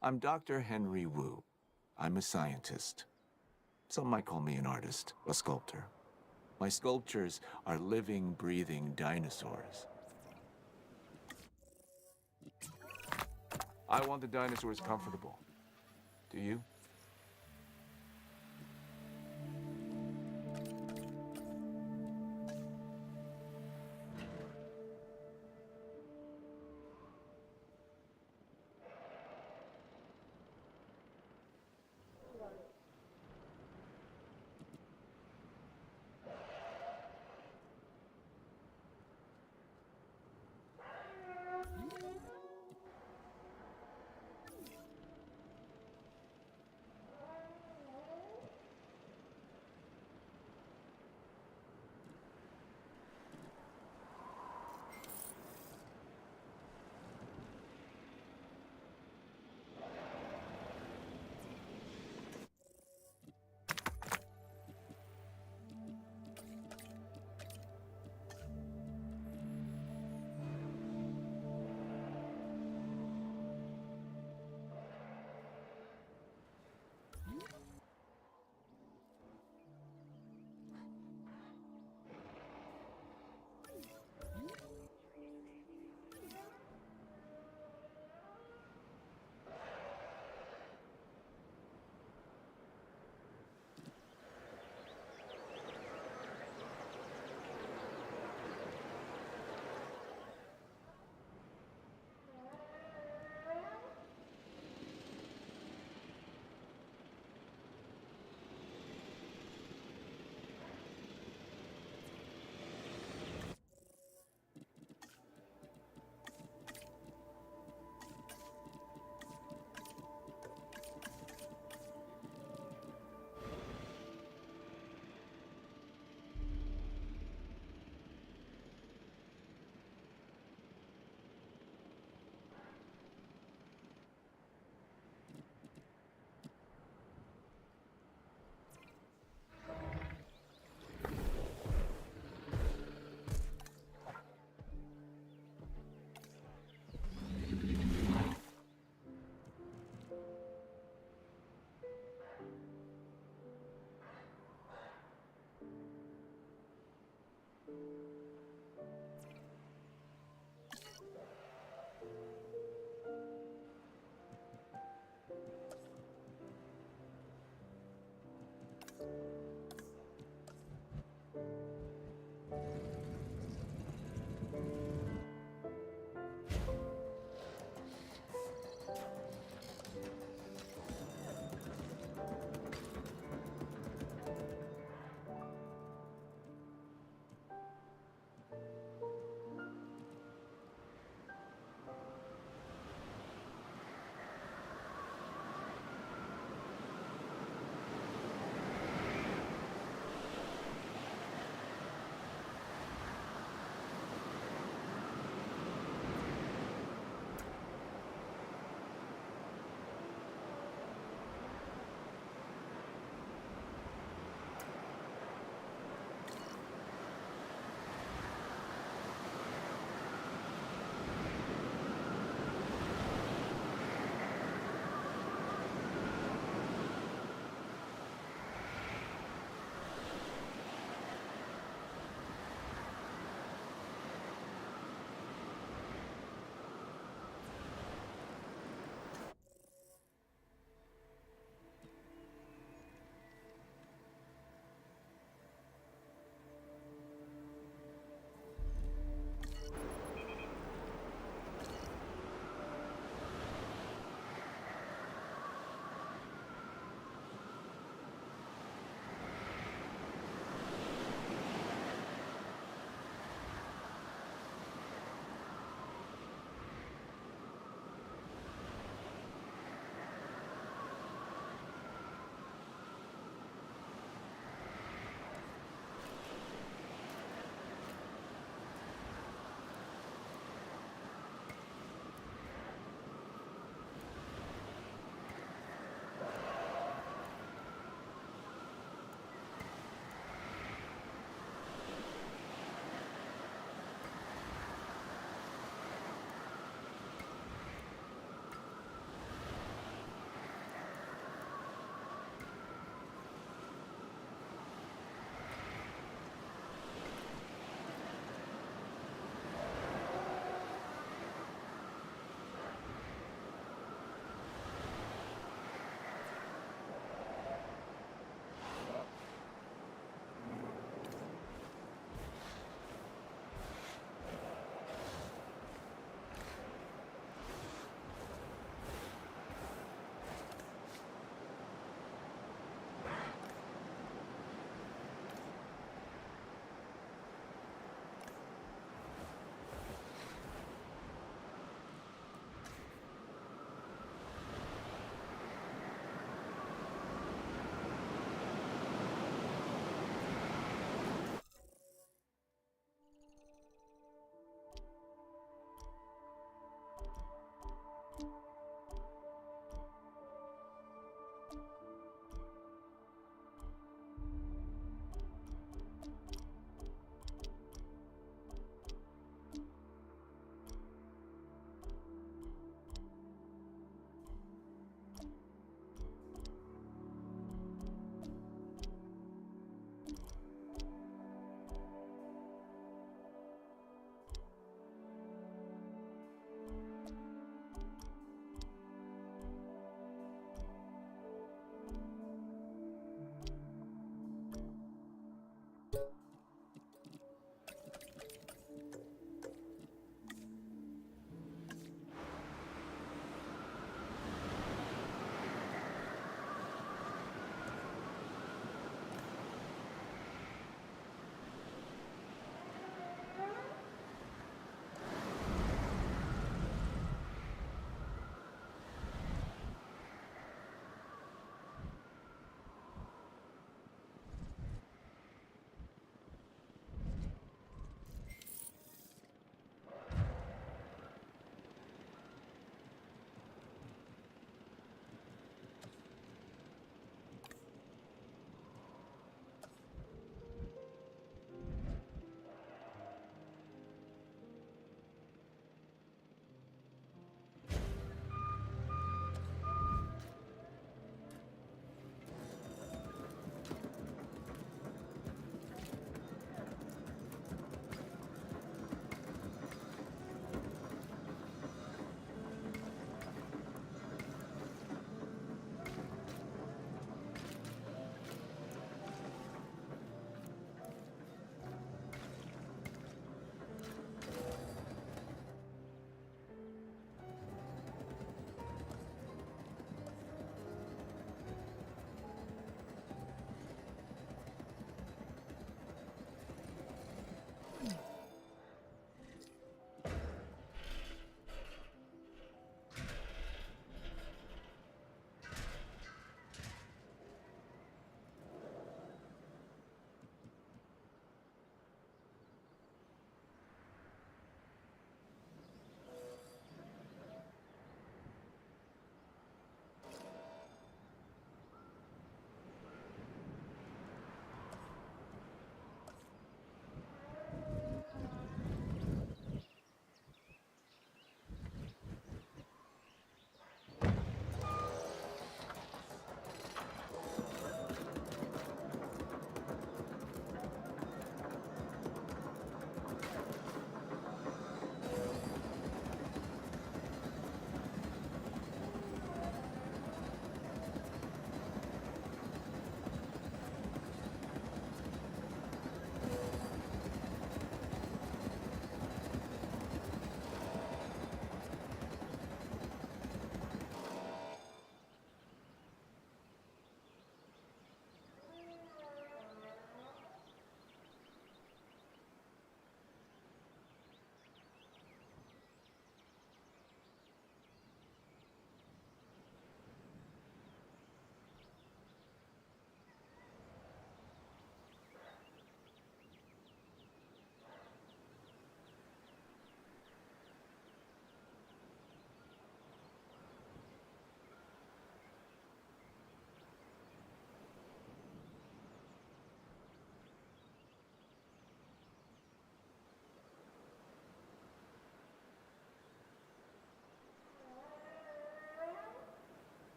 I'm Dr. Henry Wu. I'm a scientist. Some might call me an artist, a sculptor. My sculptures are living, breathing dinosaurs. I want the dinosaurs comfortable. Do you?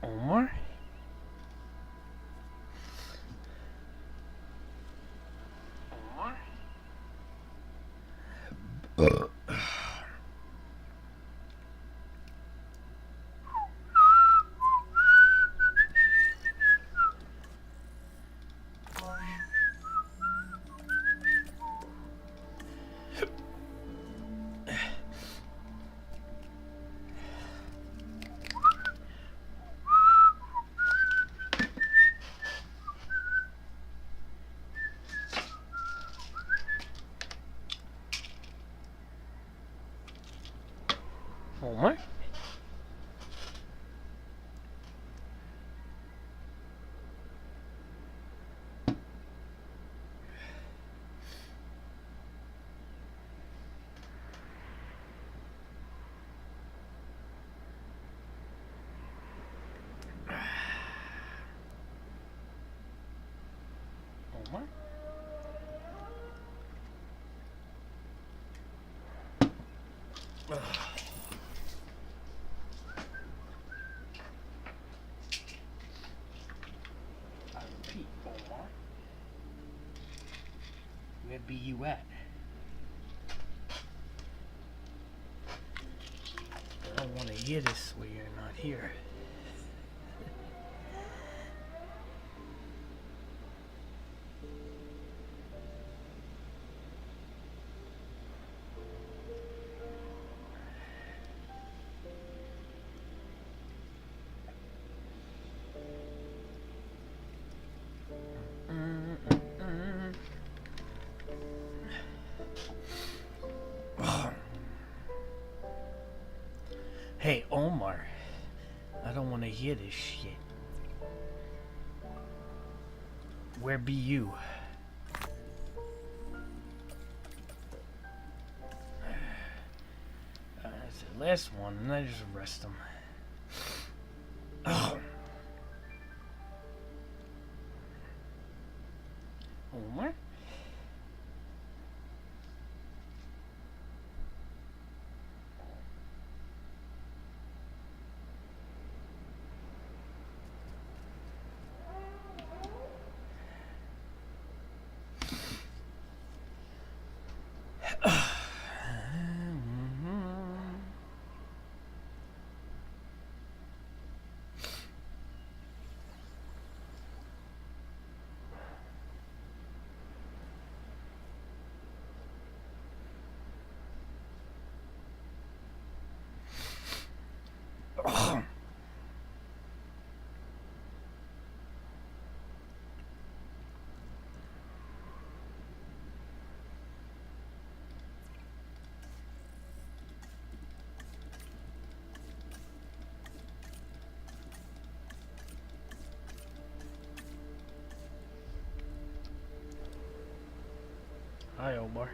Omar? Omar? Omar? I repeat, Omar. Where be you at? I don't want to hear this where you're not here. Hey, Omar. I don't want to hear this shit. Where be you? That's the last one, and I just arrest him. Omar? Hi, Omar.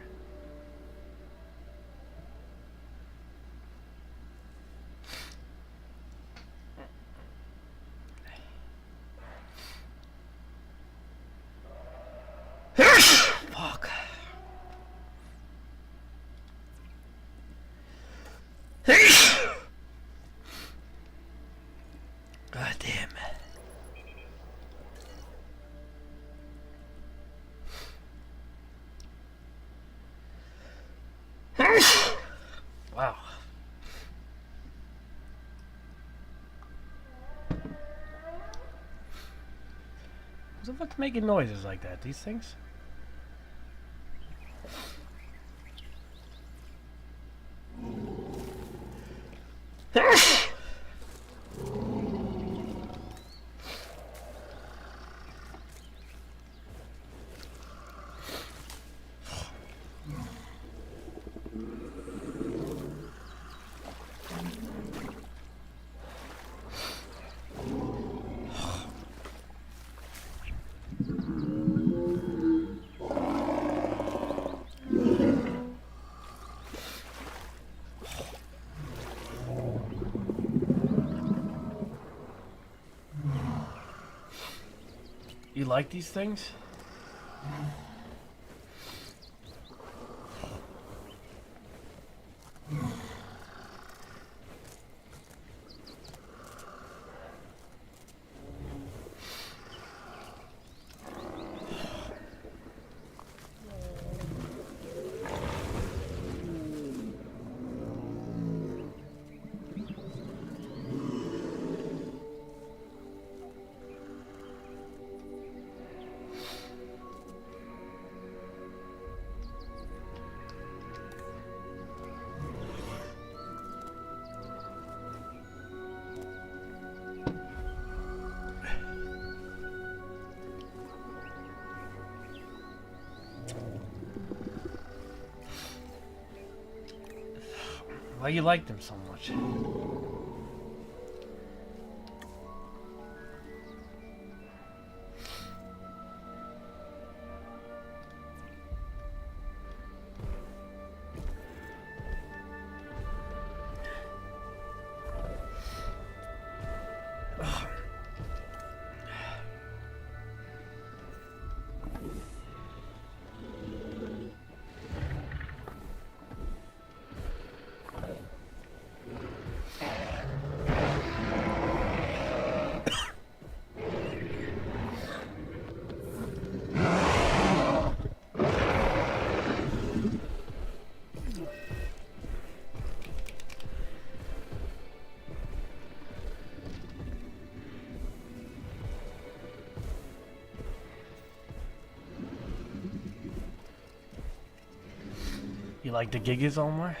Fuck. God damn. Wow. What the fuck's making noises like that? These things? You like these things? Why you like them so much? You like the Gigas, Omar?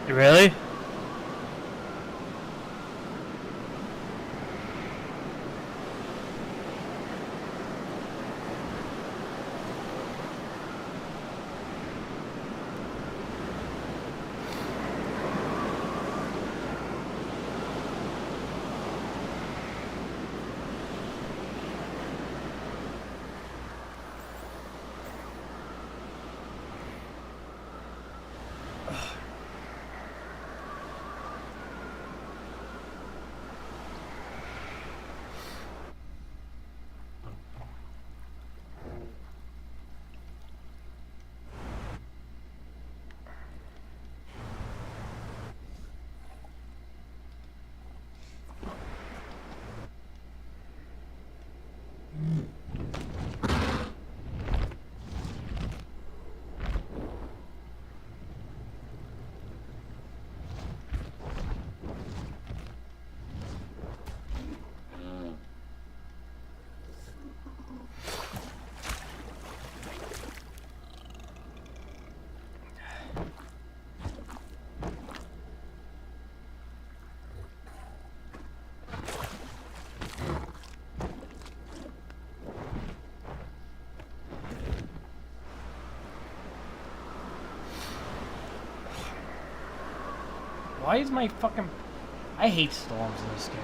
Really? Why is my fucking... I hate storms in this game.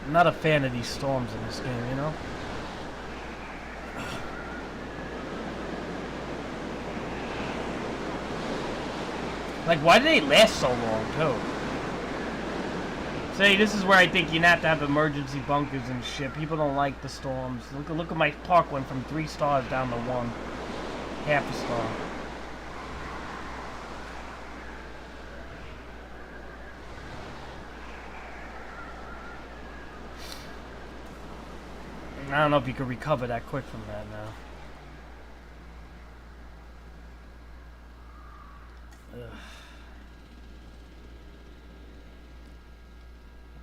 I'm not a fan of these storms in this game, you know? Like, why do they last so long, too? Say, this is where I think you have to have emergency bunkers and shit. People don't like the storms. Look at my park went from 3 stars down to 1. Half a star. I don't know if you can recover that quick from that now. Ugh.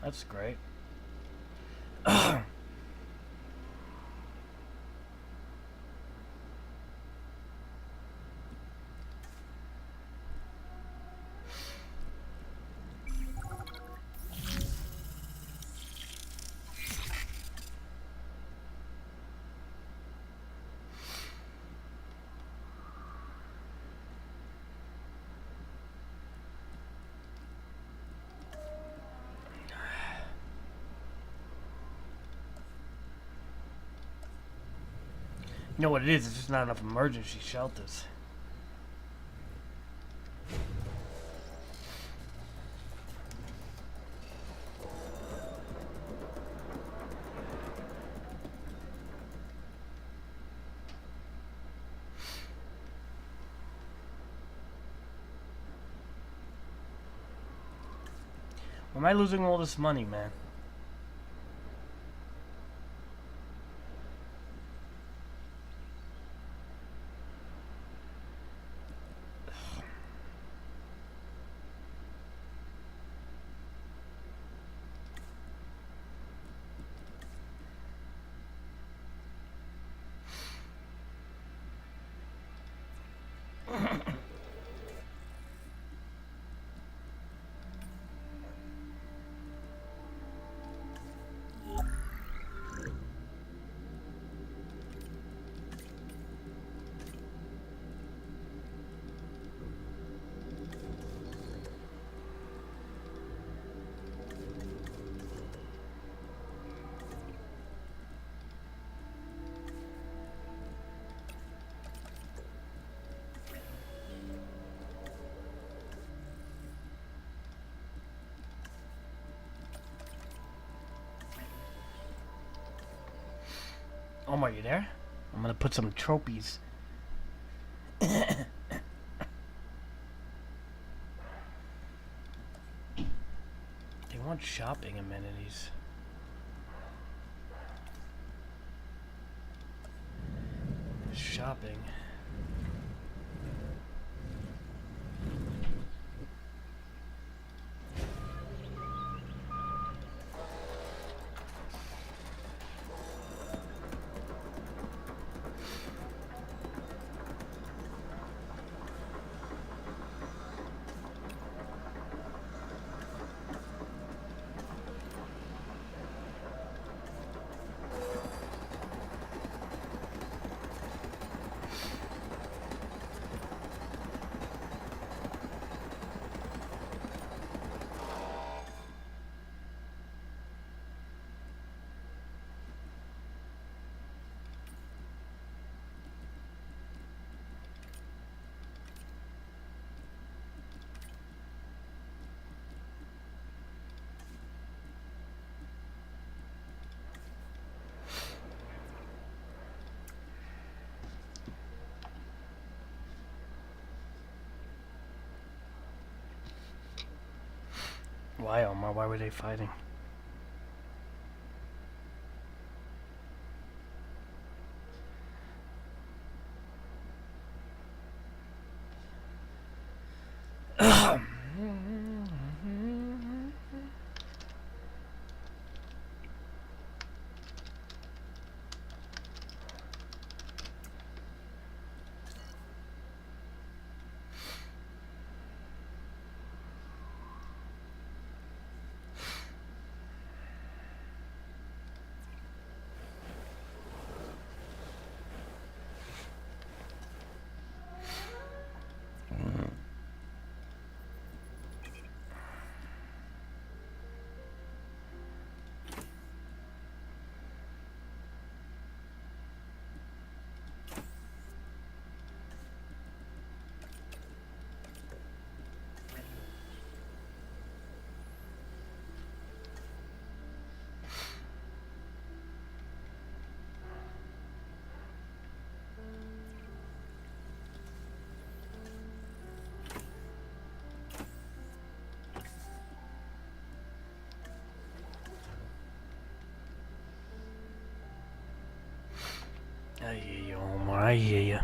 That's great. You know what it is? It's just not enough emergency shelters. Why am I losing all this money, man? Omar, you there? I'm gonna put some trophies. They want shopping amenities. Shopping. Why, Omar? Why were they fighting? I hear you, Omar. I hear you.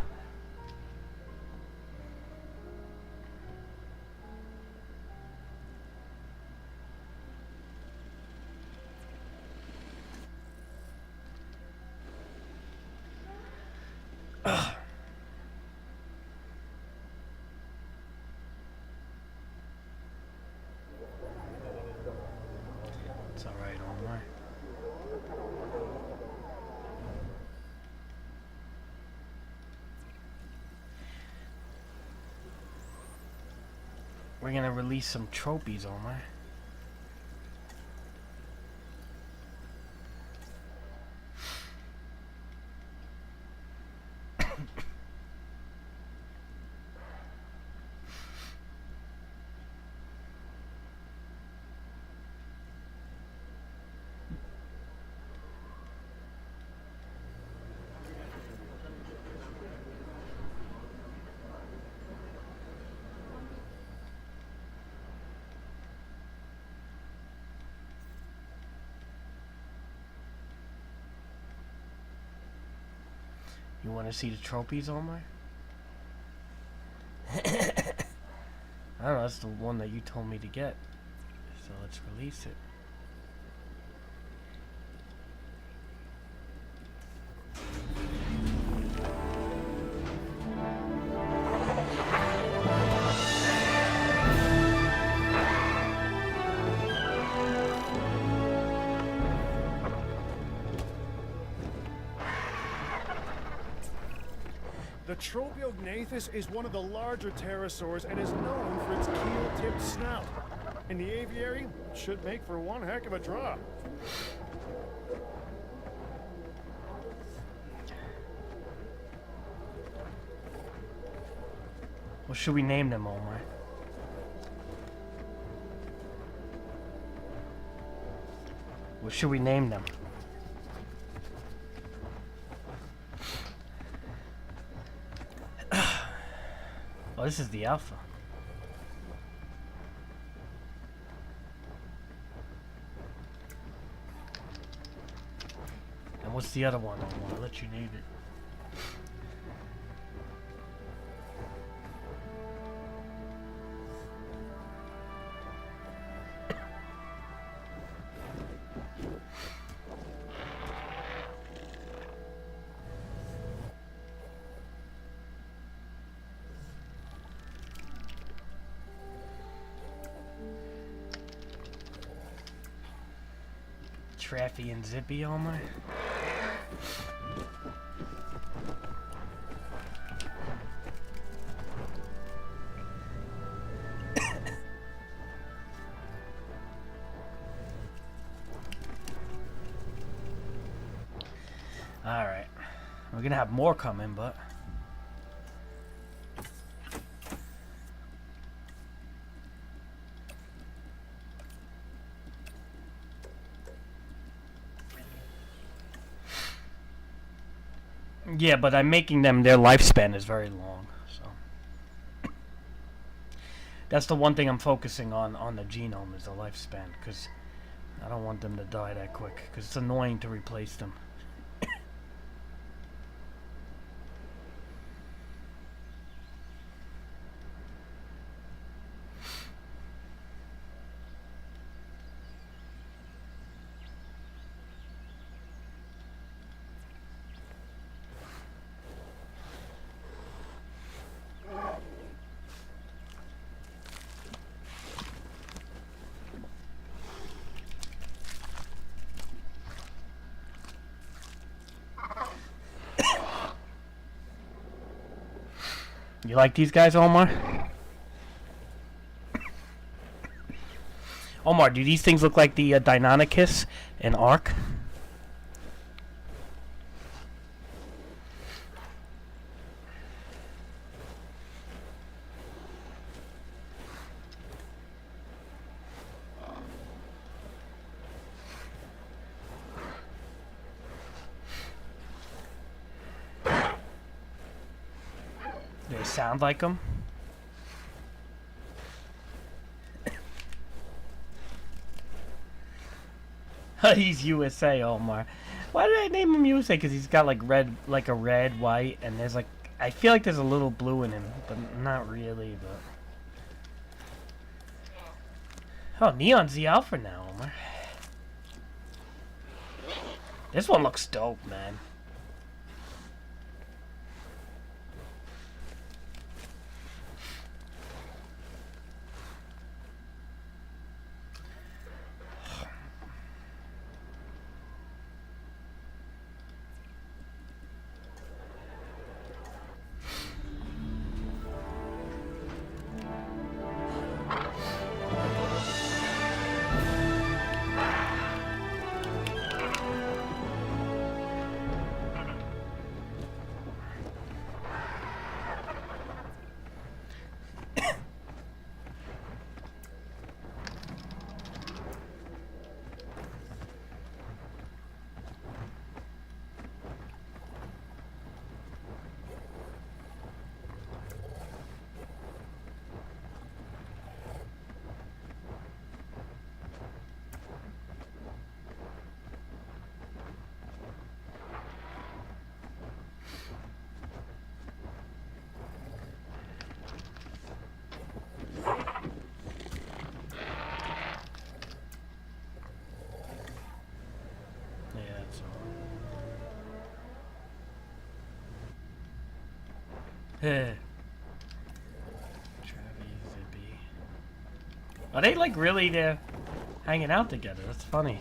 It's all right, Omar. We're gonna release some trophies, Omar. You want to see the trophies, Omar? I don't know, that's the one that you told me to get. So let's release it. The Tropiognathus is one of the larger pterosaurs and is known for its keel-tipped snout. In the aviary, it should make for one heck of a draw. What should we name them, Omar? What should we name them? Oh, this is the alpha. And what's the other one? I'll let you name it. Traffy and Zippy, Omar. Alright. We're gonna have more coming, but... Yeah, but I'm making them, their lifespan is very long, so. That's the one thing I'm focusing on the genome, is the lifespan, because I don't want them to die that quick, because it's annoying to replace them. You like these guys, Omar? Omar, do these things look like the Deinonychus and Ark? Do they sound like them? He's USA, Omar. Why did I name him USA? Because he's got like red, like a red, white, and there's like, I feel like there's a little blue in him, but not really, but. Oh, Neon's the alpha now, Omar. This one looks dope, man. Are they like really hanging out together? That's funny.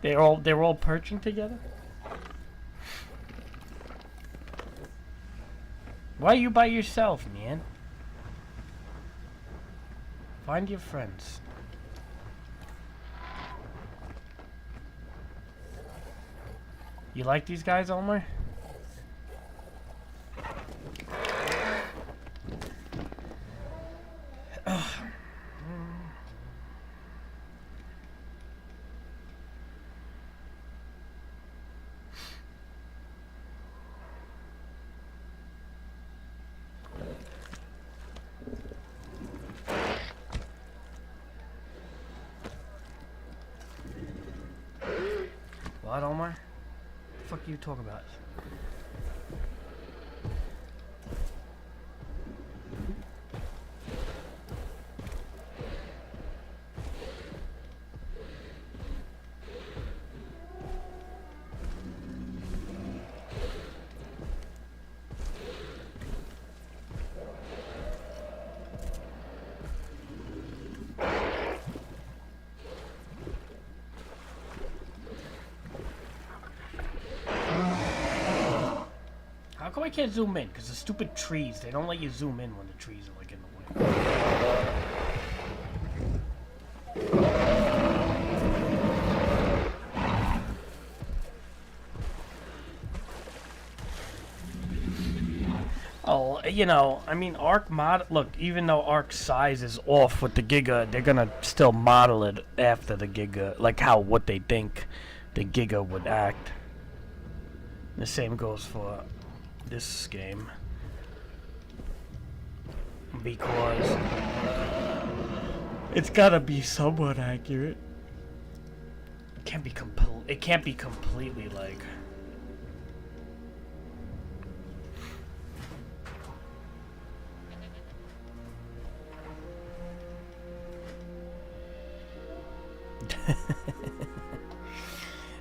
They're all perching together. Why are you by yourself, man? Find your friends. You like these guys, Omar? What, Omar? The fuck are you talking about? How come I can't zoom in? Because the stupid trees, they don't let you zoom in when the trees are like in the way. Oh, you know, I mean, Ark mod. Look, even though Ark's size is off with the Giga, they're gonna still model it after the Giga, like what they think the Giga would act. The same goes for this game, because it's gotta be somewhat accurate. It can't be completely like.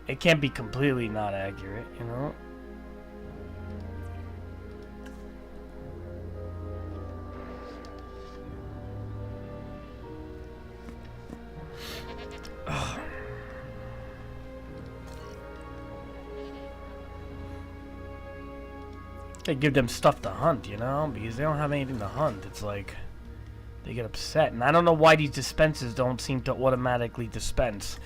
It can't be completely not accurate, you know? Ugh. They give them stuff to hunt, you know? Because they don't have anything to hunt. It's like they get upset. And I don't know why these dispensers don't seem to automatically dispense.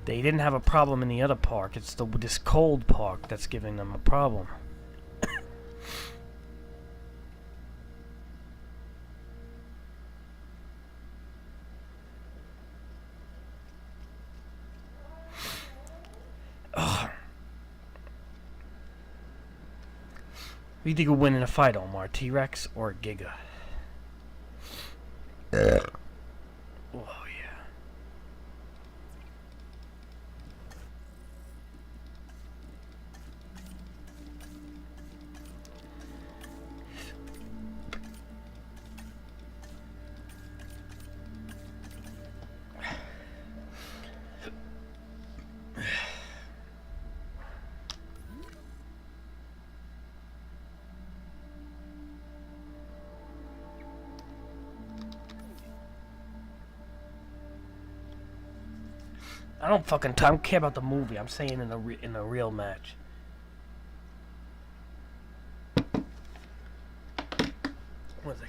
They didn't have a problem in the other park. It's this cold park that's giving them a problem. Ugh. Who do you think will win in a fight, Omar? T-Rex or Giga? Oh, yeah. I don't care about the movie. I'm saying in a real match. One second.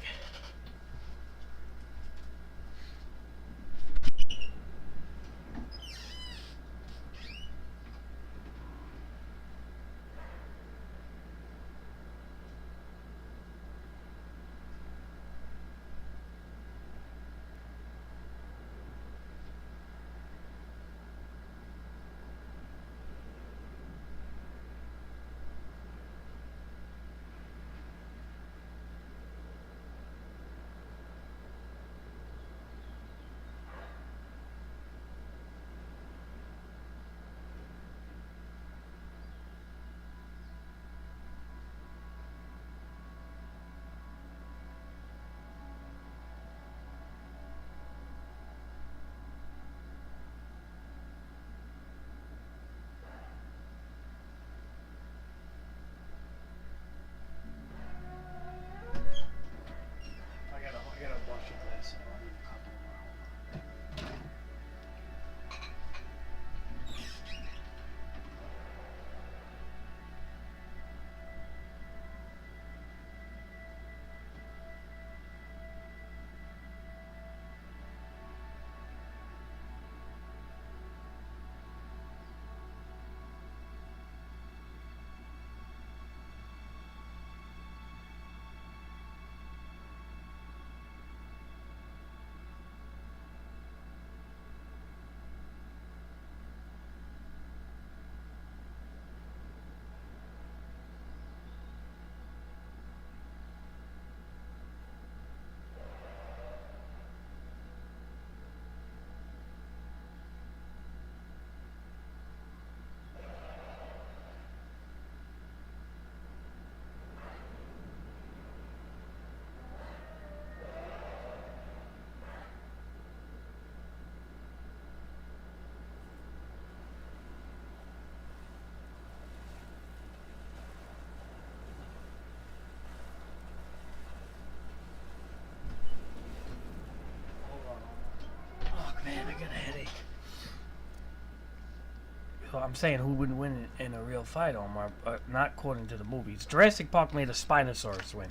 I'm saying who would win in a real fight, Omar? Not according to the movies. Jurassic Park made a Spinosaurus win.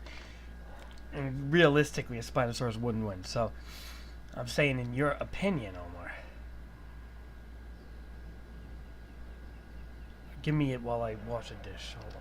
And realistically, a Spinosaurus wouldn't win. So, I'm saying in your opinion, Omar. Give me it while I wash a dish. Hold on.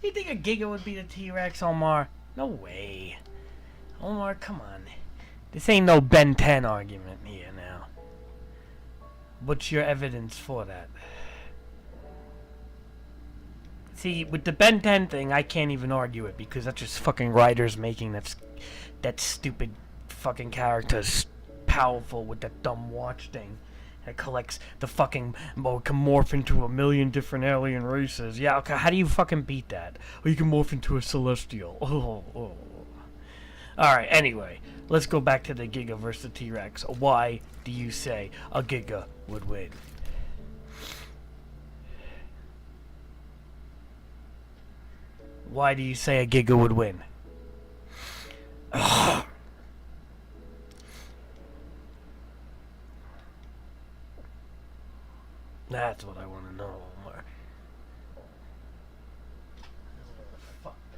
You think a Giga would beat a T-Rex, Omar? No way. Omar, come on. This ain't no Ben 10 argument here now. What's your evidence for that? See, with the Ben 10 thing, I can't even argue it because that's just fucking writers making that stupid fucking character powerful with that dumb watch thing. That collects the fucking, can morph into a million different alien races. Yeah, okay, how do you fucking beat that? Or you can morph into a celestial. Oh. Alright, anyway, let's go back to the Giga versus the T-Rex. Why do you say a Giga would win? Why do you say a Giga would win? That's what I want to know, Omar. Fuck that.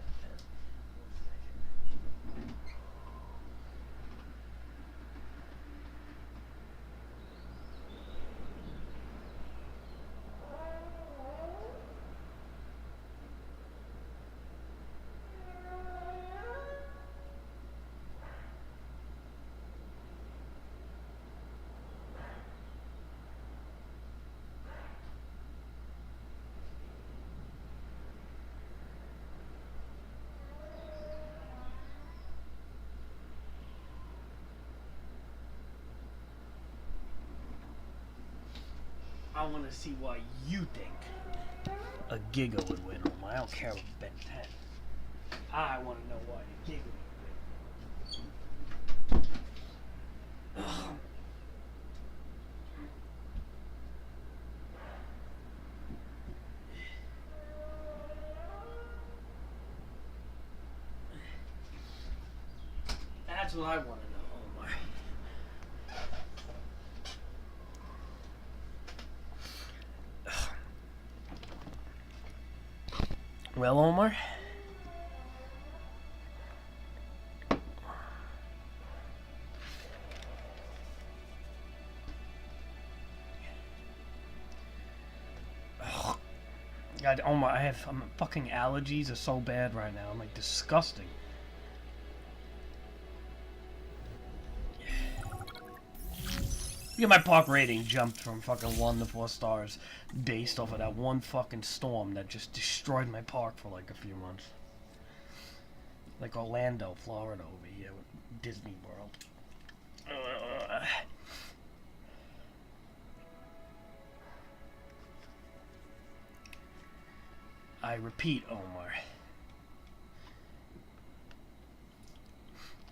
I want to see why you think a Giga would win, Omar. I don't care about Ben 10. I want to know why a Giga would win. That's what I want to know, Omar. Well, Omar? God, Omar, fucking allergies are so bad right now. I'm like disgusting. Yeah, my park rating jumped from fucking 1 to 4 stars based off of that one fucking storm that just destroyed my park for like a few months. Like Orlando, Florida over here with Disney World. I repeat, Omar.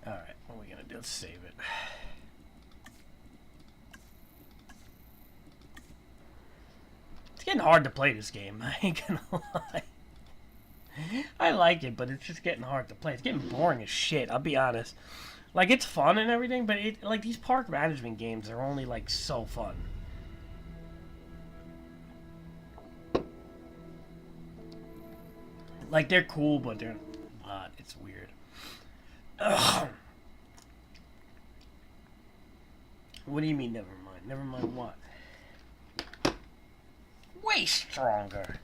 Alright, what are we gonna do? Let's save it. It's getting hard to play this game, I ain't gonna lie. I like it, but it's just getting hard to play. It's getting boring as shit, I'll be honest. Like, it's fun and everything, but like these park management games are only like so fun. Like, they're cool, but they're not. It's weird. Ugh. What do you mean, never mind? Never mind what? Way stronger.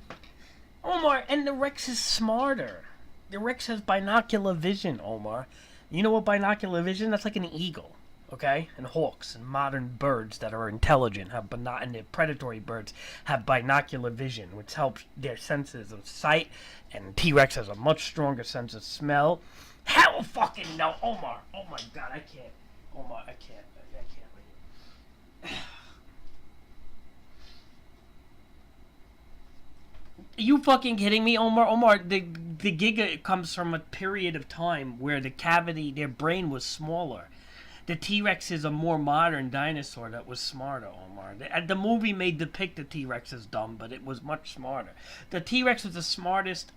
Omar, and the Rex is smarter. The Rex has binocular vision, Omar. You know what binocular vision? That's like an eagle, okay? And hawks and modern birds that are intelligent and the predatory birds have binocular vision, which helps their senses of sight. And T-Rex has a much stronger sense of smell. Hell fucking no, Omar. Oh my god, I can't. Omar, I can't. I can't. Are you fucking kidding me, Omar? Omar, the Giga comes from a period of time where their brain was smaller. The T-Rex is a more modern dinosaur that was smarter, Omar. The movie may depict the T-Rex as dumb, but it was much smarter. The T-Rex was the smartest,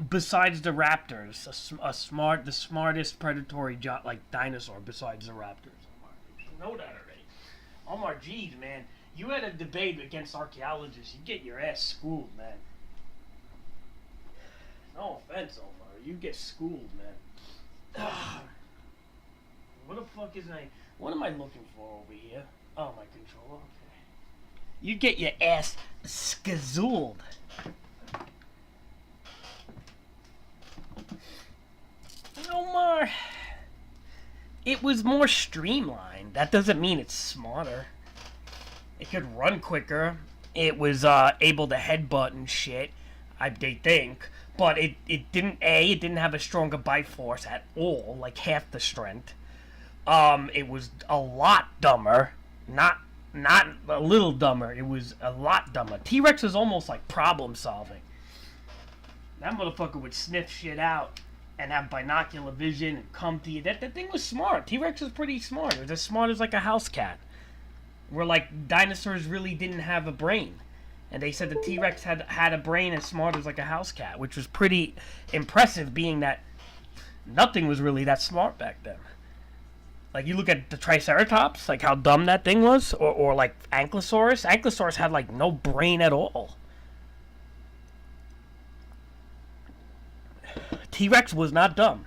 besides the raptors, the smartest predatory dinosaur besides the raptors. Omar, you know that already. Omar, geez, man. You had a debate against archaeologists. You get your ass schooled, man. No offense, Omar. You get schooled, man. What the fuck is I... What am I looking for over here? Oh, my controller. Okay. You get your ass skazooled. Omar. It was more streamlined. That doesn't mean it's smarter. It could run quicker. It was able to headbutt and shit, they think. But it didn't have a stronger bite force at all, like half the strength. It was a lot dumber. Not a little dumber. It was a lot dumber. T-Rex was almost like problem solving. That motherfucker would sniff shit out and have binocular vision and come to you. That thing was smart. T-Rex was pretty smart. It was as smart as like a house cat. Where like dinosaurs really didn't have a brain, and they said the T-Rex had a brain as smart as like a house cat, which was pretty impressive, being that nothing was really that smart back then. Like you look at the Triceratops, like how dumb that thing was, or like Ankylosaurus. Ankylosaurus had like no brain at all. T-Rex was not dumb.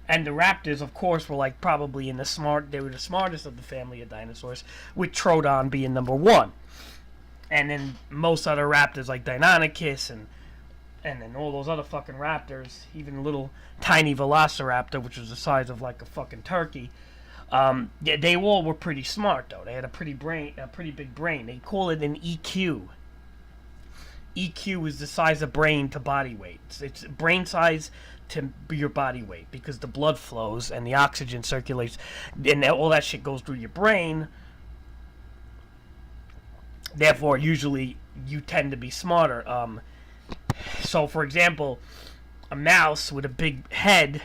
And the raptors, of course, were like probably they were the smartest of the family of dinosaurs, with Troodon being number 1. And then most other raptors like Deinonychus and then all those other fucking raptors, even little tiny Velociraptor, which was the size of like a fucking turkey, they all were pretty smart though. They had a pretty big brain. They call it an EQ. EQ is the size of brain to body weight. It's brain size to your body weight, because the blood flows and the oxygen circulates and all that shit goes through your brain. Therefore, usually you tend to be smarter. So, for example, a mouse with a big head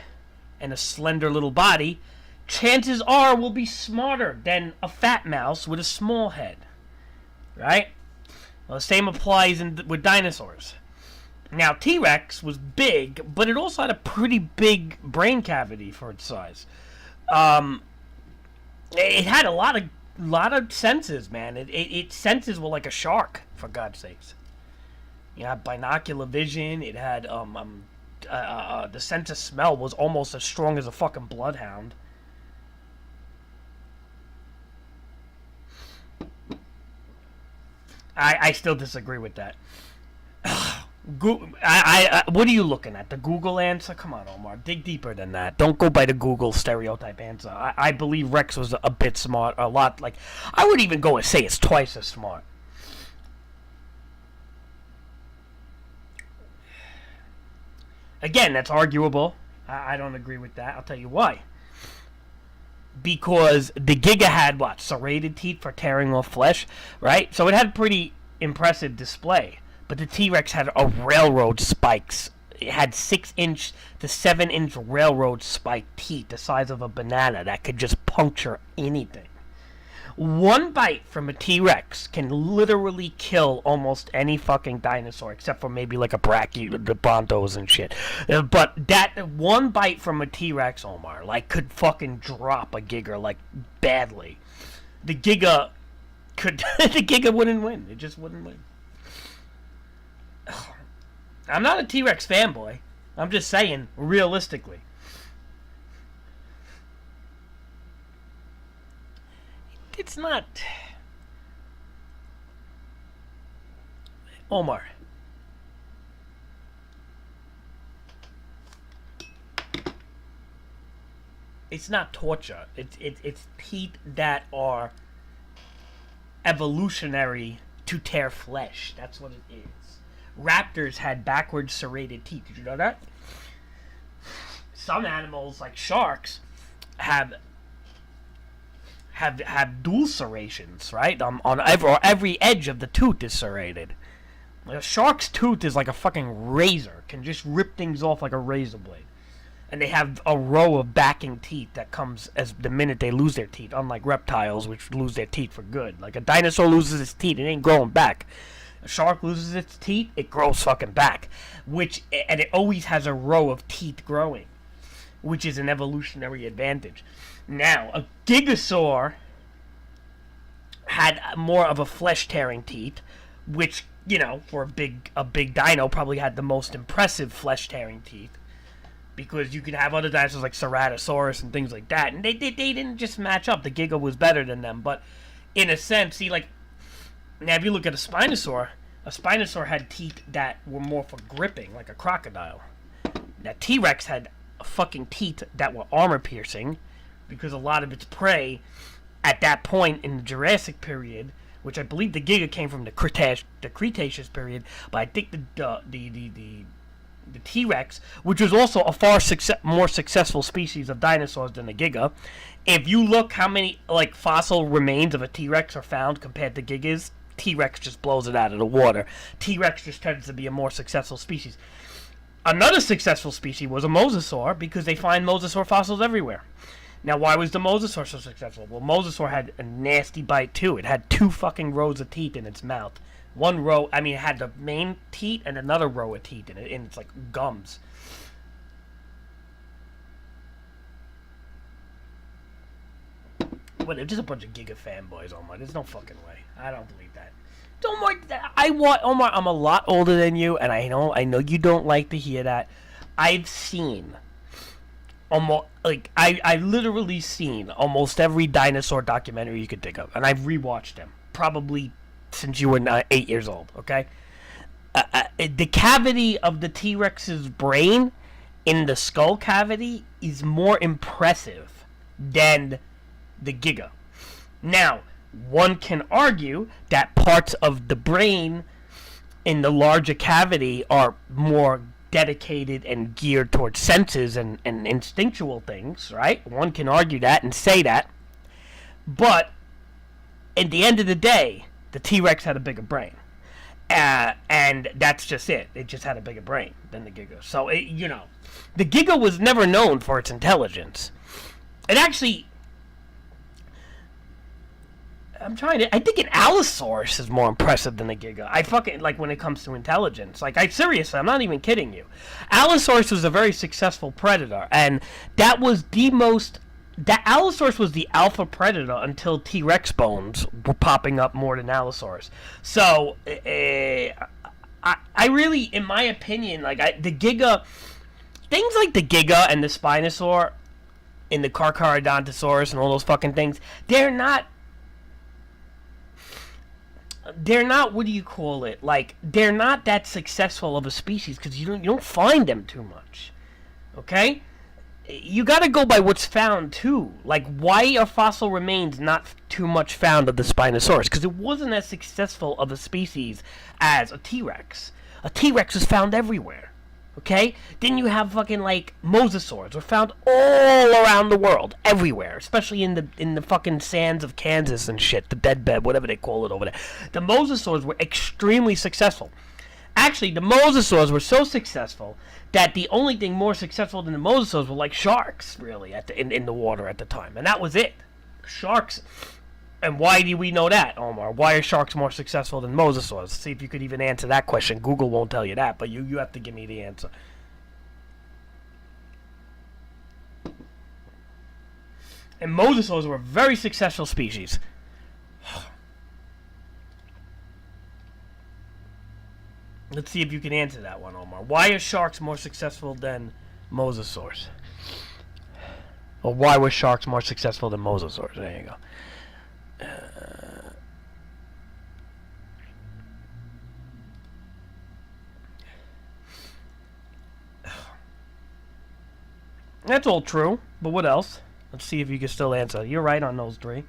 and a slender little body chances are will be smarter than a fat mouse with a small head, right? Well, the same applies with dinosaurs. Now, T-Rex was big, but it also had a pretty big brain cavity for its size. It had a lot of senses, man. Its senses were like a shark, for God's sakes. You had binocular vision. It had the sense of smell was almost as strong as a fucking bloodhound. I still disagree with that. What are you looking at? The Google answer? Come on, Omar. Dig deeper than that. Don't go by the Google stereotype answer. I believe Rex was a bit smart. A lot, like, I would even go and say it's twice as smart. Again, that's arguable. I don't agree with that. I'll tell you why. Because the Giga had, what, serrated teeth for tearing off flesh, right? So it had pretty impressive display. But the T-Rex had a railroad spikes. It had 6-inch to 7-inch railroad spike teeth the size of a banana that could just puncture anything. One bite from a T-Rex can literally kill almost any fucking dinosaur, except for maybe like a the Brontos and shit. But that one bite from a T-Rex, Omar, like, could fucking drop a Giga, like, badly. The Giga wouldn't win. It just wouldn't win. I'm not a T-Rex fanboy. I'm just saying, realistically. It's not... Omar. It's not torture. It's teeth that are evolutionary to tear flesh. That's what it is. Raptors had backwards serrated teeth. Did you know that? Some animals, like sharks, have dual serrations, right? On every edge of the tooth is serrated. A shark's tooth is like a fucking razor. Can just rip things off like a razor blade. And they have a row of backing teeth that comes as the minute they lose their teeth, unlike reptiles, which lose their teeth for good. Like a dinosaur loses its teeth, it ain't growing back. A shark loses its teeth, it grows fucking back. And it always has a row of teeth growing, which is an evolutionary advantage. Now, a gigasaur had more of a flesh-tearing teeth, which, you know, for a big dino, probably had the most impressive flesh-tearing teeth. Because you could have other dinosaurs like Ceratosaurus and things like that, and they didn't just match up. The Giga was better than them, but in a sense, see, like, now if you look at a Spinosaur had teeth that were more for gripping, like a crocodile. Now T-Rex had fucking teeth that were armor-piercing, because a lot of its prey at that point in the Jurassic period, which I believe the Giga came from the Cretaceous period, but I think the T-Rex, which was also a far more successful species of dinosaurs than the Giga. If you look how many like fossil remains of a T-Rex are found compared to Gigas, T-Rex just blows it out of the water. T-Rex just tends to be a more successful species. Another successful species was a mosasaur, because they find mosasaur fossils everywhere. Now, why was the mosasaur so successful? Well, mosasaur had a nasty bite too. It had 2 fucking rows of teeth in its mouth. One row, I mean, it had the main teeth and another row of teeth in it, and it's like gums. Well, they're just a bunch of Giga fanboys, Omar. There's no fucking way. I don't believe that. Omar, I'm a lot older than you, and I know you don't like to hear that. I've seen almost, like, I've literally seen almost every dinosaur documentary you could think of, and I've rewatched them. Probably since you were 8 years old, okay? The cavity of the T-Rex's brain in the skull cavity is more impressive than the Giga. Now, one can argue that parts of the brain in the larger cavity are more dedicated and geared towards senses and instinctual things, right? One can argue that and say that. But at the end of the day, the T-Rex had a bigger brain. And that's just it. It just had a bigger brain than the Giga. So, the Giga was never known for its intelligence. it actually... I think an Allosaurus is more impressive than a Giga. I fucking, like, when it comes to intelligence. Like, seriously, I'm not even kidding you. Allosaurus was a very successful predator, and that was the most... That Allosaurus was the alpha predator until T-Rex bones were popping up more than Allosaurus. So, I really, in my opinion, like, the Giga... Things like the Giga and the Spinosaur and the Carcharodontosaurus and all those fucking things, they're not, what do you call it? Like, they're not that successful of a species because you don't find them too much. Okay? You gotta go by what's found too. Like, why are fossil remains not too much found of the Spinosaurus? Because it wasn't as successful of a species as a T-Rex. A T-Rex is found everywhere. Okay? Then you have fucking, like, mosasaurs were found all around the world, everywhere, especially in the fucking sands of Kansas and shit, the deadbed, whatever they call it over there. The mosasaurs were extremely successful. Actually, the mosasaurs were so successful that the only thing more successful than the mosasaurs were, like, sharks, really, in the water at the time. And that was it. Sharks. And why do we know that, Omar? Why are sharks more successful than mosasaurs? See if you could even answer that question. Google won't tell you that, but you have to give me the answer. And mosasaurs were a very successful species. Let's see if you can answer that one, Omar. Why are sharks more successful than mosasaurs? Or why were sharks more successful than mosasaurs? There you go. That's all true, but what else? Let's see if you can still answer. You're right on those three.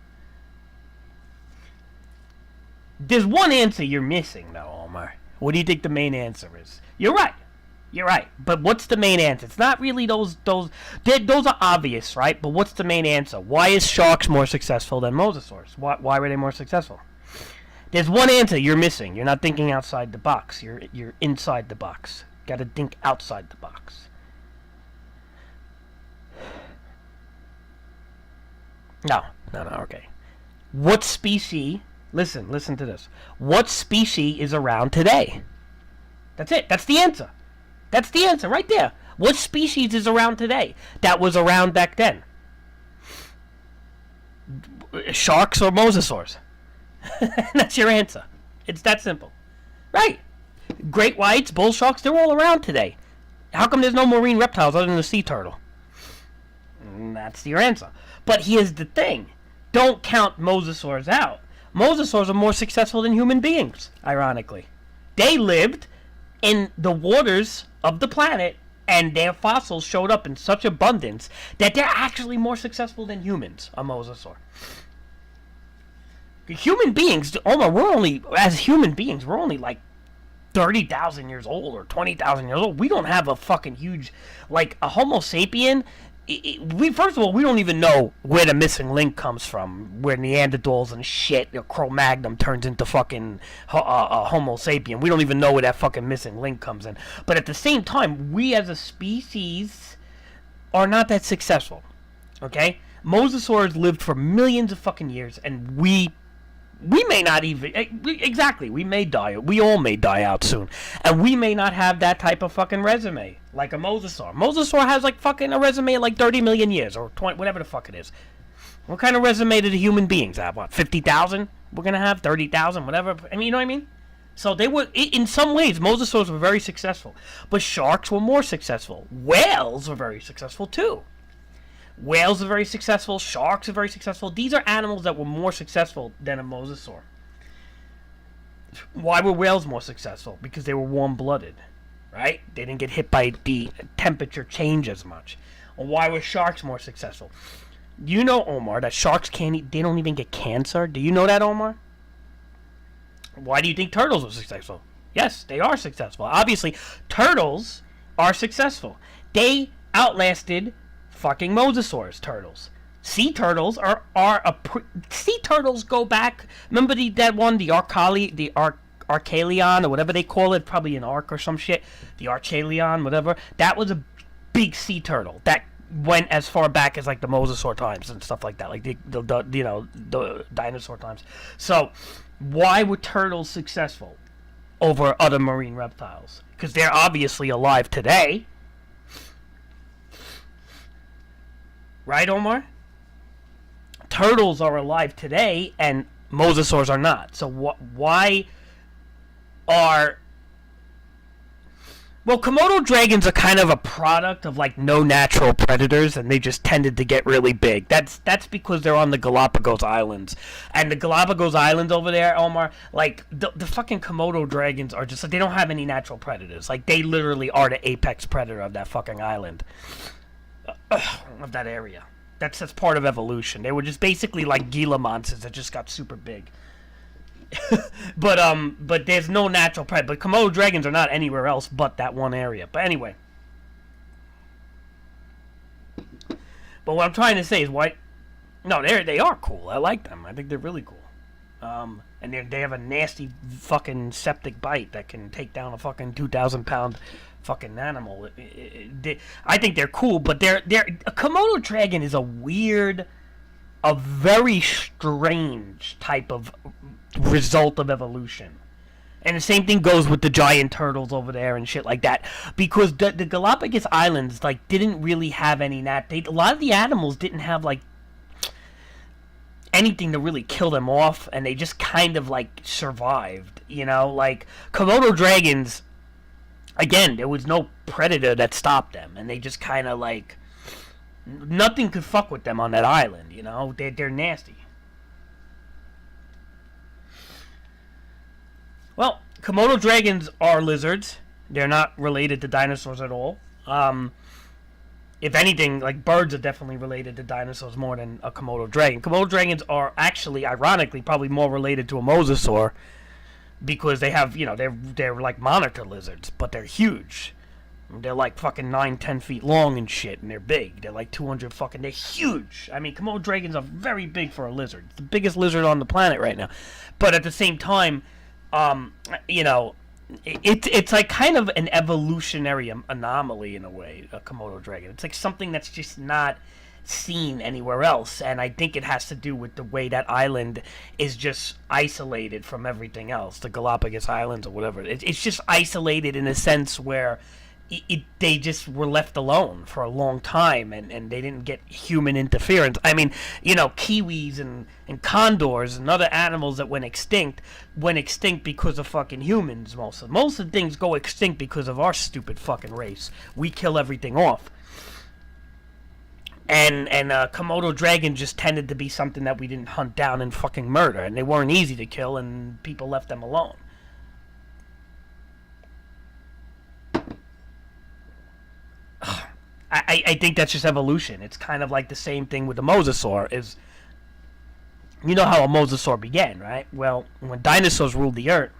There's one answer you're missing, though, Omar. What do you think the main answer is? You're right. You're right. But what's the main answer? It's not really those are obvious, right? But what's the main answer? Why is sharks more successful than mosasaurs? Why were they more successful? There's one answer you're missing. You're not thinking outside the box. You're inside the box. Got to think outside the box. No, okay. What species, listen to this. What species is around today? That's it. That's the answer. That's the answer right there. What species is around today that was around back then? Sharks or mosasaurs? That's your answer. It's that simple. Right. Great whites, bull sharks, they're all around today. How come there's no marine reptiles other than the sea turtle? That's your answer. But here's the thing. Don't count mosasaurs out. Mosasaurs are more successful than human beings, ironically. They lived in the waters of the planet, and their fossils showed up in such abundance that they're actually more successful than humans, a mosasaur. Human beings, Omar, as human beings, we're only like 30,000 years old or 20,000 years old. We don't have a fucking huge, like a Homo sapien. First of all, we don't even know where the missing link comes from, where Neanderthals and shit, Cro-Magnon turns into fucking Homo sapien. We don't even know where that fucking missing link comes in. But at the same time, we as a species are not that successful. Okay? Mosasaurs lived for millions of fucking years, and we may not even... Exactly, we may die. We all may die out soon. And we may not have that type of fucking resume, like a mosasaur. Mosasaur has, like, fucking a resume of, like, 30 million years, or 20, whatever the fuck it is. What kind of resume do the human beings have? What, 50,000? We're gonna have 30,000, whatever. I mean, you know what I mean? So they were, in some ways, mosasaurs were very successful. But sharks were more successful. Whales were very successful, too. Whales are very successful. Sharks are very successful. These are animals that were more successful than a mosasaur. Why were whales more successful? Because they were warm-blooded, right? They didn't get hit by the temperature change as much. Or why were sharks more successful? You know, Omar, that sharks they don't even get cancer. Do you know that, Omar? Why do you think turtles are successful? Yes, they are successful. Obviously, turtles are successful. They outlasted fucking mosasaurs, turtles. Sea turtles sea turtles go back. Remember that one, the Archalion, or whatever they call it, probably an arc or some shit. The Archalion, whatever. That was a big sea turtle that went as far back as like the mosasaur times and stuff like that, like the dinosaur times. So why were turtles successful over other marine reptiles? Because they're obviously alive today, right, Omar? Turtles are alive today, and mosasaurs are not. So why are... Well, Komodo dragons are kind of a product of, like, no natural predators, and they just tended to get really big. That's because they're on the Galapagos Islands. And the Galapagos Islands over there, Omar, like, the fucking Komodo dragons are just, like, they don't have any natural predators. Like, they literally are the apex predator of that fucking island. Of that area. That's part of evolution. They were just basically like Gila monsters that just got super big. But there's no natural predator. But Komodo dragons are not anywhere else but that one area. But anyway. But what I'm trying to say is why... No, they are cool. I like them. I think they're really cool. And they have a nasty fucking septic bite that can take down a fucking 2,000-pound fucking animal. I think they're cool, but a Komodo dragon is a very strange type of result of evolution. And the same thing goes with the giant turtles over there and shit like that. Because the Galapagos Islands, like, didn't really have any a lot of the animals didn't have, like, anything to really kill them off, and they just kind of, like, survived, you know? Like, Komodo dragons, again, there was no predator that stopped them, and they just kind of, like, nothing could fuck with them on that island, you know? They're nasty. Well, Komodo dragons are lizards. They're not related to dinosaurs at all. If anything, like, birds are definitely related to dinosaurs more than a Komodo dragon. Komodo dragons are actually, ironically, probably more related to a mosasaur because they have, you know, they're like monitor lizards, but they're huge. They're like fucking 9-10 feet long and shit, and they're big. They're like 200 fucking... They're huge. I mean, Komodo dragons are very big for a lizard. It's the biggest lizard on the planet right now. But at the same time, you know, it's like kind of an evolutionary anomaly in a way, a Komodo dragon. It's like something that's just not seen anywhere else, and I think it has to do with the way that island is just isolated from everything else, the Galapagos Islands or whatever. It's just isolated in a sense where they just were left alone for a long time, and they didn't get human interference. I mean, you know, kiwis and condors and other animals that went extinct because of fucking humans. Most of the things go extinct because of our stupid fucking race. We kill everything off. And Komodo dragon just tended to be something that we didn't hunt down and fucking murder, and they weren't easy to kill, and people left them alone. I think that's just evolution. It's kind of like the same thing with the mosasaur. Is, you know how a mosasaur began, right? Well, when dinosaurs ruled the earth,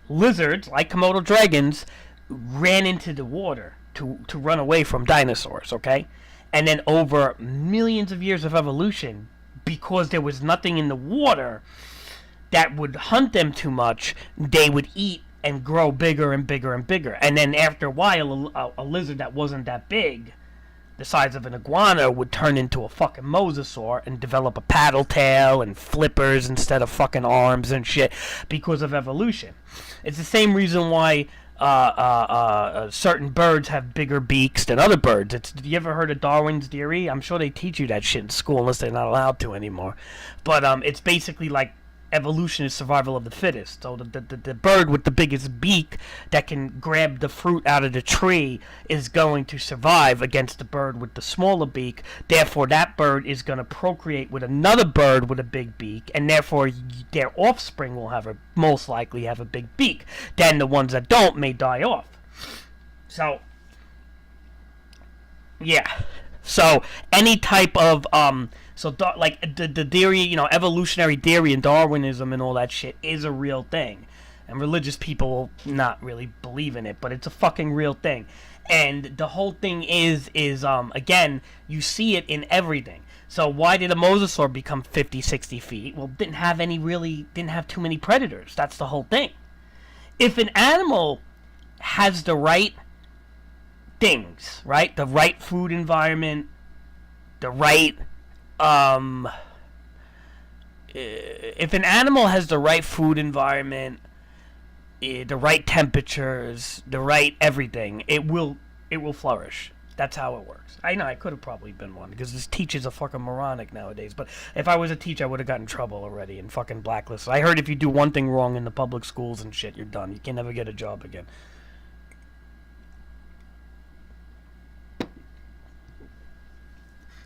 lizards, like Komodo dragons, ran into the water to run away from dinosaurs, okay? And then over millions of years of evolution, because there was nothing in the water that would hunt them too much, they would eat and grow bigger and bigger and bigger. And then after a while, a lizard that wasn't that big, the size of an iguana, would turn into a fucking mosasaur and develop a paddle tail and flippers instead of fucking arms and shit because of evolution. It's the same reason why certain birds have bigger beaks than other birds. You ever heard of Darwin's theory? I'm sure they teach you that shit in school unless they're not allowed to anymore. But it's basically like evolution is survival of the fittest. So the bird with the biggest beak that can grab the fruit out of the tree is going to survive against the bird with the smaller beak. Therefore, that bird is going to procreate with another bird with a big beak, and therefore their offspring will most likely have a big beak. Then the ones that don't may die off. So, yeah. So any type of like the theory, you know, evolutionary theory and Darwinism and all that shit is a real thing, and religious people not really believe in it, but it's a fucking real thing. And the whole thing is again, you see it in everything. So why did a mosasaur become 50-60 feet? Well, didn't have too many predators. That's the whole thing. If an animal has the right things, right? The right food environment, the right, if an animal has the right food environment, the right temperatures, the right everything, it will flourish. That's how it works. I know I could have probably been one because this teacher's a fucking moronic nowadays. But if I was a teacher, I would have gotten in trouble already and fucking blacklisted. I heard if you do one thing wrong in the public schools and shit, you're done. You can never get a job again.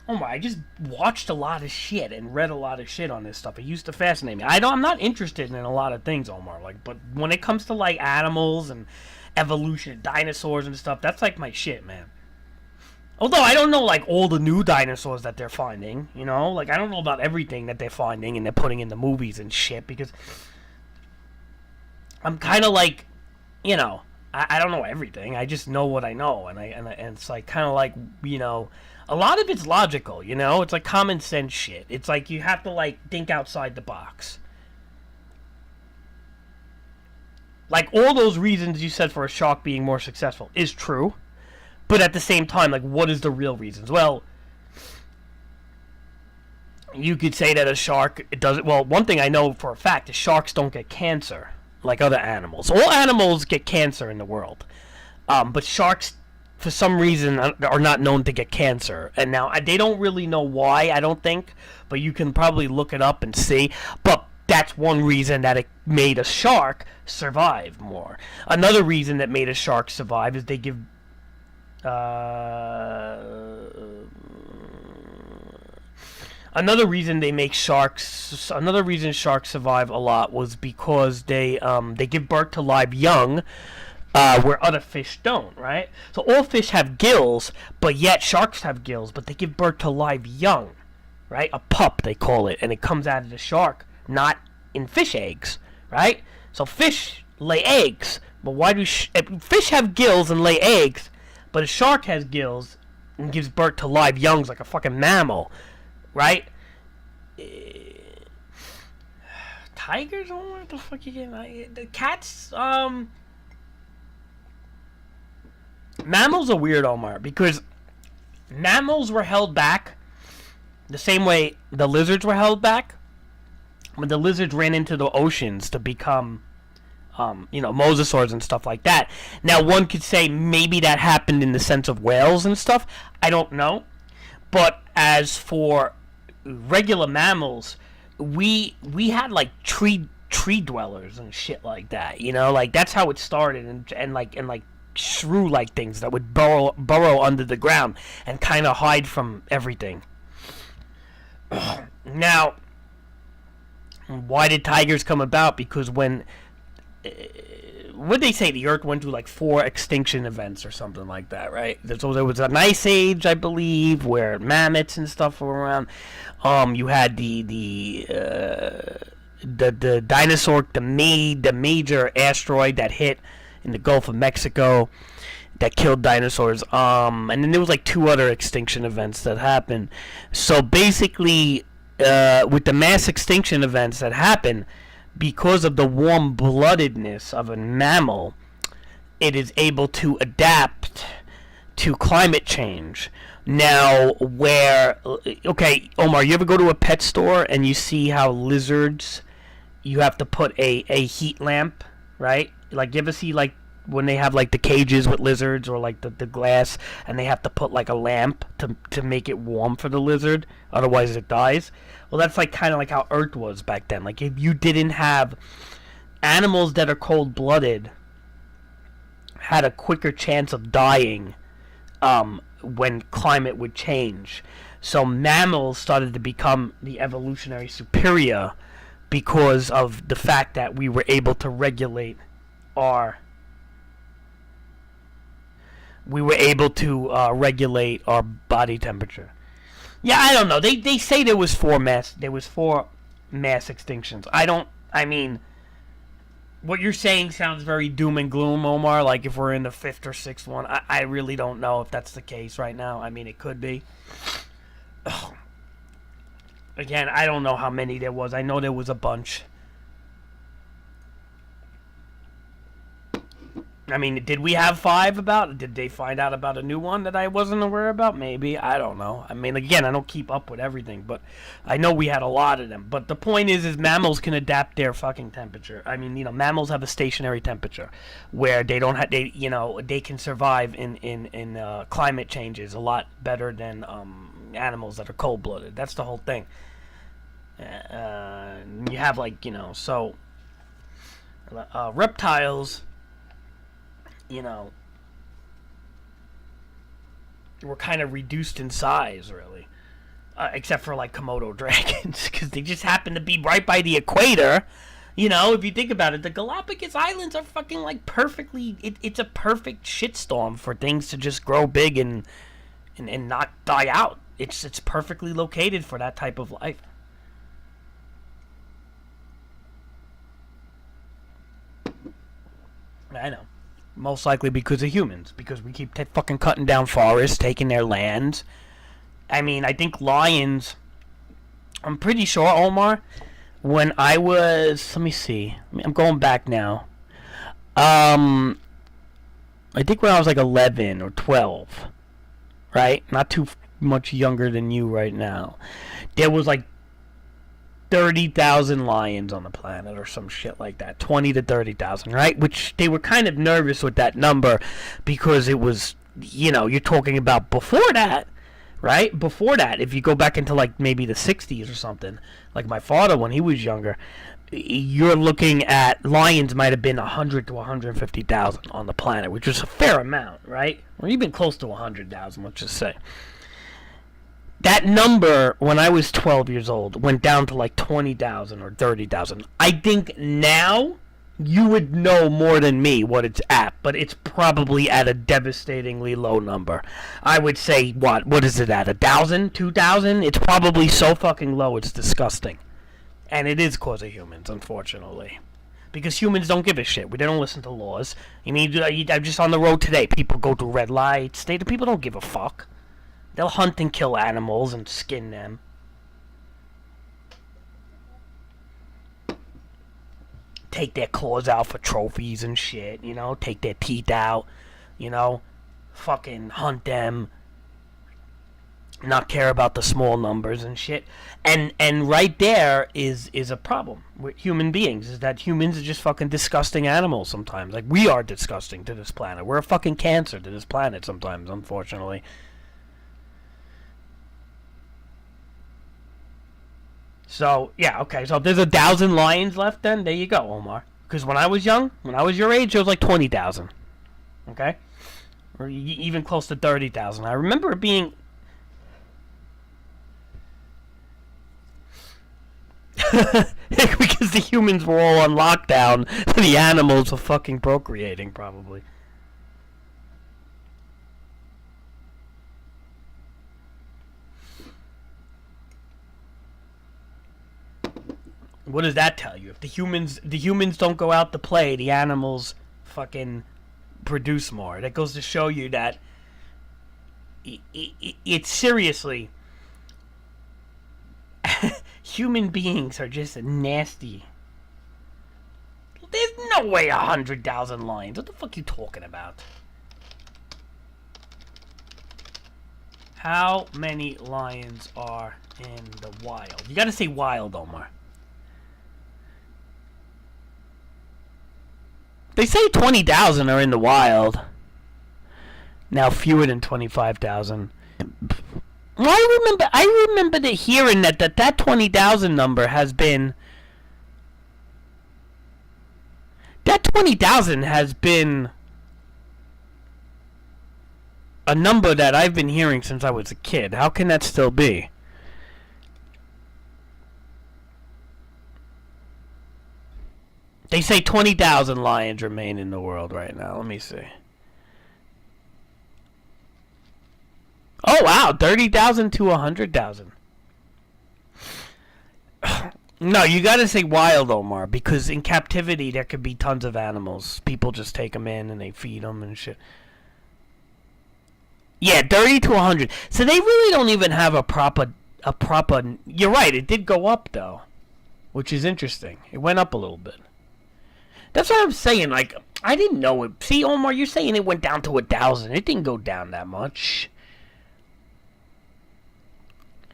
Oh my, I just watched a lot of shit and read a lot of shit on this stuff. It used to fascinate me. I'm not interested in a lot of things, Omar. Like, but when it comes to like animals and evolution, dinosaurs and stuff, that's like my shit, man. Although I don't know like all the new dinosaurs that they're finding, you know? Like I don't know about everything that they're finding and they're putting in the movies and shit because I'm kind of like, you know, I don't know everything. I just know what I know, and it's like kind of like, you know, a lot of it's logical, you know? It's like common sense shit. It's like you have to like think outside the box. Like all those reasons you said for a shark being more successful is true. But at the same time, like, what is the real reasons? Well, you could say that a shark doesn't. Well, one thing I know for a fact is sharks don't get cancer like other animals. All animals get cancer in the world, but sharks, for some reason, are not known to get cancer. And now they don't really know why. I don't think, but you can probably look it up and see. But that's one reason that it made a shark survive more. Another reason that made a shark survive is they give. Another reason sharks survive a lot was because they give birth to live young, where other fish don't, right? So all fish have gills, but yet sharks have gills, but they give birth to live young, right? A pup, they call it, and it comes out of the shark, not in fish eggs, right? So fish lay eggs, but why do fish have gills and lay eggs? But a shark has gills and gives birth to live youngs like a fucking mammal, right? Tigers? Oh, what the fuck you getting? The cats, mammals are weird, Omar, because mammals were held back the same way the lizards were held back. When the lizards ran into the oceans to become... you know, mosasaurs and stuff like that. Now, one could say maybe that happened in the sense of whales and stuff. I don't know. But as for regular mammals, we had like tree dwellers and shit like that. You know, like that's how it started, and like shrew-like things that would burrow under the ground and kind of hide from everything. Now, why did tigers come about? Because when what they say, the Earth went through like 4 extinction events or something like that, right? So there was an ice age, I believe, where mammoths and stuff were around. You had the dinosaur, the major asteroid that hit in the Gulf of Mexico that killed dinosaurs. And then there was like 2 other extinction events that happened. So basically, with the mass extinction events that happened, because of the warm-bloodedness of a mammal, it is able to adapt to climate change. Now, okay, Omar, you ever go to a pet store and you see how lizards, you have to put a heat lamp, right? Like, you ever see, like, when they have, like, the cages with lizards or, like, the glass, and they have to put, like, a lamp to make it warm for the lizard, otherwise it dies? Well, that's like kind of like how Earth was back then. Like if you didn't have animals that are cold-blooded, had a quicker chance of dying when climate would change. So mammals started to become the evolutionary superior because of the fact that we were able to regulate our body temperature. Yeah, I don't know. They say there was 4 mass extinctions. I mean, what you're saying sounds very doom and gloom, Omar, like if we're in the 5th or 6th one. I really don't know if that's the case right now. I mean, it could be. Again, I don't know how many there was. I know there was a bunch. I mean, did we have 5 about? Did they find out about a new one that I wasn't aware about? Maybe. I don't know. I mean, again, I don't keep up with everything, but I know we had a lot of them. But the point is mammals can adapt their fucking temperature. I mean, mammals have a stationary temperature where they don't have, they can survive in climate changes a lot better than animals that are cold-blooded. That's the whole thing. You have reptiles, were kind of reduced in size, really. Except for, Komodo dragons, because they just happen to be right by the equator. If you think about it, the Galapagos Islands are fucking, perfectly... It's a perfect shitstorm for things to just grow big and not die out. It's perfectly located for that type of life. I know. Most likely because of humans. Because we keep fucking cutting down forests, taking their lands. I mean, I think lions... I'm pretty sure, Omar, when I was... Let me see. I'm going back now. I think when I was 11 or 12. Right? Not too much younger than you right now. There was 30,000 lions on the planet or some shit like that. 20 to 30,000, right? Which they were kind of nervous with that number because it was, you're talking about before that, right? Before that, if you go back into maybe the 60s or something, like my father when he was younger, you're looking at lions might have been 100 to 150,000 on the planet, which was a fair amount, right? Or even close to 100,000, let's just say. That number, when I was 12 years old, went down to 20,000 or 30,000. I think now you would know more than me what it's at, but it's probably at a devastatingly low number. I would say, what is it at, 1,000, 2,000? It's probably so fucking low, it's disgusting. And it is cause of humans, unfortunately. Because humans don't give a shit. They don't listen to laws. I mean, I'm just on the road today. People go through red lights. People don't give a fuck. They'll hunt and kill animals and skin them. Take their claws out for trophies and shit, take their teeth out, fucking hunt them. Not care about the small numbers and shit. And right there is a problem with human beings, is that humans are just fucking disgusting animals sometimes. We are disgusting to this planet. We're a fucking cancer to this planet sometimes, unfortunately. So, yeah, okay. So if there's 1,000 lions left, then there you go, Omar. Because when I was young, when I was your age, it was 20,000. Okay? Or even close to 30,000. I remember it being... because the humans were all on lockdown, the animals were fucking procreating, probably. What does that tell you? If the humans don't go out to play, the animals fucking produce more. That goes to show you that it's seriously human beings are just nasty. There's no way 100,000 lions. What the fuck are you talking about? How many lions are in the wild? You gotta say wild, Omar. They say 20,000 are in the wild. Now fewer than 25,000. Well, I remember hearing that 20,000 number has been... That 20,000 has been a number that I've been hearing since I was a kid. How can that still be? They say 20,000 lions remain in the world right now. Let me see. Oh, wow. 30,000 to 100,000. No, you gotta say wild, Omar, because in captivity there could be tons of animals. People just take them in and they feed them and shit. Yeah, 30 to 100. So they really don't even have a proper... You're right, it did go up, though. Which is interesting. It went up a little bit. That's what I'm saying, I didn't know it. See, Omar, you're saying it went down to 1,000. It didn't go down that much.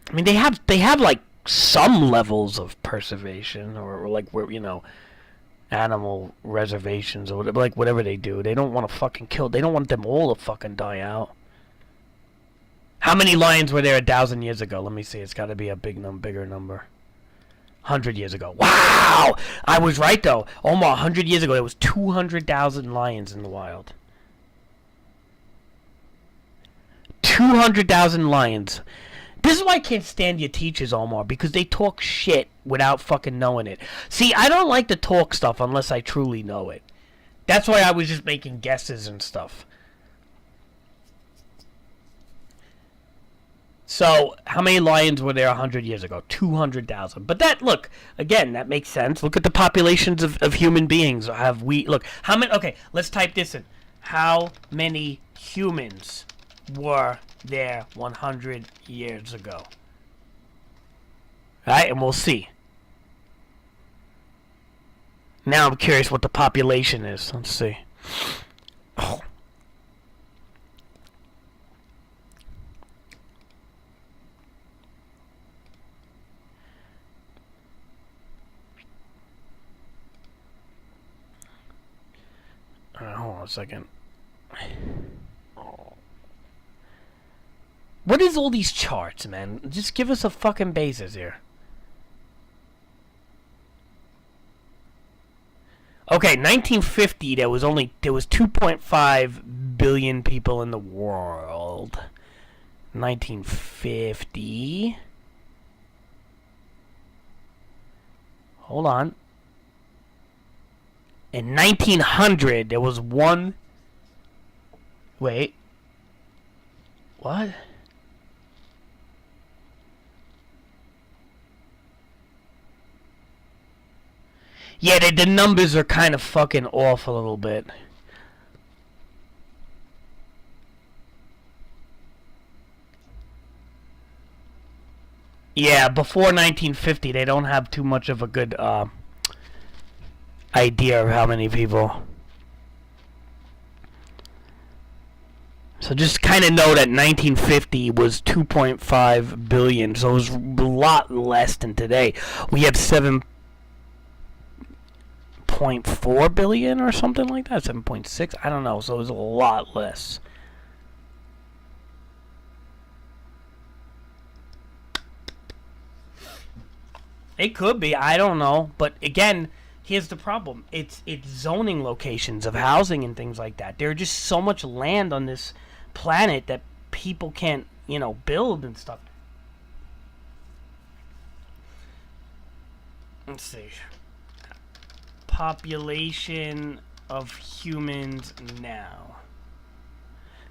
I mean, they have like some levels of preservation, or like where, you know, animal reservations or whatever, like whatever they do. They don't want to fucking kill. They don't want them all to fucking die out. How many lions were there 1,000 years ago? Let me see. It's got to be a bigger number. 100 years ago. Wow! I was right, though. Omar, 100 years ago, there was 200,000 lions in the wild. 200,000 lions. This is why I can't stand your teachers, Omar, because they talk shit without fucking knowing it. See, I don't like to talk stuff unless I truly know it. That's why I was just making guesses and stuff. So, how many lions were there 100 years ago? 200,000. But that, look, again, that makes sense. Look at the populations of human beings. Look, how many, okay, let's type this in. How many humans were there 100 years ago? Alright, and we'll see. Now I'm curious what the population is. Let's see. Oh. Hold on a second. What is all these charts, man? Just give us a fucking basis here. Okay, 1950, there was 2.5 billion people in the world. 1950. Hold on. In 1900, there was one... Wait. What? Yeah, the numbers are kind of fucking off a little bit. Yeah, before 1950, they don't have too much of a good, idea of how many people. So just kind of know that 1950 was 2.5 billion, so it was a lot less than today. We have 7.4 billion or something like that, 7.6, I don't know, so it was a lot less. It could be, I don't know, but again, here's the problem. It's zoning locations of housing and things like that. There's just so much land on this planet that people can't, you know, build and stuff. Let's see. Population of humans now.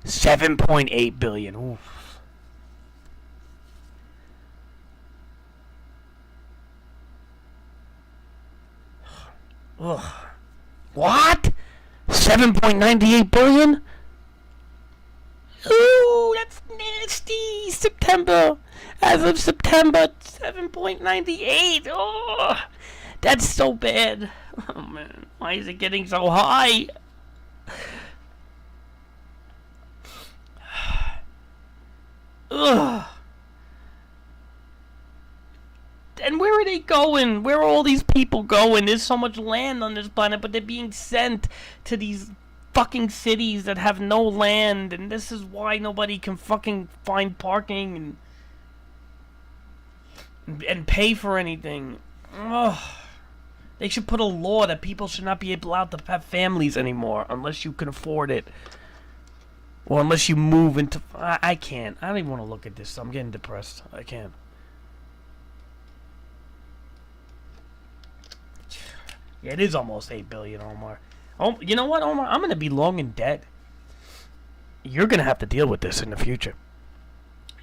7.8 billion. Oof. Ugh. What? 7.98 billion? Ooh, that's nasty. September. As of September, 7.98. Oh, that's so bad. Oh, man. Why is it getting so high? Ugh. And where are they going? Where are all these people going? There's so much land on this planet, but they're being sent to these fucking cities that have no land, and this is why nobody can fucking find parking and pay for anything. Ugh. They should put a law that people should not be allowed to have families anymore unless you can afford it. Or unless you move into... I can't. I don't even want to look at this. I'm getting depressed. I can't. Yeah, it is almost 8 billion, Omar. Oh, you know what, Omar? I'm going to be long and dead. You're going to have to deal with this in the future.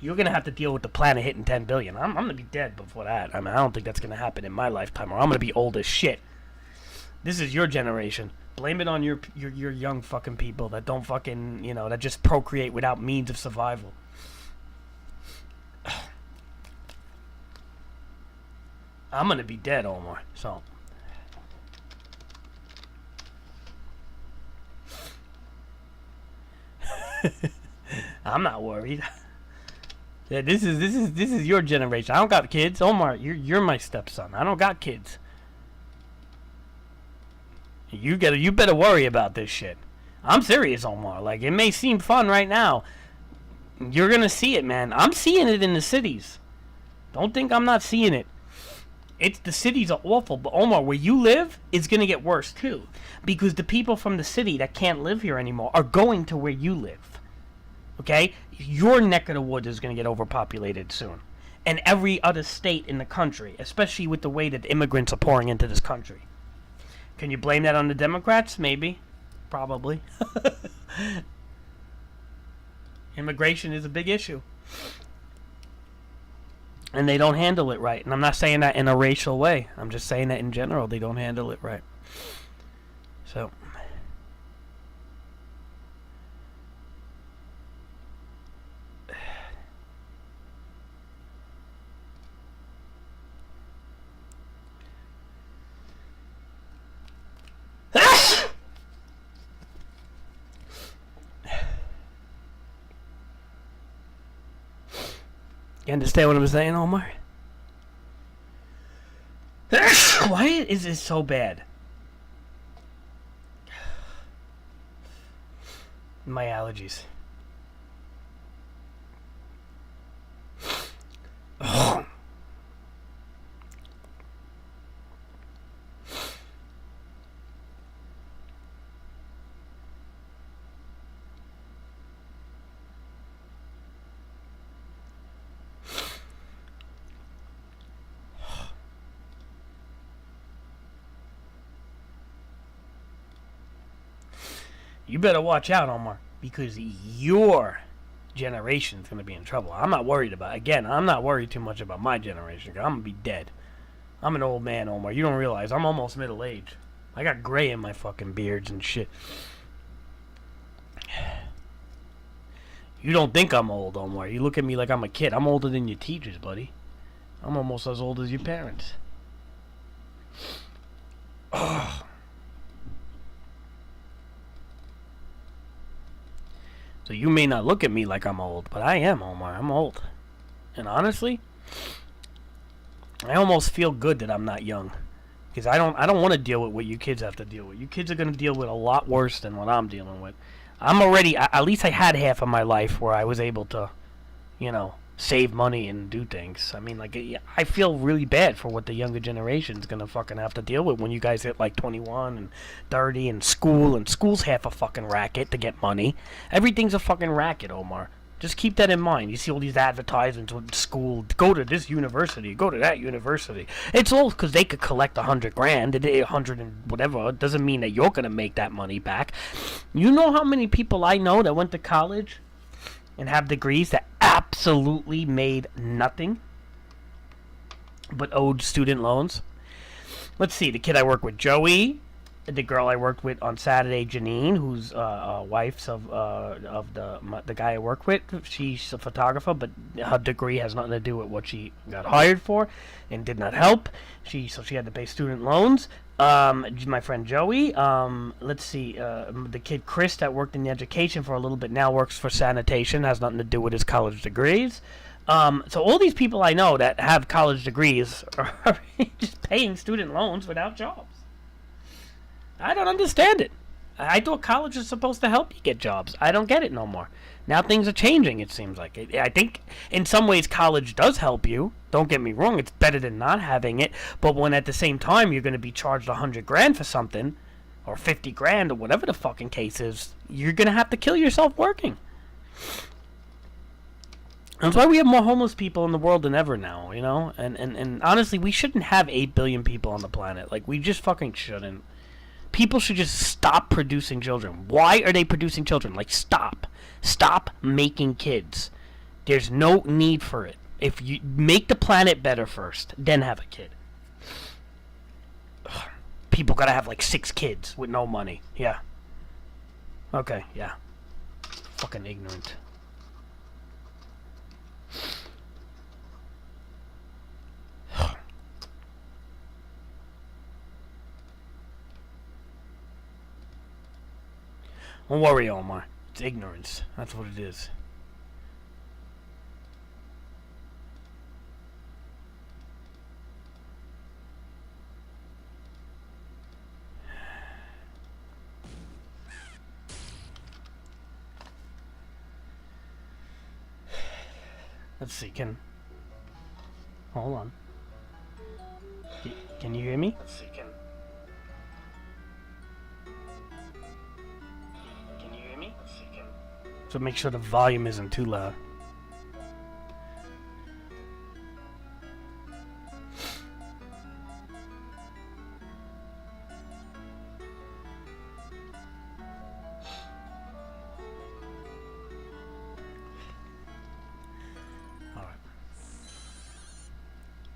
You're going to have to deal with the planet hitting 10 billion. I'm going to be dead before that. I mean, I don't think that's going to happen in my lifetime, or I'm going to be old as shit. This is your generation. Blame it on your young fucking people that don't fucking, you know, that just procreate without means of survival. I'm going to be dead, Omar, so... I'm not worried. Yeah, this is your generation. I don't got kids. Omar, you're my stepson. I don't got kids. You better worry about this shit. I'm serious, Omar. Like, it may seem fun right now. You're gonna see it, man. I'm seeing it in the cities. Don't think I'm not seeing it. It's the cities are awful, but Omar, where you live, it's gonna get worse too, because the people from the city that can't live here anymore are going to where you live. Okay, your neck of the woods is gonna get overpopulated soon, and every other state in the country, especially with the way that immigrants are pouring into this country. Can you blame that on the Democrats? Maybe, probably. Immigration is a big issue. And they don't handle it right. And I'm not saying that in a racial way. I'm just saying that in general, they don't handle it right. So. You understand what I'm saying, Omar? Why is this so bad? My allergies. You better watch out, Omar, because your generation's gonna be in trouble. I'm not worried about. Again, I'm not worried too much about my generation. 'Cause I'm gonna be dead. I'm an old man, Omar. You don't realize I'm almost middle age. I got gray in my fucking beards and shit. You don't think I'm old, Omar. You look at me like I'm a kid. I'm older than your teachers, buddy. I'm almost as old as your parents. Ugh. So you may not look at me like I'm old, but I am, Omar. I'm old. And honestly, I almost feel good that I'm not young. Because I don't want to deal with what you kids have to deal with. You kids are going to deal with a lot worse than what I'm dealing with. I'm already, at least I had half of my life where I was able to, save money and do things. I mean, like, I feel really bad for what the younger generation's going to fucking have to deal with when you guys hit like 21 and 30 and school's half a fucking racket to get money. Everything's a fucking racket, Omar. Just keep that in mind. You see all these advertisements with school, go to this university, go to that university. It's all because they could collect $100,000, 100 and whatever. It doesn't mean that you're going to make that money back. You know how many people I know that went to college and have degrees that absolutely made nothing but owed student loans? Let's see, the kid I work with, Joey, the girl I worked with on Saturday, Janine, who's wife of the guy I work with. She's a photographer, but her degree has nothing to do with what she got hired for, and did not help. So she had to pay student loans. My friend Joey. Let's see, the kid Chris that worked in the education for a little bit now works for sanitation. Has nothing to do with his college degrees. So all these people I know that have college degrees are just paying student loans without jobs. I don't understand it. I thought college is supposed to help you get jobs. I don't get it no more. Now things are changing, it seems like. I think in some ways college does help you. Don't get me wrong, it's better than not having it. But when at the same time you're going to be charged $100,000 for something, or $50,000, or whatever the fucking case is, you're going to have to kill yourself working. That's why we have more homeless people in the world than ever now, And honestly, we shouldn't have 8 billion people on the planet. Like, we just fucking shouldn't. People should just stop producing children. Why are they producing children? Like, stop. Stop making kids. There's no need for it. If you make the planet better first, then have a kid. Ugh. People gotta have like 6 kids with no money. Yeah. Okay, yeah. Fucking ignorant. Don't worry, Omar. It's ignorance. That's what it is. Let's see, hold on. Can you hear me? Let's see, can you hear me? Let's see, so make sure the volume isn't too loud.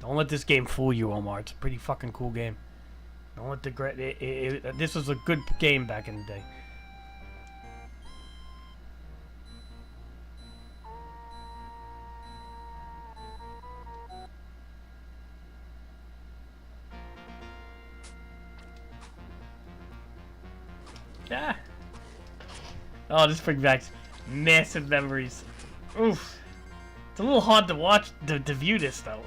Don't let this game fool you, Omar. It's a pretty fucking cool game. Don't let the this was a good game back in the day. Ah. Oh, this brings back massive memories. Oof. It's a little hard to watch, to view this though.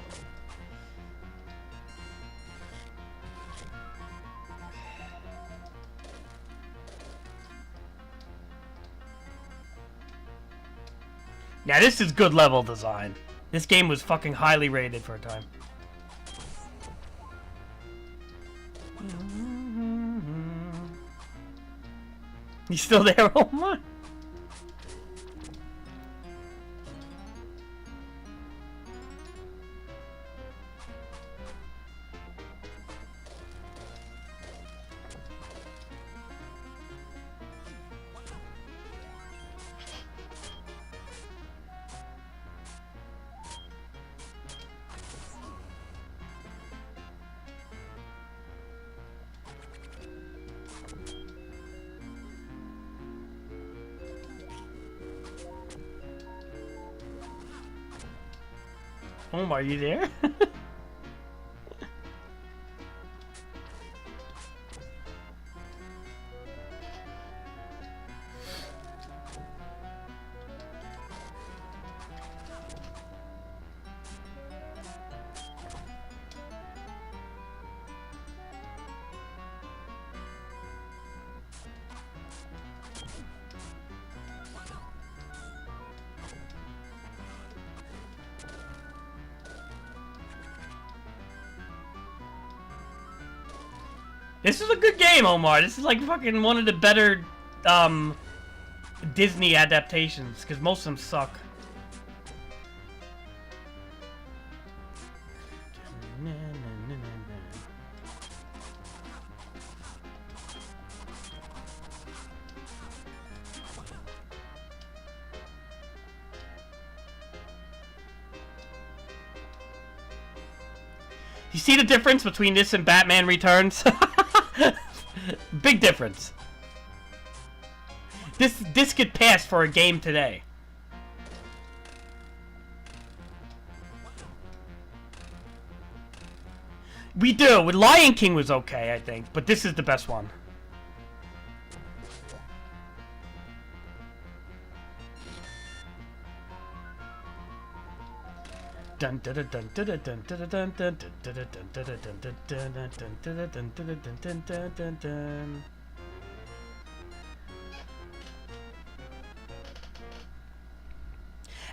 Now this is good level design. This game was fucking highly rated for a time. You still there, Omar? Omar, are you there? This is a good game, Omar. This is like fucking one of the better Disney adaptations, because most of them suck. You see the difference between this and Batman Returns? Big difference. This could pass for a game today. We do. With Lion King was okay, I think, but this is the best one. Dun dun dun dun dun dun dun dun dun dun dun dun.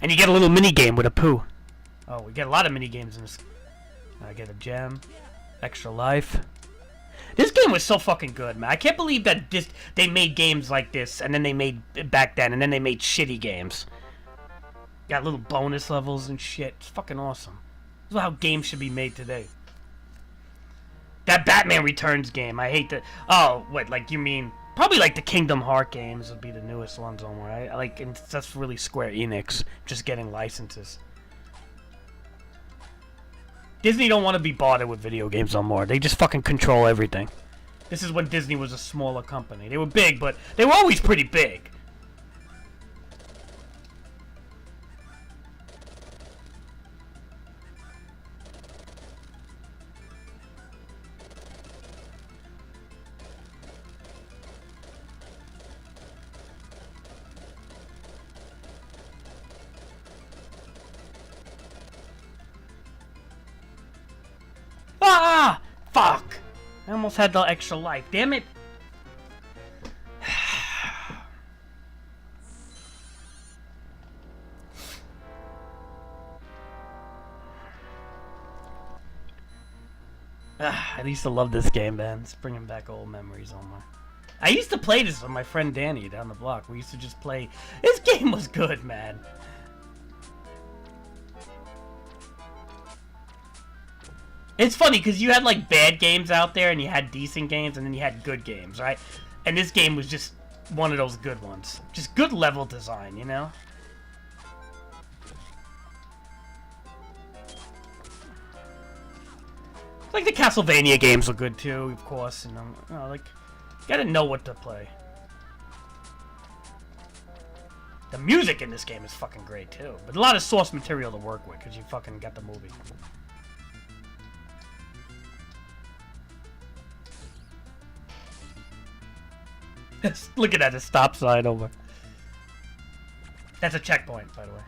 And you get a little mini game with a poo. Oh, we get a lot of mini games in this. I get a gem, extra life. This game was so fucking good, man. I can't believe that they made games like this, and then they made back then, and then they made shitty games. Got little bonus levels and shit. It's fucking awesome. This is how games should be made today. That Batman Returns game, I hate that. Oh, what? Like you mean? Probably like the Kingdom Hearts games would be the newest ones on where I like. And that's really Square Enix just getting licenses. Disney don't want to be bothered with video games no more. They just fucking control everything. This is when Disney was a smaller company. They were big, but they were always pretty big. almost had the extra life. Damn it. I used to love this game, man. It's bringing back old memories, Omar. I used to play this with my friend Danny down the block. We used to just play. This game was good, man. It's funny because you had like bad games out there and you had decent games and then you had good games, right? And this game was just one of those good ones. Just good level design, you know? Like the Castlevania games were good too, of course. And you know, like, you gotta know what to play. The music in this game is fucking great too, but a lot of source material to work with because you fucking got the movie. Look at that, a stop sign over. That's a checkpoint, by the way.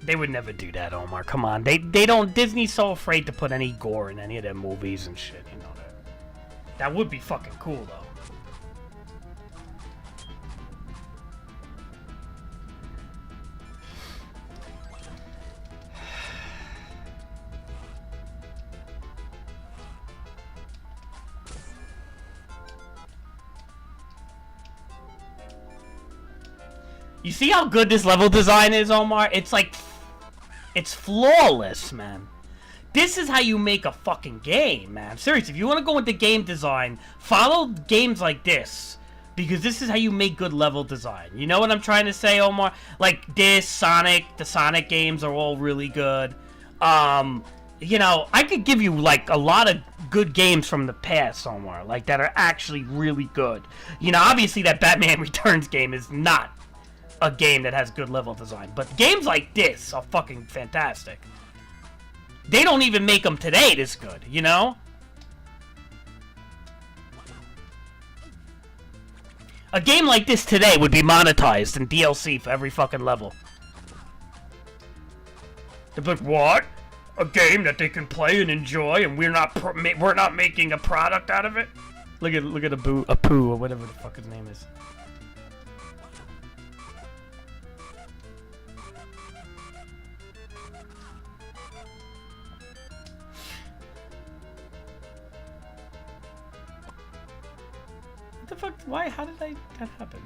They would never do that, Omar. Come on. They don't. Disney's so afraid to put any gore in any of their movies and shit. You know that. That would be fucking cool, though. You see how good this level design is, Omar? It's like... It's flawless, man. This is how you make a fucking game, man. Seriously, if you want to go into game design, follow games like this. Because this is how you make good level design. You know what I'm trying to say, Omar? Like this, Sonic, the Sonic games are all really good. You know, I could give you, like, a lot of good games from the past, Omar. Like, that are actually really good. You know, obviously that Batman Returns game is not a game that has good level design. But games like this are fucking fantastic. They don't even make them today this good, you know? A game like this today would be monetized in DLC for every fucking level. They're like, what? A game that they can play and enjoy, and we're not making a product out of it? Look at Apu or whatever the fuck his name is. What the fuck? Why? How did that happen?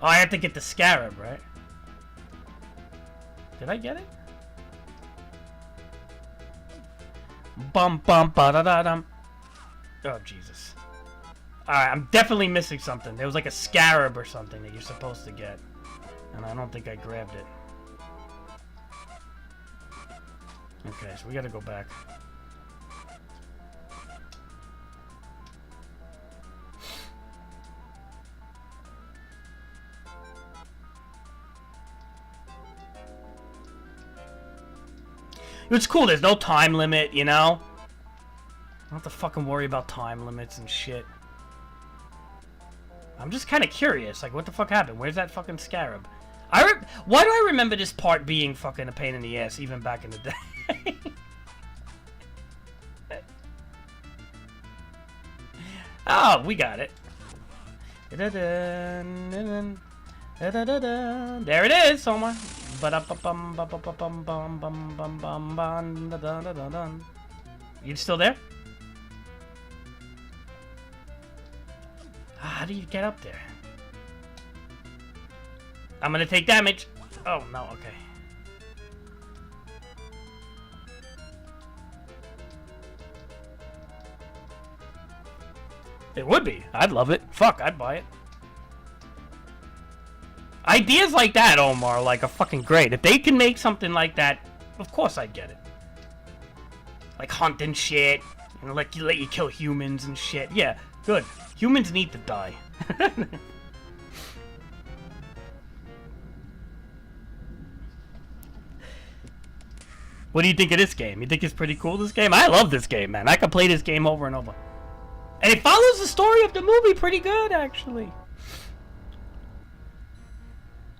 Oh, I have to get the scarab, right? Did I get it? Bum bum ba da da dum. Oh Jesus! All right, I'm definitely missing something. There was like a scarab or something that you're supposed to get, and I don't think I grabbed it. Okay, so we gotta go back. It's cool, there's no time limit, you know? I don't have to fucking worry about time limits and shit. I'm just kind of curious, like, what the fuck happened? Where's that fucking scarab? Why do I remember this part being fucking a pain in the ass, even back in the day? Oh, we got it. There it is, Omar. You still there? How do you get up there? I'm gonna take damage. Oh no, okay. It would be. I'd love it. Fuck, I'd buy it. Ideas like that, Omar, like, are fucking great. If they can make something like that, of course I'd get it. Like hunting shit, and let you kill humans and shit. Yeah, good. Humans need to die. What do you think of this game? You think it's pretty cool, this game? I love this game, man. I could play this game over and over. And it follows the story of the movie pretty good, actually.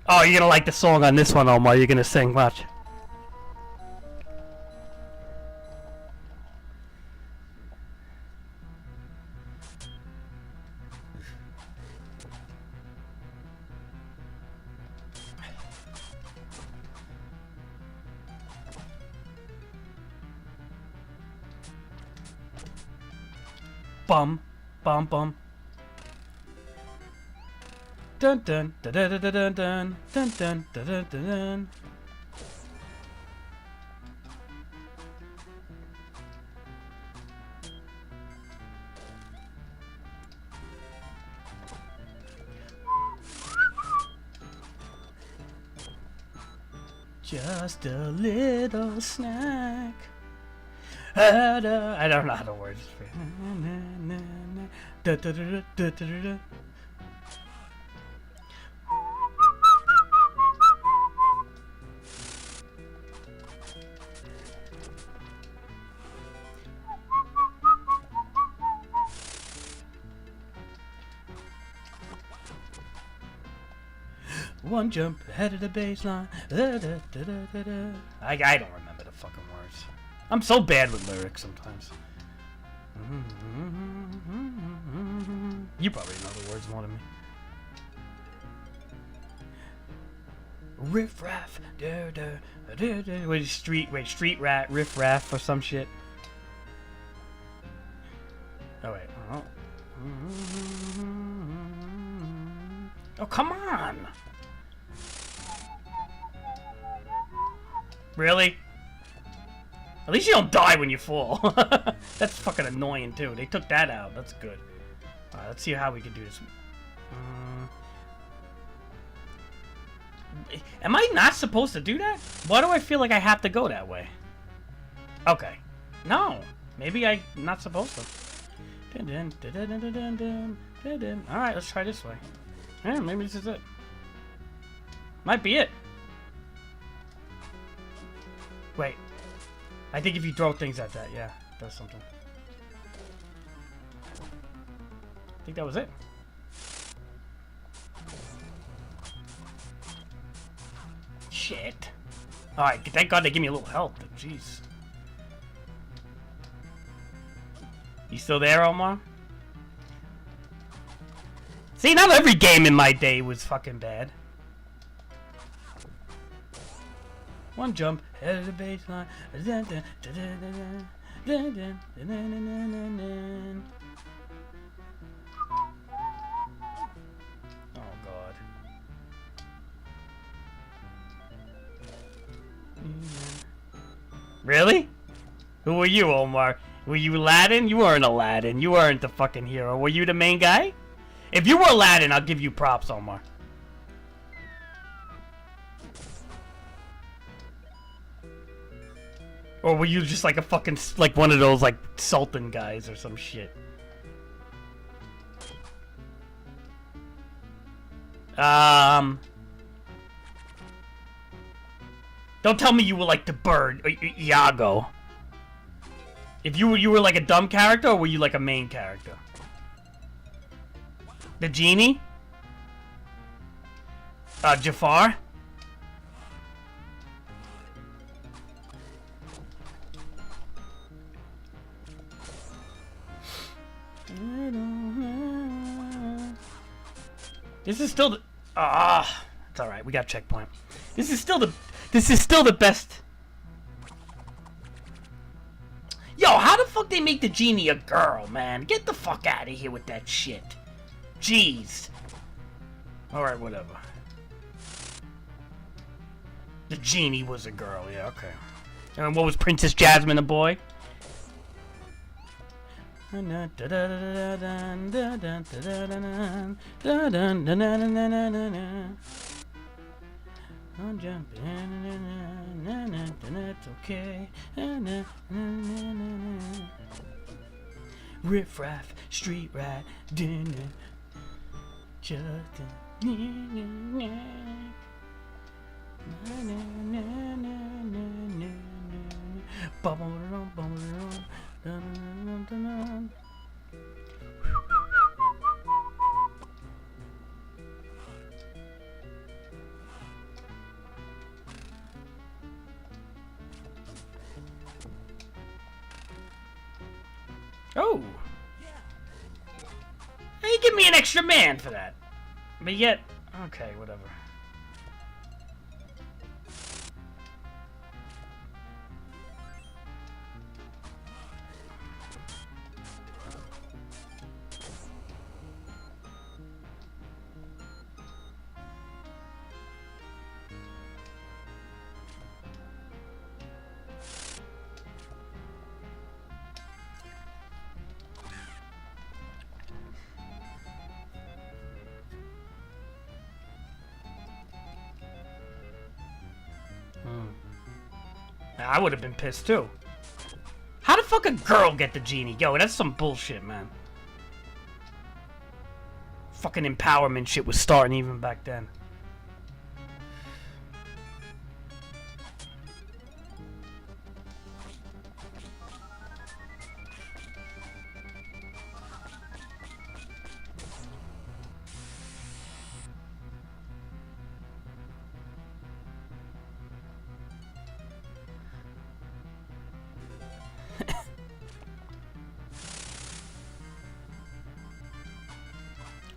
Oh, you're gonna like the song on this one, Omar. You're gonna sing. Watch. Bum, bum, bum. Dun dun dun dun dun dun dun dun dun dun dun dun. Just a little snack. I don't know how the words. One jump ahead of the baseline. I don't remember the fucking words. I'm so bad with lyrics sometimes. You probably know the words more than me. Riff raff, wait, street rat, riff raff or some shit. Oh wait. Oh come on! Really? At least you don't die when you fall. That's fucking annoying too. They took that out. That's good. Alright, let's see how we can do this. Am I not supposed to do that? Why do I feel like I have to go that way? Okay. No. Maybe I'm not supposed to. Alright, let's try this way. Yeah, maybe this is it. Might be it. Wait. I think if you throw things at that, yeah, it does something. I think that was it. Shit. Alright, thank God they give me a little help. Jeez. You still there, Omar? See, not every game in my day was fucking bad. One jump, head of the baseline. Oh God. Really? Who were you, Omar? Were you Aladdin? You weren't Aladdin. You weren't the fucking hero. Were you the main guy? If you were Aladdin, I'll give you props, Omar. Or were you just like a fucking, like one of those like Sultan guys or some shit? Don't tell me you were like the bird, Iago. If you were like a dumb character, or were you like a main character? The genie? Jafar? This is still the it's all right. We got checkpoint. This is still the best. Yo, how the fuck they make the genie a girl, man? Get the fuck out of here with that shit. Jeez. All right, whatever. The genie was a girl. Yeah, okay. And what was Princess Jasmine a boy? Riff raff, street rat, Oh! Hey, give me an extra man for that. But yet, okay, whatever. I would have been pissed too. How the fuck a girl get the genie? Yo, that's some bullshit, man. Fucking empowerment shit was starting even back then.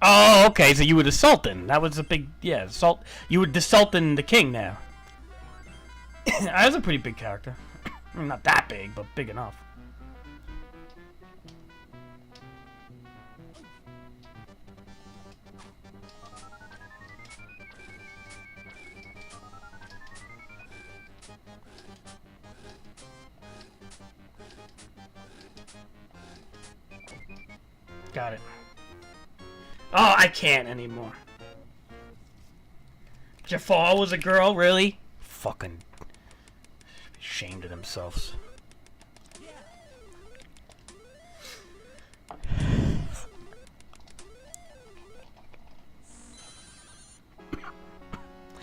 Oh, okay, so you were the Sultan. That was a big, yeah, you were the Sultan the king now. That was a pretty big character. Not that big, but big enough. Got it. Oh, I can't anymore. Jafar was a girl, really? Fucking ashamed of themselves.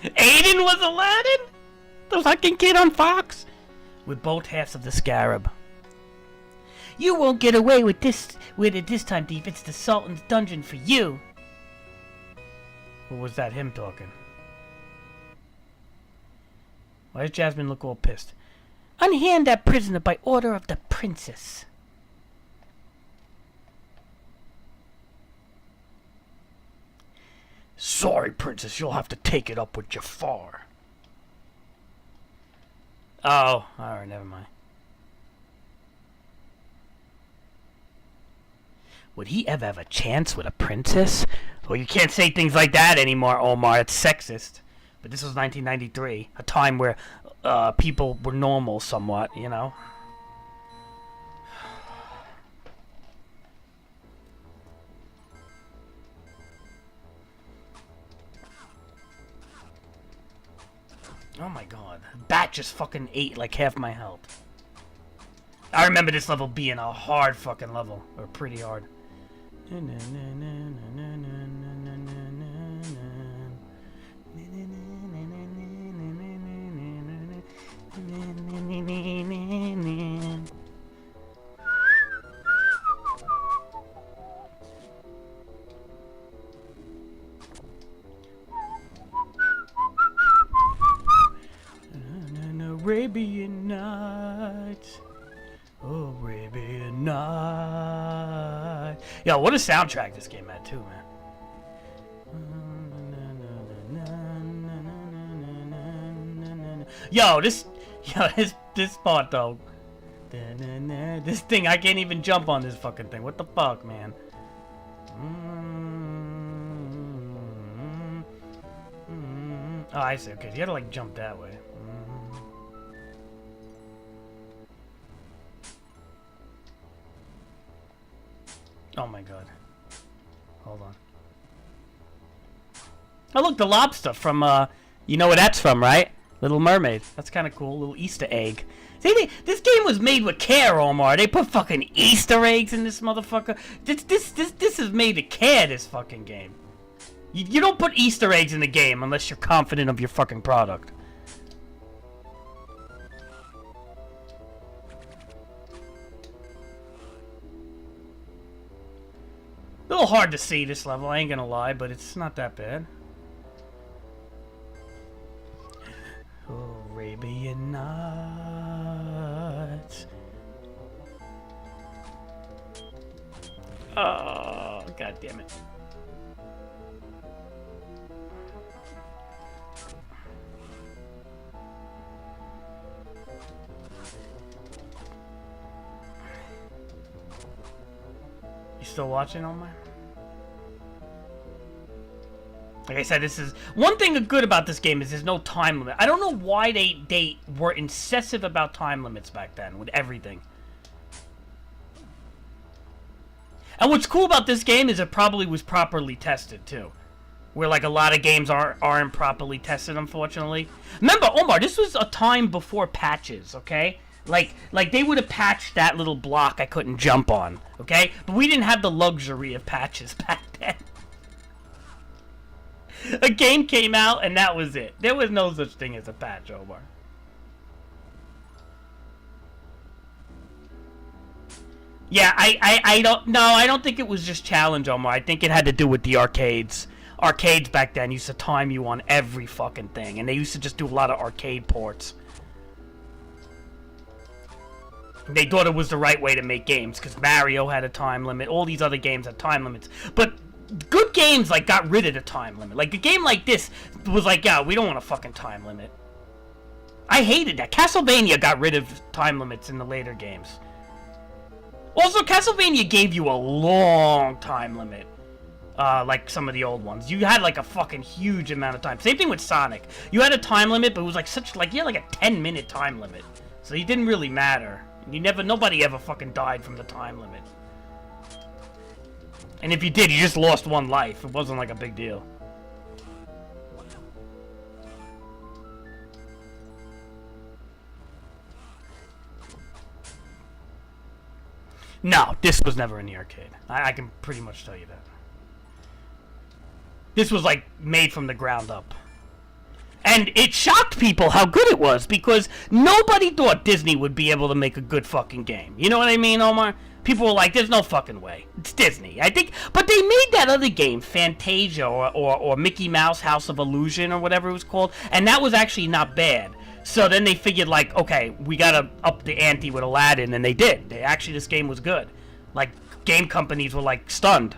Aiden was Aladdin? The fucking kid on Fox? With both halves of the scarab. You won't get away with it this time, Deep. It's the Sultan's dungeon for you. Or was that him talking? Why does Jasmine look all pissed? Unhand that prisoner by order of the princess. Sorry, princess. You'll have to take it up with Jafar. Oh, alright, never mind. Would he ever have a chance with a princess? Well, you can't say things like that anymore, Omar. It's sexist. But this was 1993, a time where people were normal somewhat, you know? Oh my god. Bat just fucking ate like half my health. I remember this level being a hard fucking level. Or pretty hard. Arabian Nights. Arabian Night. Yo, what a soundtrack this game had too, man. Yo, this part though. This thing, I can't even jump on this fucking thing. What the fuck, man? Oh, I see. Okay, you gotta like jump that way. Oh my god. Hold on. Oh look, the lobster from, you know where that's from, right? Little Mermaid. That's kind of cool. Little Easter egg. See, this game was made with care, Omar. They put fucking Easter eggs in this motherfucker. This is made to care, this fucking game. You don't put Easter eggs in the game unless you're confident of your fucking product. little hard to see this level, I ain't gonna lie, but it's not that bad. Arabian Nights. Oh, god damn it. You still watching, Omar? Like I said, this is one thing good about this game is there's no time limit. I don't know why they were incessive about time limits back then with everything. And what's cool about this game is it probably was properly tested too, where like a lot of games aren't properly tested, unfortunately. Remember, Omar, this was a time before patches, okay? Like they would have patched that little block I couldn't jump on, okay? But we didn't have the luxury of patches back then. A game came out and that was it. There was no such thing as a patch, Omar. Yeah, I don't think it was just challenge, Omar. I think it had to do with the arcades. Arcades back then used to time you on every fucking thing, and they used to just do a lot of arcade ports. They thought it was the right way to make games, because Mario had a time limit, all these other games had time limits. But good games, like, got rid of the time limit. Like, a game like this was like, yeah, we don't want a fucking time limit. I hated that. Castlevania got rid of time limits in the later games. Also, Castlevania gave you a long time limit. Like some of the old ones. You had like a fucking huge amount of time. Same thing with Sonic. You had a time limit, but it was like you had like a 10-minute time limit. So it didn't really matter. Nobody ever fucking died from the time limit. And if you did, you just lost one life. It wasn't like a big deal. No, this was never in the arcade. I can pretty much tell you that. This was like made from the ground up. And it shocked people how good it was, because nobody thought Disney would be able to make a good fucking game. You know what I mean, Omar? People were like, there's no fucking way. It's Disney. I think, but they made that other game, Fantasia or Mickey Mouse House of Illusion or whatever it was called, and that was actually not bad. So then they figured, like, okay, we gotta up the ante with Aladdin, and they did. This game was good. Like, game companies were, like, stunned.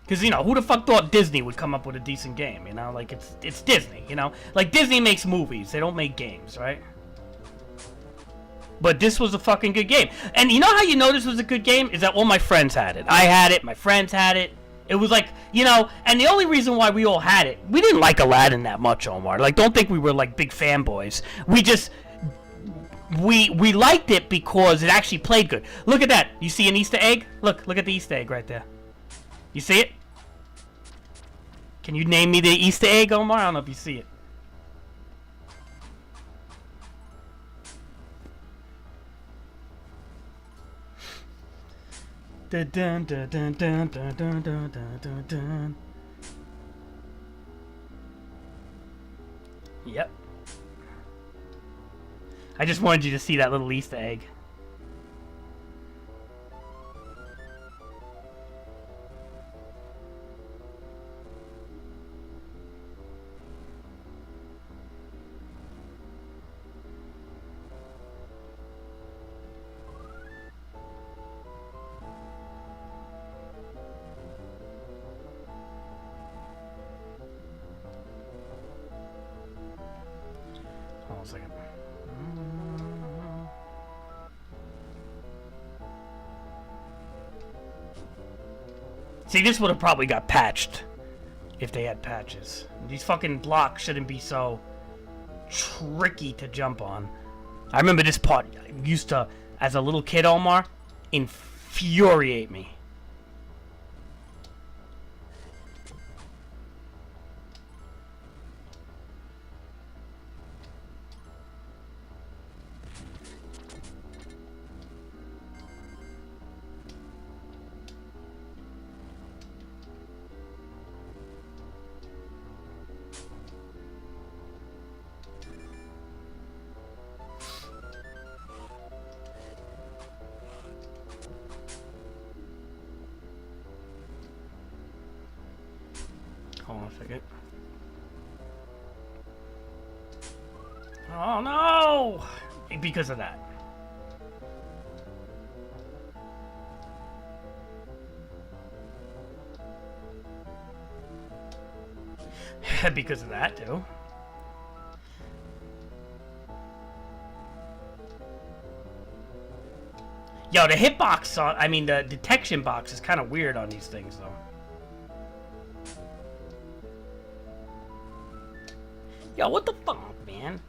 Because, you know, who the fuck thought Disney would come up with a decent game, you know? Like, it's Disney, you know? Like, Disney makes movies. They don't make games, right? But this was a fucking good game. And you know how you know this was a good game? Is that all my friends had it. I had it. My friends had it. It was like, you know, and the only reason why we all had it, we didn't like Aladdin that much, Omar. Like, don't think we were, like, big fanboys. We just, we liked it because it actually played good. Look at that. You see an Easter egg? Look at the Easter egg right there. You see it? Can you name me the Easter egg, Omar? I don't know if you see it. Dun, dun, dun, dun, dun, dun, dun, dun, dun, dun. Yep. I just wanted you to see that little Easter egg. Hold on a second. See, this would have probably got patched if they had patches. These fucking blocks shouldn't be so tricky to jump on. I remember this part used to, as a little kid, Omar, infuriate me. second. Oh no! Because of that. Because of that, too. Yo, the hitbox on, I mean, the detection box is kind of weird on these things, though. Yo, what the fuck, man?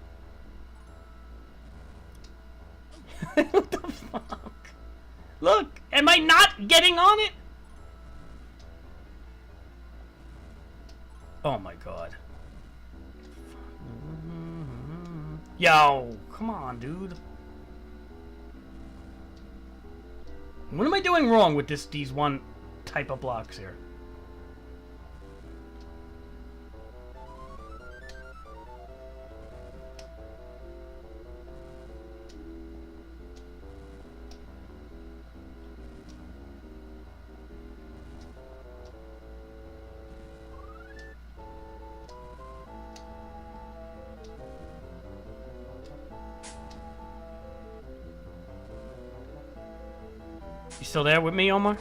What the fuck? Look, am I not getting on it? Oh my god. Yo, come on, dude. What am I doing wrong with these one type of blocks here? You still there with me, Omar?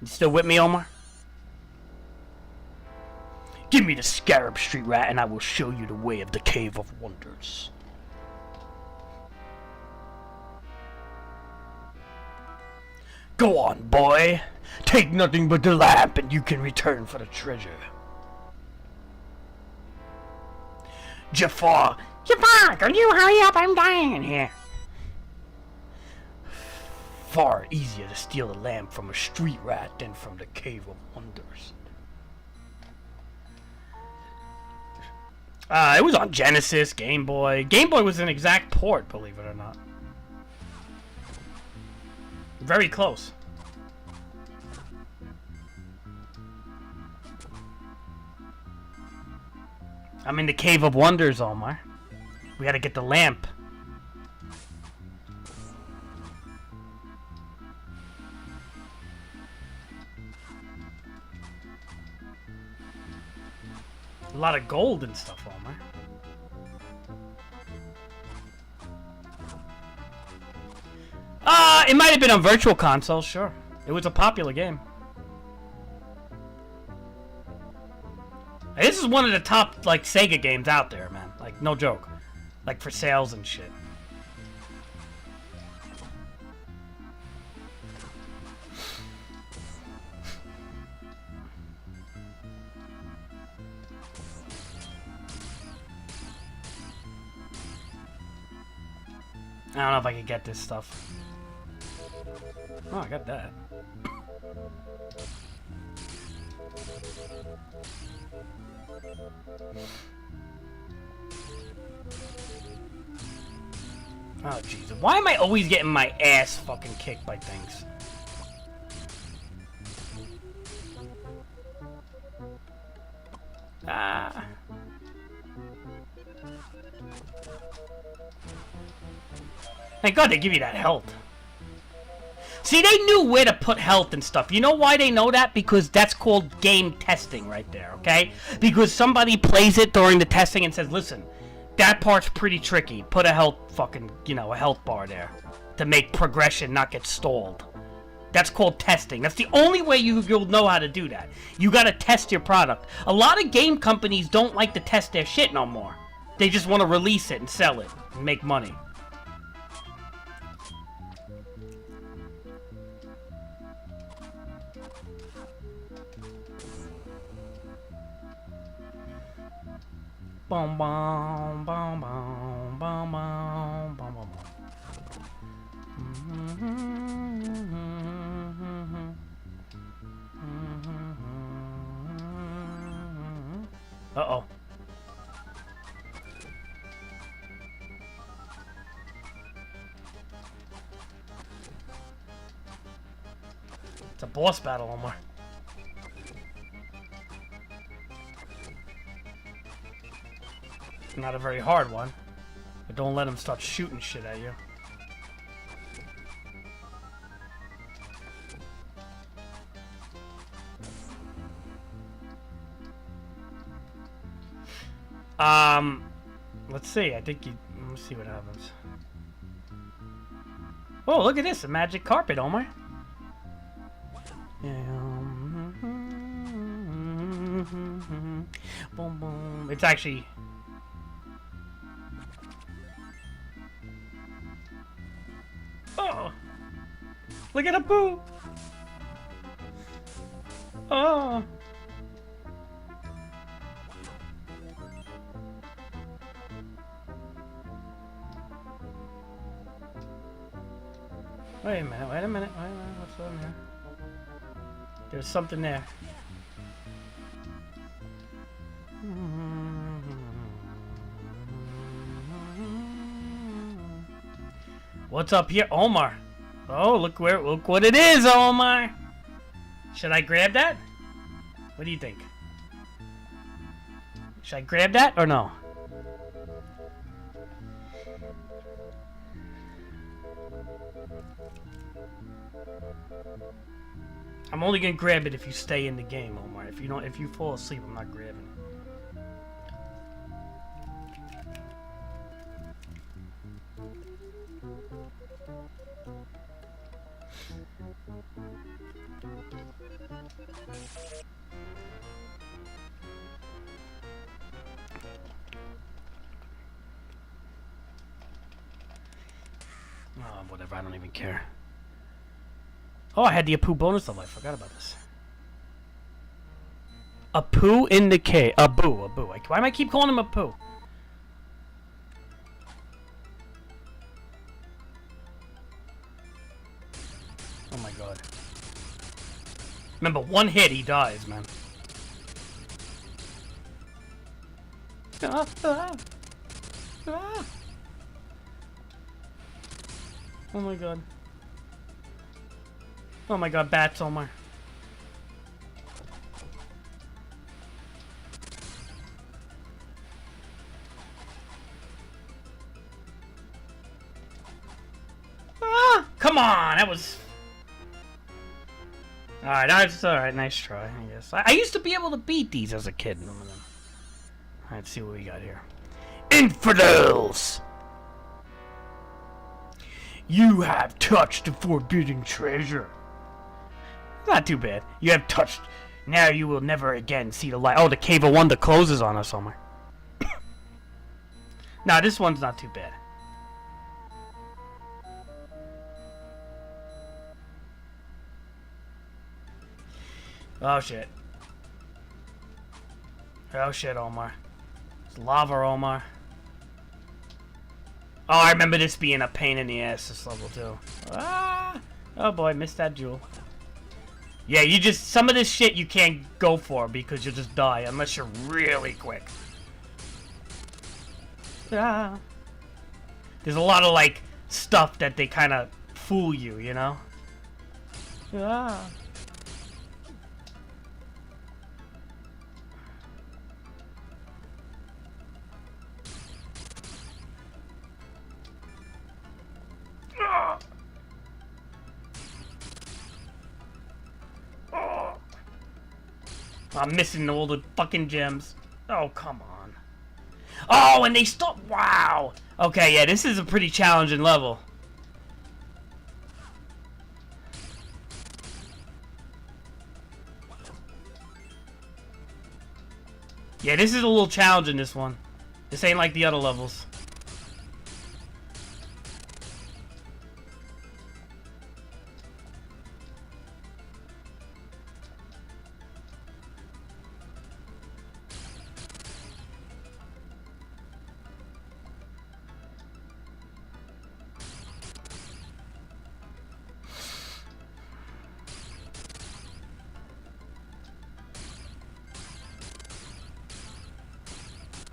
You still with me, Omar? Give me the Scarab Street Rat and I will show you the way of the Cave of Wonders. Go on, boy. Take nothing but the lamp and you can return for the treasure. Jafar! Jafar, can you hurry up? I'm dying in here. Far easier to steal a lamp from a street rat than from the Cave of Wonders. It was on Genesis, Game Boy. Game Boy was an exact port, believe it or not. Very close. I'm in the Cave of Wonders, Omar. We gotta get the lamp. A lot of gold and stuff, Omar. It might have been on Virtual Console, sure. It was a popular game. This is one of the top, like, Sega games out there, man. Like, no joke. Like, for sales and shit. I don't know if I can get this stuff. Oh, I got that. Oh, Jesus. Why am I always getting my ass fucking kicked by things? Ah. Thank God they give you that health. See, they knew where to put health and stuff. You know why they know that? Because that's called game testing right there, okay? Because somebody plays it during the testing and says, listen, that part's pretty tricky. Put a health fucking, you know, a health bar there to make progression not get stalled. That's called testing. That's the only way you'll know how to do that. You gotta test your product. A lot of game companies don't like to test their shit no more. They just want to release it and sell it and make money. Bum bum bum bum bum bum bum bum. Uh-oh. boss battle, Omar. Not a very hard one. But don't let him start shooting shit at you. Let's see. I think you... Let's see what happens. Oh, look at this. A magic carpet, Omar. Boom, boom. It's actually... Oh! Look at Apu! Oh! Wait a minute, wait a minute, what's on there? There's something there. What's up here? Omar! Oh, look what it is, Omar! Should I grab that? What do you think? Should I grab that or no? I'm only gonna grab it if you stay in the game, Omar. If you fall asleep, I'm not grabbing it. Oh, whatever, I don't even care. Oh, I had the Apu bonus level. I forgot about this. Apu in the cave. Abu. Why am I keep calling him Apu? Oh my god. Remember, one hit, he dies, man. Oh my god. Oh my god, bats, Omar. Ah! Come on! That was... Alright, that's alright. Nice try, I guess. I used to be able to beat these as a kid. Alright, let's see what we got here. Infidels! You have touched the forbidden treasure. Not too bad. You have touched. Now you will never again see the light. Oh, the Cave of Wonder closes on us, Omar. Nah, this one's not too bad. Oh, shit. Oh, shit, Omar. It's lava, Omar. Oh, I remember this being a pain in the ass, this level, too. Ah! Oh, boy, missed that jewel. Yeah, you just... Some of this shit you can't go for because you'll just die unless you're really quick. Ah. There's a lot of, like, stuff that they kind of fool you, you know? Ah. I'm missing all the fucking gems. Oh, come on. Oh, and they stop. Wow. Okay, yeah, this is a pretty challenging level. Yeah, this is a little challenging, this one. This ain't like the other levels.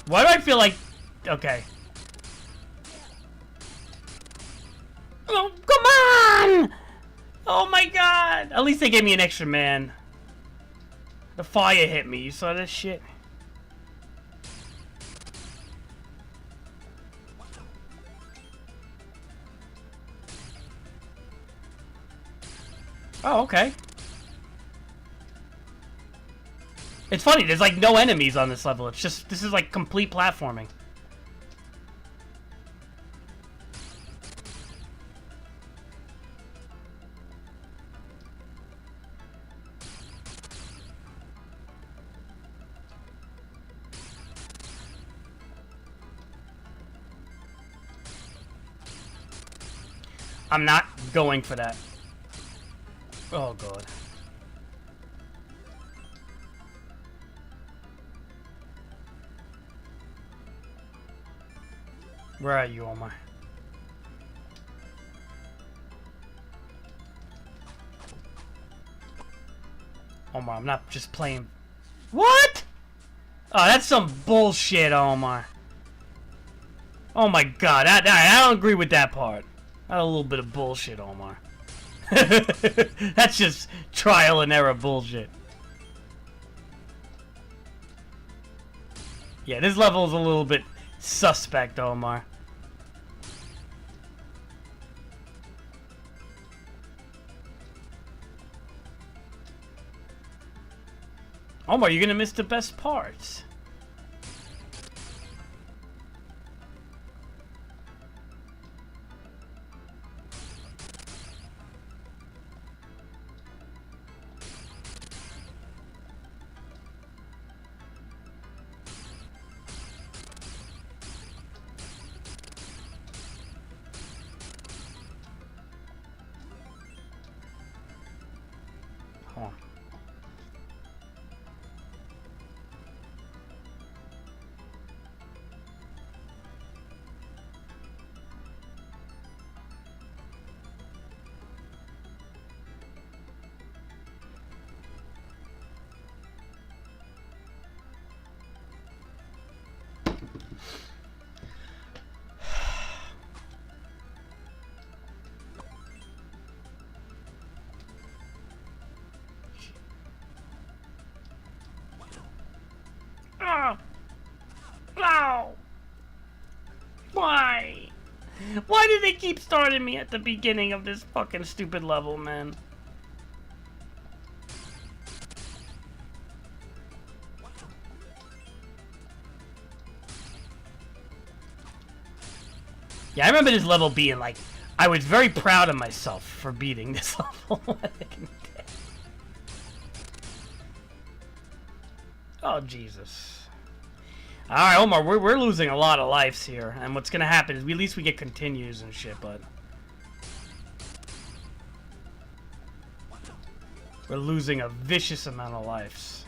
Why do I feel like... Okay. Oh, come on! Oh my my god! At least they gave me an extra man. The fire hit me. You saw that shit? Oh, okay. It's funny, there's like no enemies on this level. It's just, this is like complete platforming. I'm not going for that. Oh god. Where are you, Omar? Omar, I'm not just playing. What? Oh, that's some bullshit, Omar. Oh my god, I don't agree with that part. That's a little bit of bullshit, Omar. That's just trial and error bullshit. Yeah, this level is a little bit suspect, Omar. Omar, you're gonna miss the best parts. Hold on. Oh. No. Why? Why did they keep starting me at the beginning of this fucking stupid level, man? Yeah, I remember this level being like, I was very proud of myself for beating this level. Oh, Jesus. Alright, Omar, we're losing a lot of lives here. And what's gonna happen is at least we get continues and shit, but... we're losing a vicious amount of lives.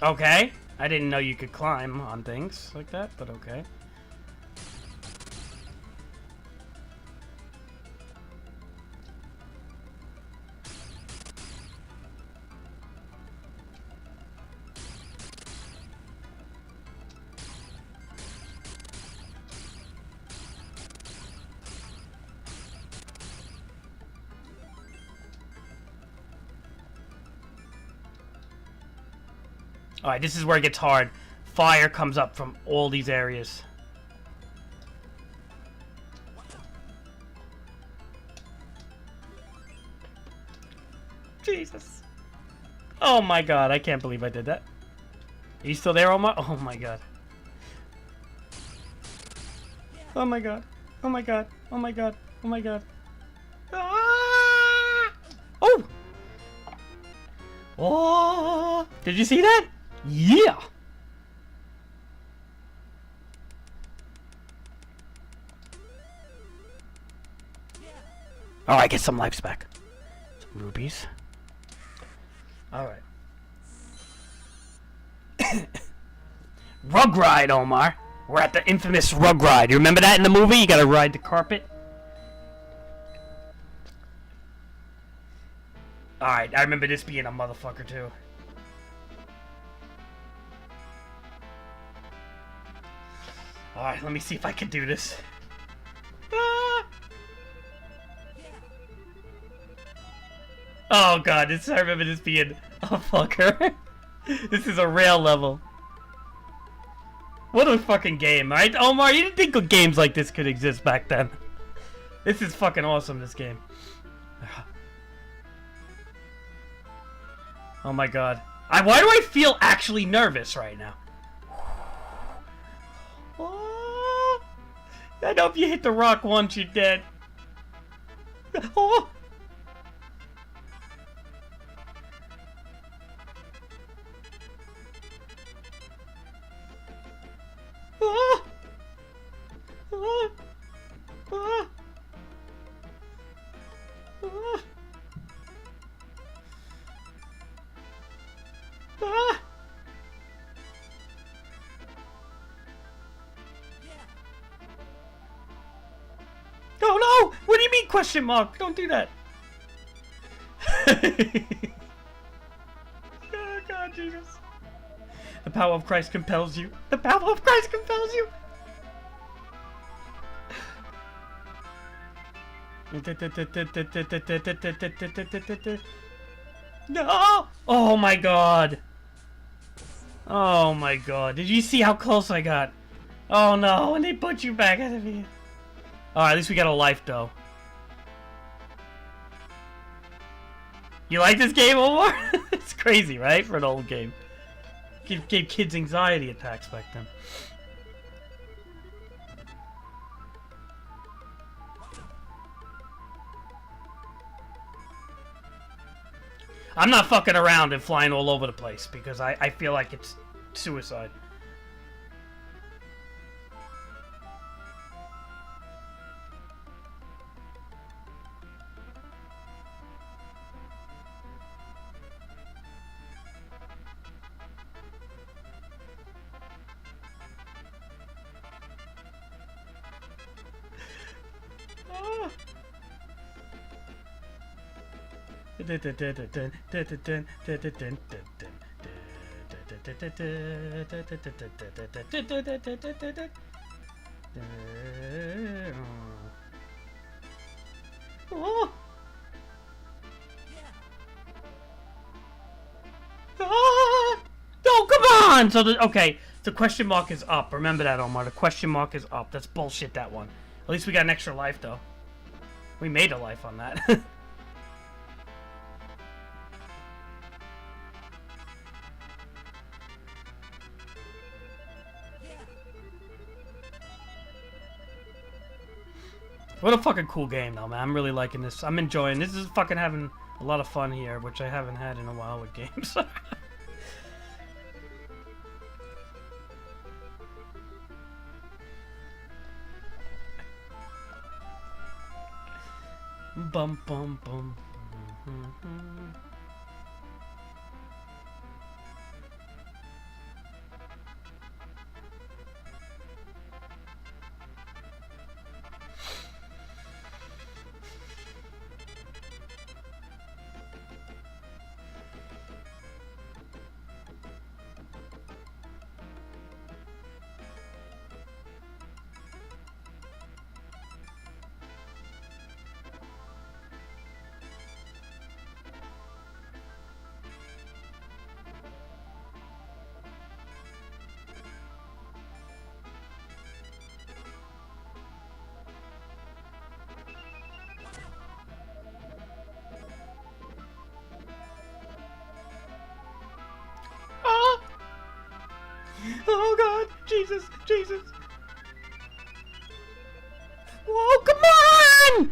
Okay. I didn't know you could climb on things like that, but okay. Alright, this is where it gets hard. Fire comes up from all these areas. Jesus. Oh my god, I can't believe I did that. Are you still there, Omar? Oh my god. Oh my god. Oh my god. Oh my god. Oh my god. Ah! Oh! Oh! Did you see that? Yeah! Alright, get some lives back. Some rubies. Alright. Rug ride, Omar. We're at the infamous rug ride. You remember that in the movie? You gotta ride the carpet. Alright, I remember this being a motherfucker too. Alright, let me see if I can do this. Ah! Oh god, I remember this being a fucker. This is a rail level. What a fucking game, right? Omar, you didn't think games like this could exist back then. This is fucking awesome, this game. Oh my god. Why do I feel actually nervous right now? Oh, I know if you hit the rock once, you're dead. Oh. Ah. Ah. Ah. Ah. Ah. Oh no! What do you mean question mark? Don't do that. Oh God, Jesus. The power of Christ compels you. The power of Christ compels you. No! Oh my god. Oh my god. Did you see how close I got? Oh no, and they put you back out of here. Alright, at least we got a life though. You like this game, Omar? It's crazy, right? For an old game. Gave kids anxiety attacks back then. I'm not fucking around and flying all over the place because I feel like it's suicide. Oh. Oh, come on! So okay, the question mark is up. Remember that, Omar. The question mark is up. That's bullshit, that one. At least we got an extra life, though. We made a life on that. What a fucking cool game, though, man. I'm really liking this. I'm enjoying this. Is fucking having a lot of fun here, which I haven't had in a while with games. Bum bum bum. Oh God, Jesus, Jesus. Whoa, come on!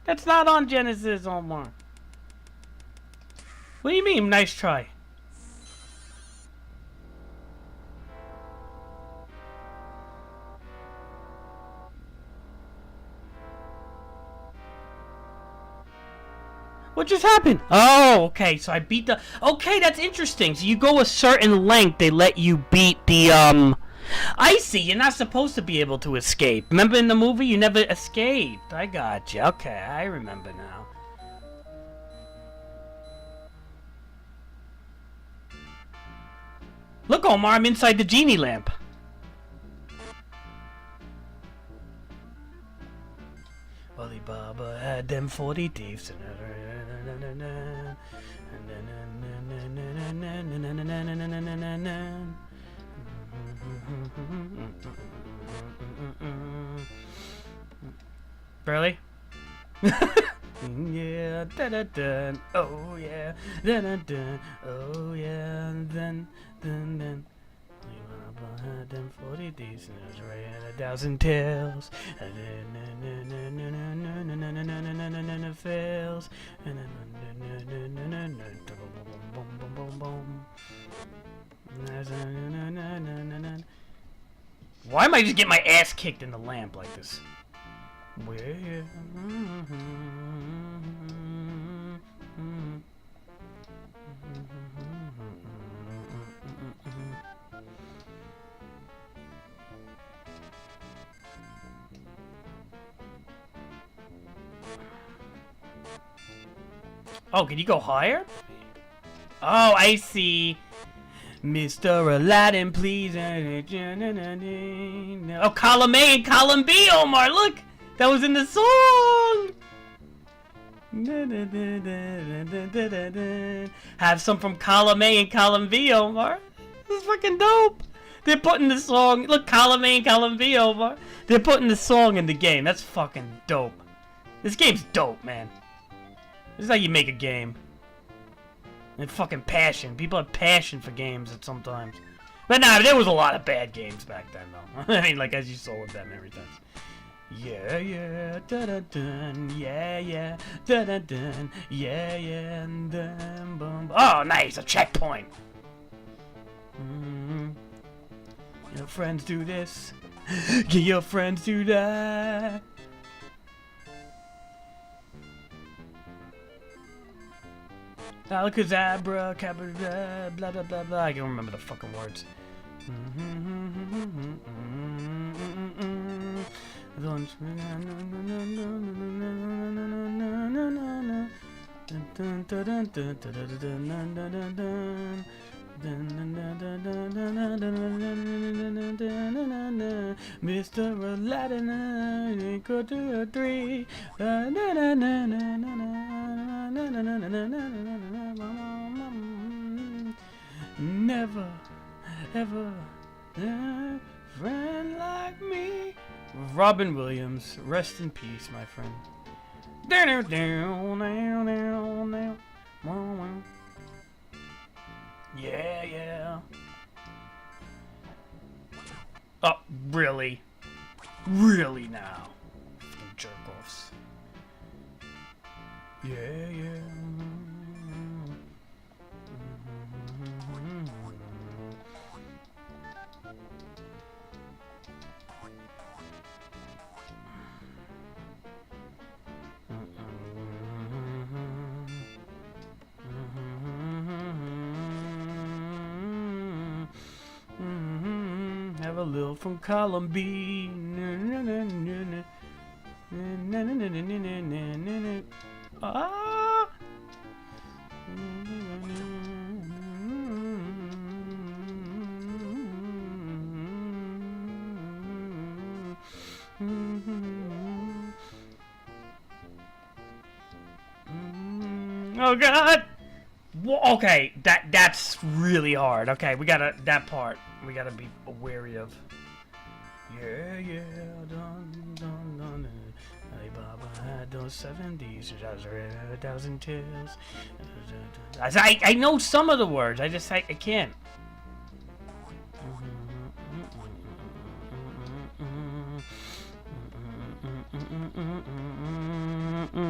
That's not on Genesis, Omar. What do you mean, nice try? What just happened? Oh, okay, so I beat the... Okay, that's interesting. So you go a certain length, they let you beat the, I see, you're not supposed to be able to escape. Remember in the movie, you never escaped. I got you. Okay, I remember now. Look, Omar, I'm inside the genie lamp. Ali Baba had them 40 thieves. Really? Yeah, da da da. Oh yeah, da da da. Oh yeah, then. Had them 40 days and I was ran 1,000 tails. Fails. Why am I just getting my ass kicked in the lamp like this? Oh, can you go higher? Oh, I see. Mr. Aladdin, please. Oh, column A and column B, Omar, look! That was in the song! Have some from column A and column B, Omar. This is fucking dope. They're putting the song. Look, column A and column B, Omar. They're putting the song in the game. That's fucking dope. This game's dope, man. This is how you make a game. And fucking passion. People have passion for games at sometimes. But nah, there was a lot of bad games back then, though. I mean, like, as you saw with Batman Returns. Yeah, yeah, da-da-dun, yeah, yeah, da-da-dun, yeah, yeah, and then, boom. Oh, nice, a checkpoint. Your friends do this. Get your friends do that. Alakazabra, Cabra, blah blah blah blah. I can't remember the fucking words. Mr. Aladdin, go to a 3. Never, ever, a friend like me. Robin Williams, rest in peace, my friend. Yeah, yeah. Oh, really? Really now? Fucking jerk-offs. Yeah, yeah. Have a little from column B. Ah. Oh God. Okay, that's really hard. Okay, we gotta that part. We gotta be wary of. Yeah, yeah, dun dun dun. Alibaba had those 70s, 1,000 tails. I know some of the words. I can't.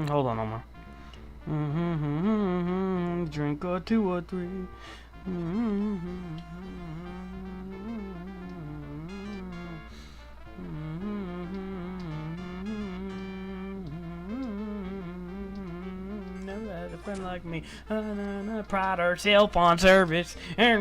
Hold on, Omar. Drink or 2 or 3. Never had a friend like me. Pride herself on service. Yeah,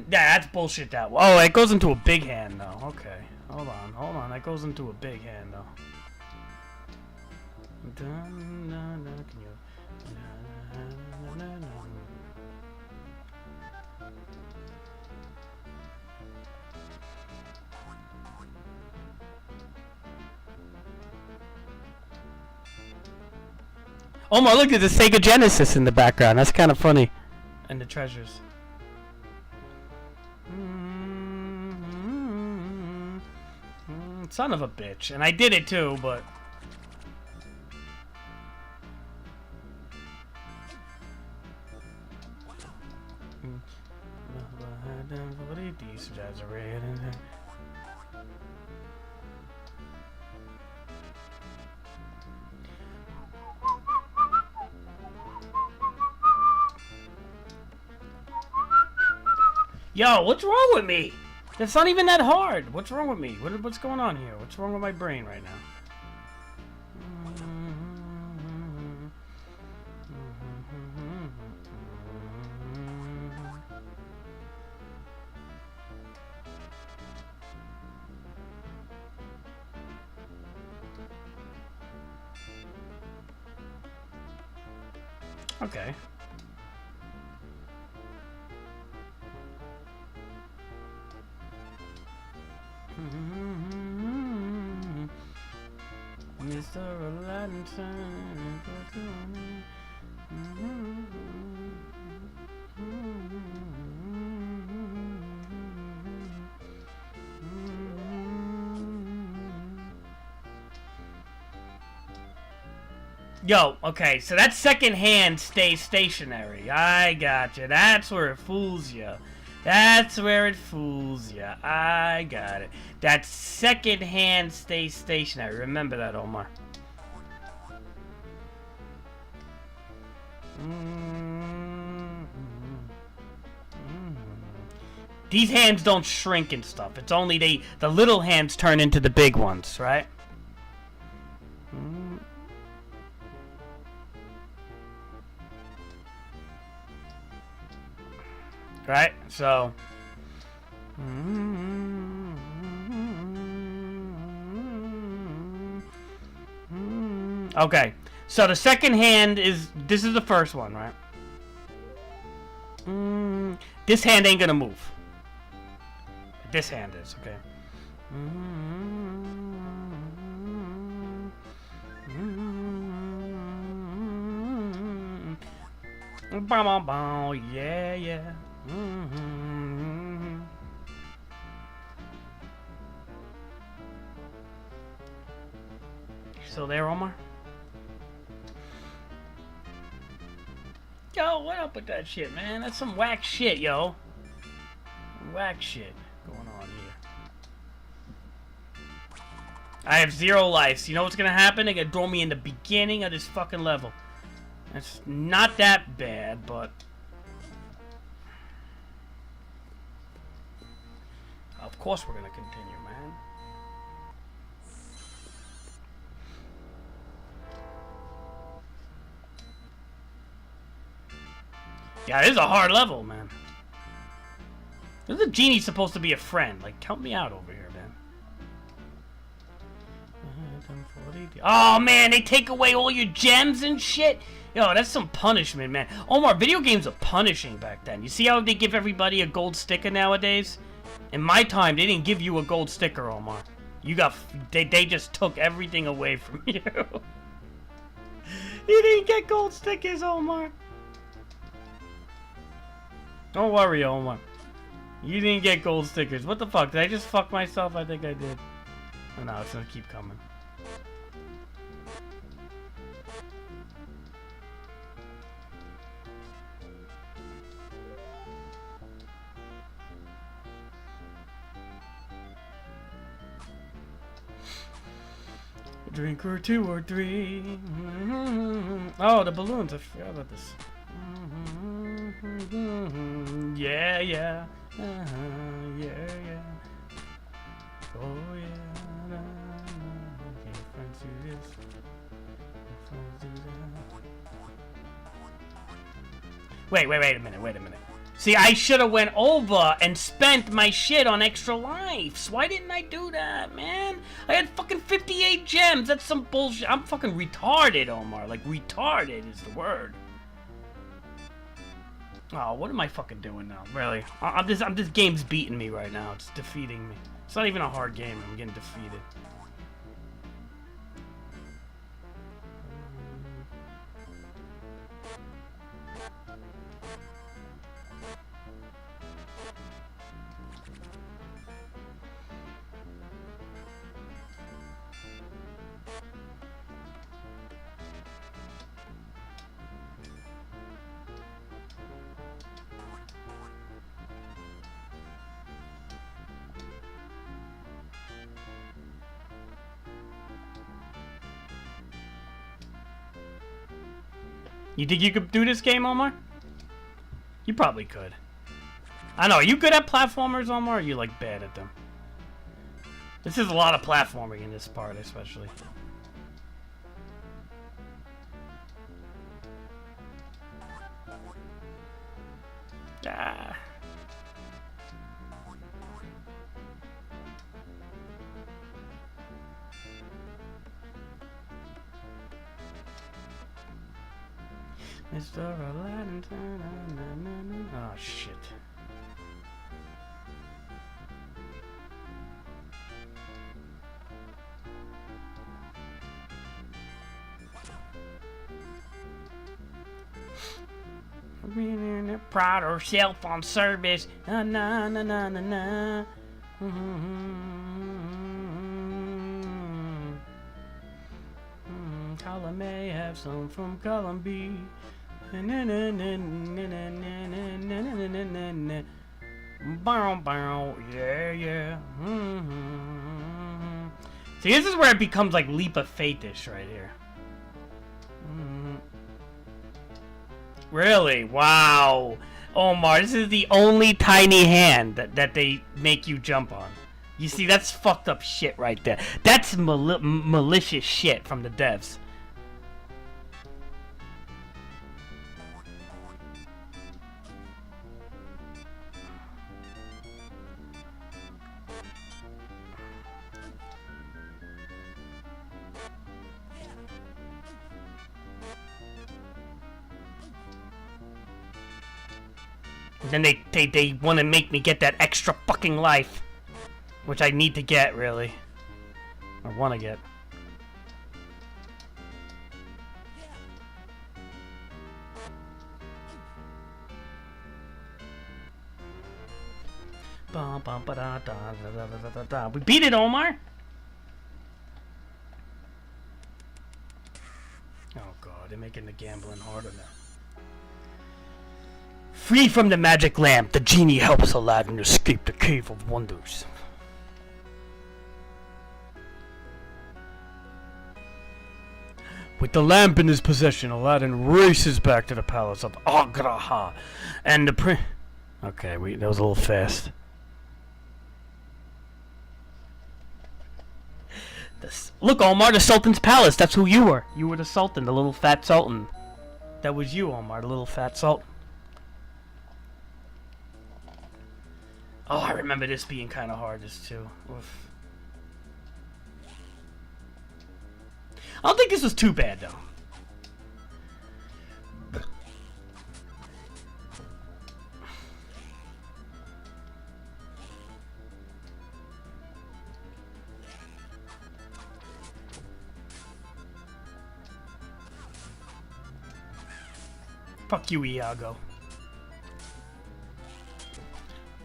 that's bullshit. That. Oh, it goes into a big hand though. Okay, Hold on. That goes into a big hand, though. Can you... Omar, look at the Sega Genesis in the background. That's kind of funny. And the treasures. Son of a bitch. And I did it too, but... Yo, what's wrong with me? That's not even that hard. What's wrong with me? What's going on here? What's wrong with my brain right now? Okay. Mr. Aladdin. Yo, okay, so that second hand stays stationary. I gotcha. That's where it fools you. That's where it fools you. I got it. That second hand stays stationary. Remember that, Omar. These hands don't shrink and stuff. It's only the little hands turn into the big ones, right? Right? So... Okay. So the second hand is... This is the first one, right? This hand ain't gonna move. This hand is, okay. Yeah, yeah. Still there, Omar? Yo, what up with that shit, man? That's some whack shit, yo. Whack shit going on here. I have 0 lives. You know what's gonna happen? They're gonna throw me in the beginning of this fucking level. That's not that bad, but... Of course we're gonna continue, man. Yeah, this is a hard level, man. This is a genie supposed to be a friend. Like, help me out over here, man. Oh, man, they take away all your gems and shit? Yo, that's some punishment, man. Omar, video games are punishing back then. You see how they give everybody a gold sticker nowadays? In my time, they didn't give you a gold sticker, Omar. You got... They just took everything away from you. You didn't get gold stickers, Omar. Don't worry, Omar. You didn't get gold stickers. What the fuck? Did I just fuck myself? I think I did. Oh, no, it's gonna keep coming. A drink or 2 or 3. Oh, the balloons. I forgot about this. Yeah, yeah. Yeah, yeah. Oh, yeah. Okay, friends do this. Friends do that. Wait a minute. See, I should have went over and spent my shit on extra lives. Why didn't I do that, man? I had fucking 58 gems. That's some bullshit. I'm fucking retarded, Omar. Like, retarded is the word. Oh, what am I fucking doing now? Really? This game's beating me right now. It's defeating me. It's not even a hard game. I'm getting defeated. You think you could do this game, Omar? You probably could. I know. Are you good at platformers, Omar? Or are you like bad at them? This is a lot of platforming in this part, especially. Ah. Mr. Aladdin. Oh shit. Proud of herself on service. Na na na na na na. Column may have some from column B. Yeah, yeah. See, this is where it becomes like Leap of Faith-ish right here. Really? Wow. Omar, this is the only tiny hand that they make you jump on. You see, that's fucked up shit right there. That's malicious shit from the devs. Then they want to make me get that extra fucking life. Which I need to get, really. Or want to get. We beat it, Omar! Oh god, they're making the gambling harder now. Free from the magic lamp, the genie helps Aladdin escape the Cave of Wonders. With the lamp in his possession, Aladdin races back to the palace of Agraha, and the prince... Okay, that was a little fast. Look, Omar, the Sultan's palace. That's who you were. You were the Sultan, the little fat Sultan. That was you, Omar, the little fat Sultan. Oh, I remember this being kind of hard, this too. Oof. I don't think this was too bad, though. Fuck you, Iago.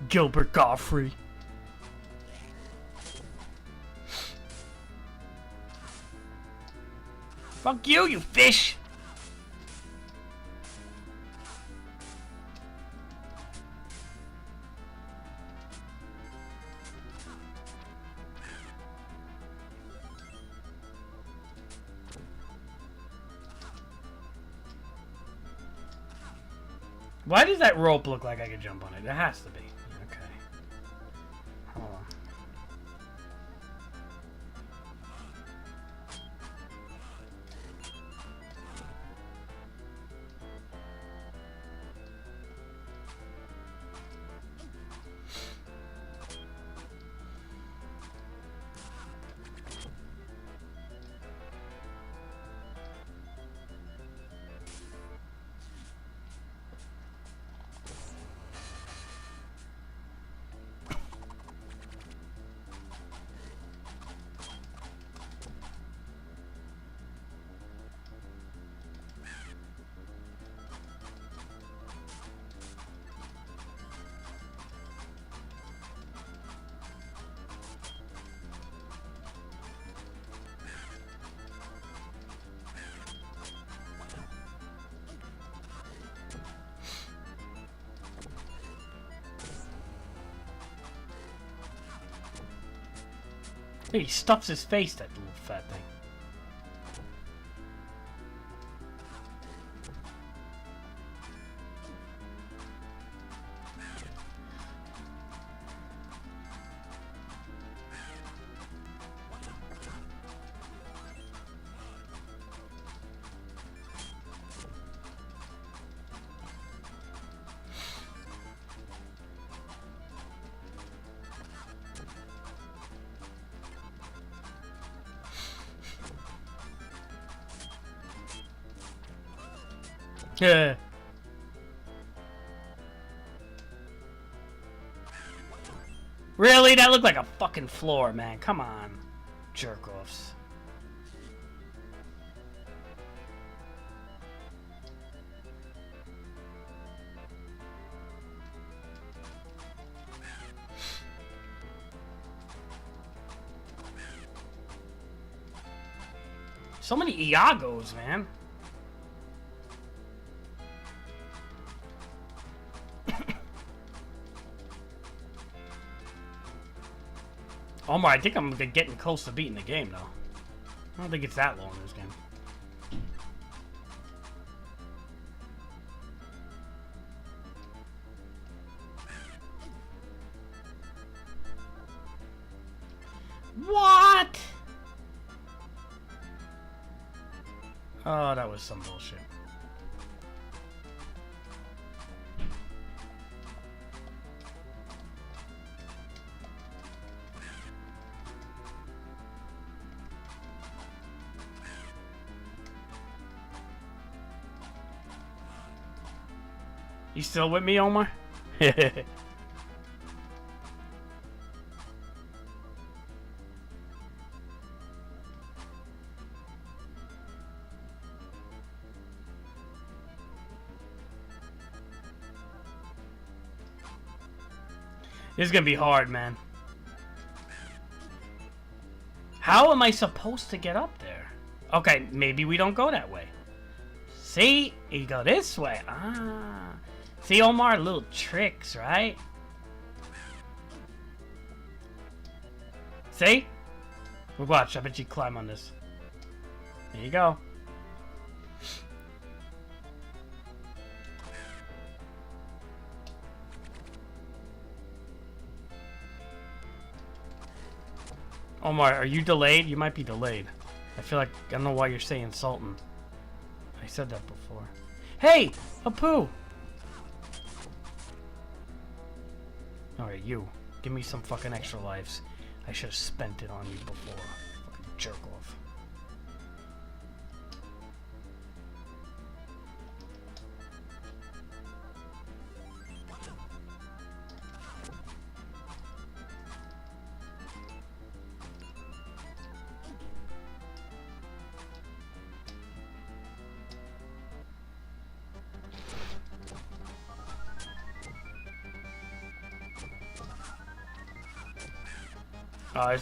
Gilbert Gottfried. Fuck you, you fish! Why does that rope look like I could jump on it? It has to be. Okay. Hold on. Hey, he stuffs his face, that little fat thing. Yeah. Really? That looked like a fucking floor, man. Come on. Jerk-offs. So many Iagos, man. Omar, I think I'm getting close to beating the game, though. I don't think it's that long, this game. What? Oh, that was some bullshit. You still with me, Omar? This is gonna be hard, man. How am I supposed to get up there? Okay, maybe we don't go that way. See? You go this way. Ah. See, Omar? Little tricks, right? See? Well, watch. I bet you climb on this. There you go. Omar, are you delayed? You might be delayed. I feel like, I don't know why you're saying Sultan. I said that before. Hey! Apu! Alright, you. Give me some fucking extra lives. I should have spent it on you before. Fucking jerk off.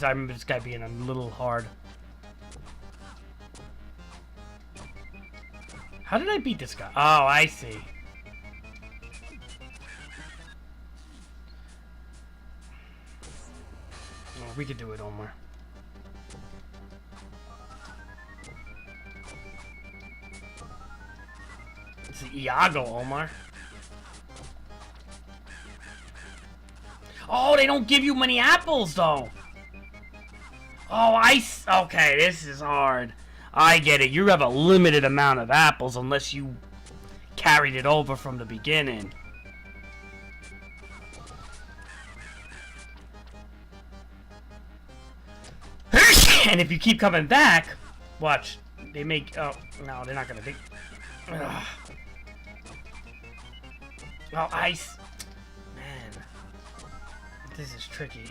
I remember this guy being a little hard. How did I beat this guy? Oh, I see. Oh, we could do it, Omar. It's the Iago, Omar. Oh, they don't give you many apples, though. Oh, okay, this is hard. I get it. You have a limited amount of apples unless you carried it over from the beginning. And if you keep coming back, watch. They make... Oh, no, they're not going to be... Ugh. Oh, ice. Man. This is tricky.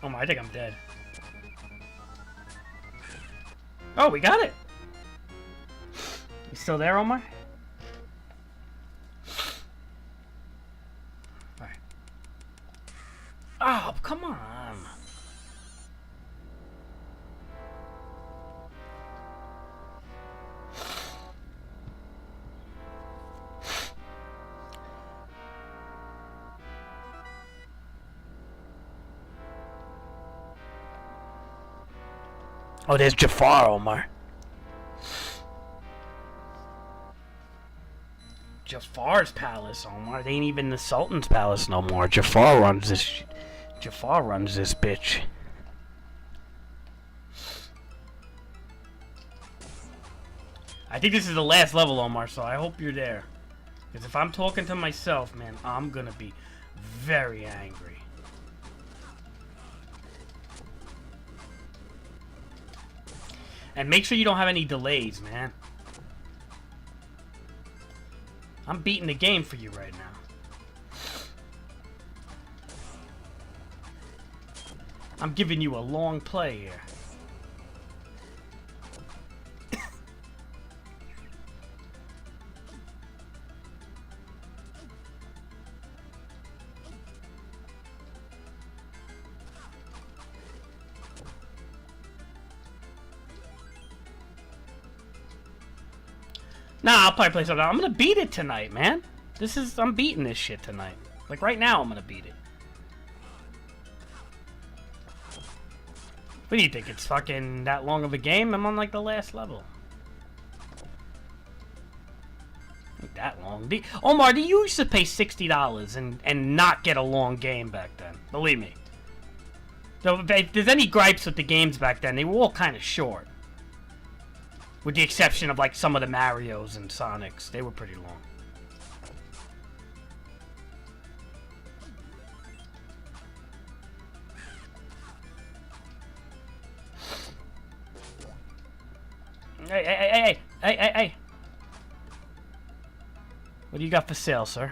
Oh my, I think I'm dead. Oh, we got it! You still there, Omar? Alright. Oh, come on! Oh, there's Jafar, Omar. Jafar's palace, Omar. They ain't even the Sultan's palace no more. Jafar runs this. Jafar runs this bitch. I think this is the last level, Omar, so I hope you're there. Because if I'm talking to myself, man, I'm gonna be very angry. And make sure you don't have any delays, man. I'm beating the game for you right now. I'm giving you a long play here. Nah, I'll probably play something. I'm gonna beat it tonight, man. I'm beating this shit tonight. Like right now, I'm gonna beat it. What do you think? It's fucking that long of a game? I'm on like the last level. Not that long. Omar, you used to pay $60 and not get a long game back then. Believe me. So if there's any gripes with the games back then, they were all kind of short. With the exception of like some of the Marios and Sonics. They were pretty long. Hey. What do you got for sale, sir?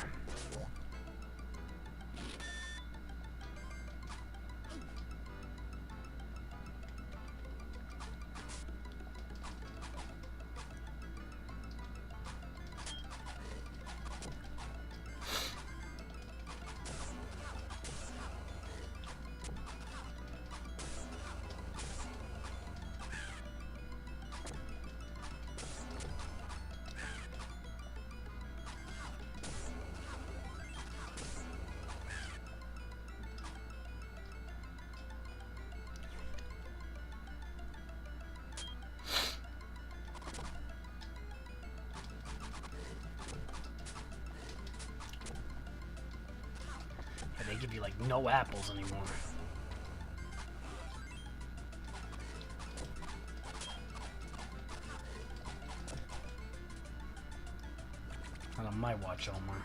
They give you like no apples anymore. Not on my watch, Omar.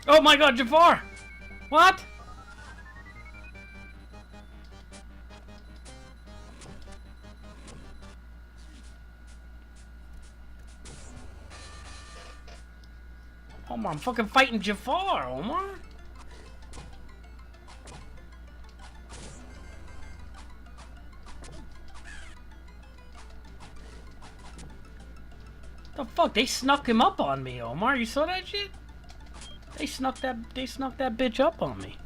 Oh my god, Jafar! What? Omar, I'm fucking fighting Jafar, Omar! The fuck? They snuck him up on me, Omar. You saw that shit? They snuck that bitch up on me.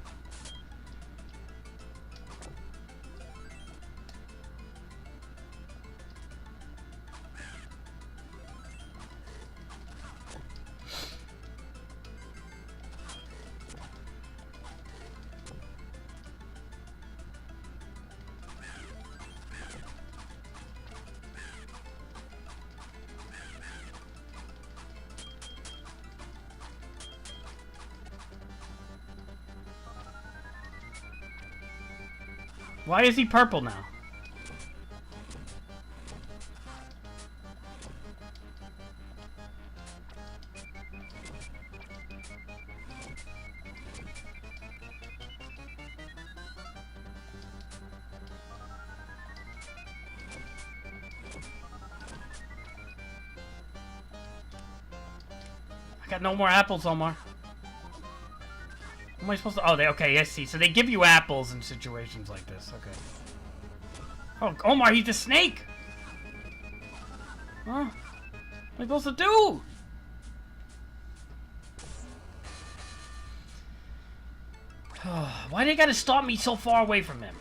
Why is he purple now? I got no more apples, Omar. What am I supposed to... Oh, okay, I see. So they give you apples in situations like this. Okay. Oh, Omar, he's a snake! Huh? What am I supposed to do? Why they gotta stop me so far away from him?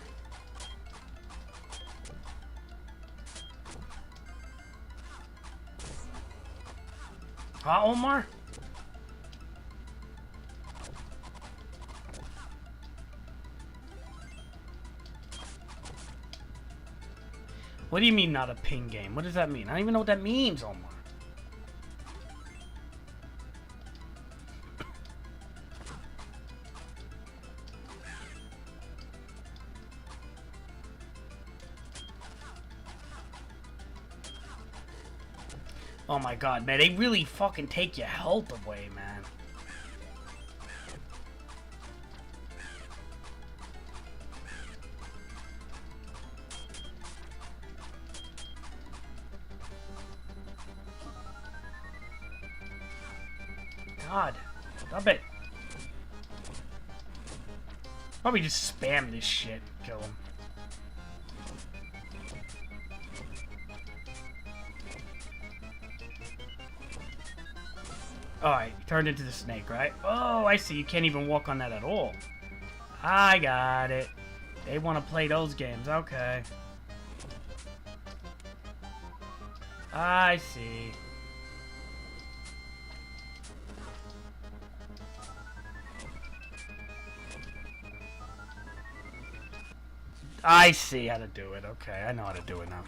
Huh, Omar? What do you mean not a ping game? What does that mean? I don't even know what that means, Omar. Oh my god, man, they really fucking take your health away, man. God, stop it. Probably just spam this shit, kill him. Alright, you turned into the snake, right? Oh, I see. You can't even walk on that at all. I got it. They want to play those games. Okay. I see. I see how to do it. Okay, I know how to do it now.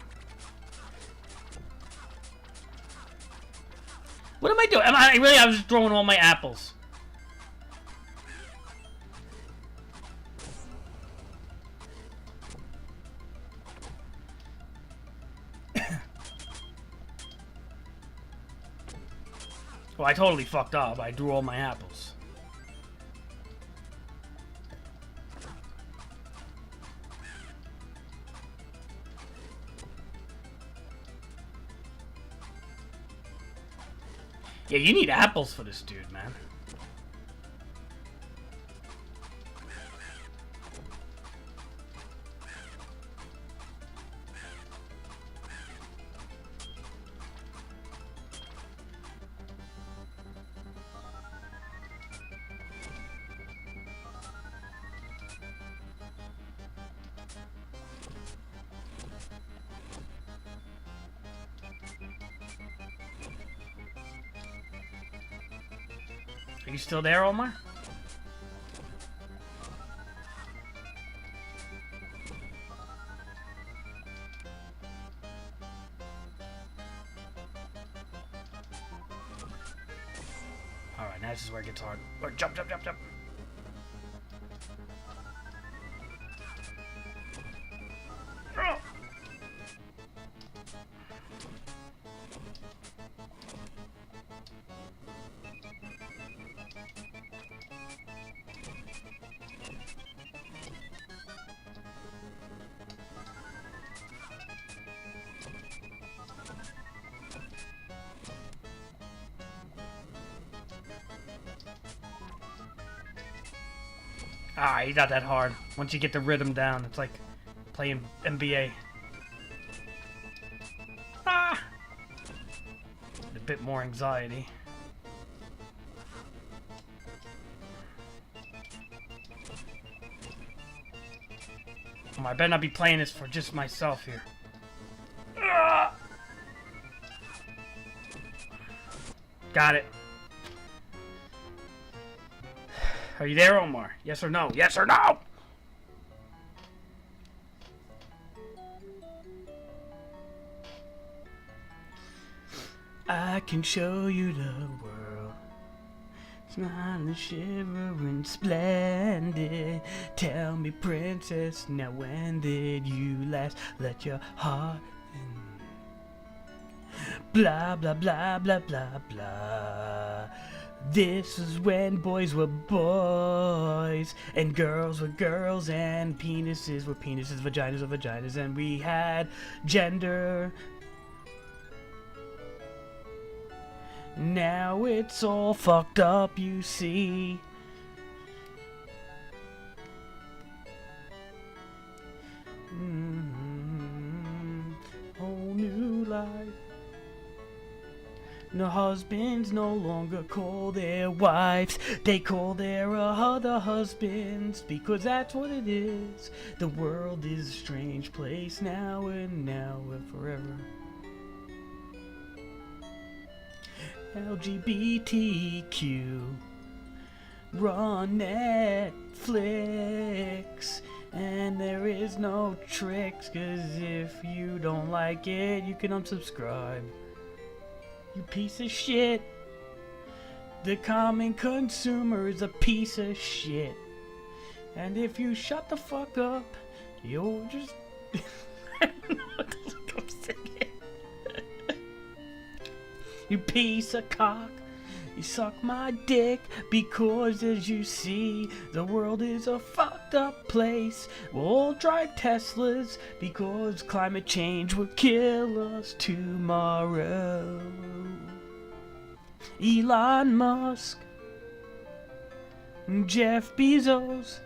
What am I doing? I was just throwing all my apples. Well, I totally fucked up. I threw all my apples. Yeah, you need apples for this dude, man. Are you still there, Omar? Alright, now this is where it gets hard. Or jump, jump, jump, jump. Oh. Ah, he's not that hard. Once you get the rhythm down, it's like playing NBA. Ah! A bit more anxiety. Oh, I better not be playing this for just myself here. Ah! Got it. Are you there, Omar? Yes or no? Yes or no? I can show you the world. Smiling, shivering, splendid. Tell me, princess, now when did you last let your heart in? Blah, blah, blah, blah, blah, blah. This is when boys were boys, and girls were girls, and penises were penises, vaginas were vaginas, and we had gender. Now it's all fucked up, you see. Whole new life. No husbands no longer call their wives, they call their other husbands, because that's what it is. The world is a strange place now and forever. LGBTQ, run Netflix, and there is no tricks, 'cause if you don't like it, you can unsubscribe. You piece of shit. The common consumer is a piece of shit. And if you shut the fuck up, you'll just... I don't know what the fuck I'm saying. You piece of cock. You suck my dick because, as you see, the world is a fucked up place. We'll all drive Teslas because climate change will kill us tomorrow. Elon Musk, Jeff Bezos,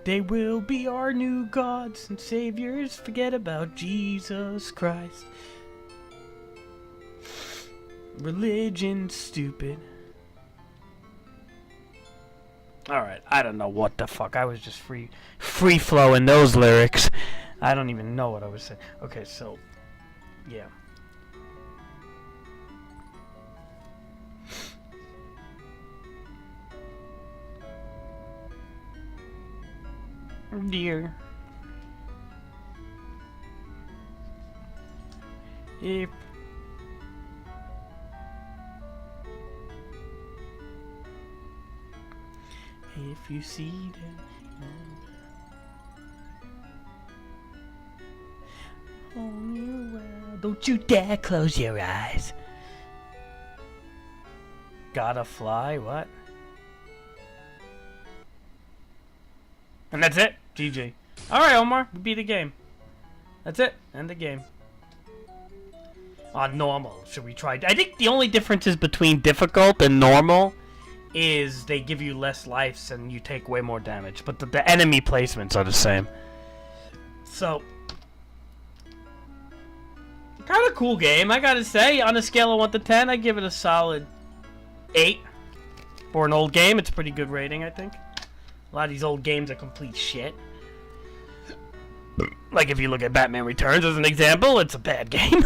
they will be our new gods and saviors. Forget about Jesus Christ. Religion, stupid. Alright, I don't know what the fuck. I was just free flowing those lyrics. I don't even know what I was saying. Okay, so, yeah. Dear. If you see them on your well, don't you dare close your eyes. Gotta fly, what? And that's it. GG. Alright, Omar, we beat the game. That's it. End the game. On normal, should we try? I think the only differences between difficult and normal is they give you less lives and you take way more damage, but the enemy placements are the same. So, kind of cool game, I gotta say. On a scale of 1 to 10, I give it a solid 8. For an old game, it's a pretty good rating, I think. A lot of these old games are complete shit. Like if you look at Batman Returns as an example, it's a bad game.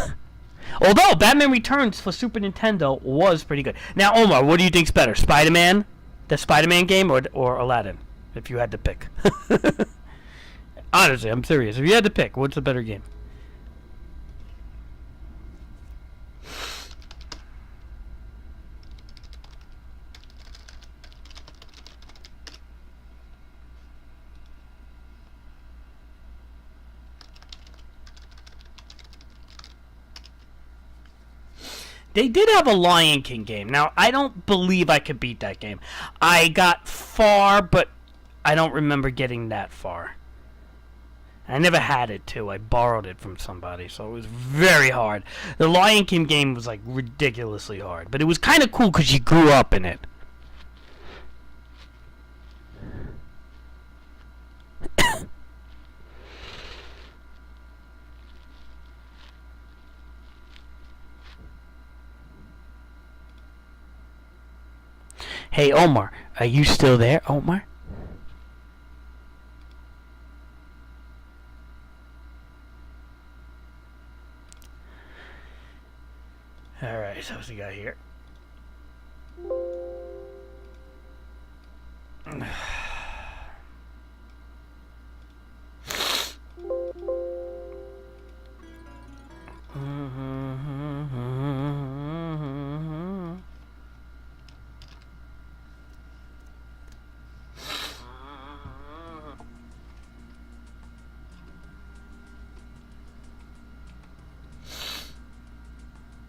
Although, Batman Returns for Super Nintendo was pretty good. Now, Omar, what do you think's better? Spider-Man? The Spider-Man game or Aladdin? If you had to pick. Honestly, I'm serious. If you had to pick, what's the better game? They did have a Lion King game. Now, I don't believe I could beat that game. I got far, but I don't remember getting that far. I never had it, too. I borrowed it from somebody, so it was very hard. The Lion King game was, like, ridiculously hard. But it was kind of cool because you grew up in it. Hey, Omar, are you still there, Omar? Alright, so what's the guy here?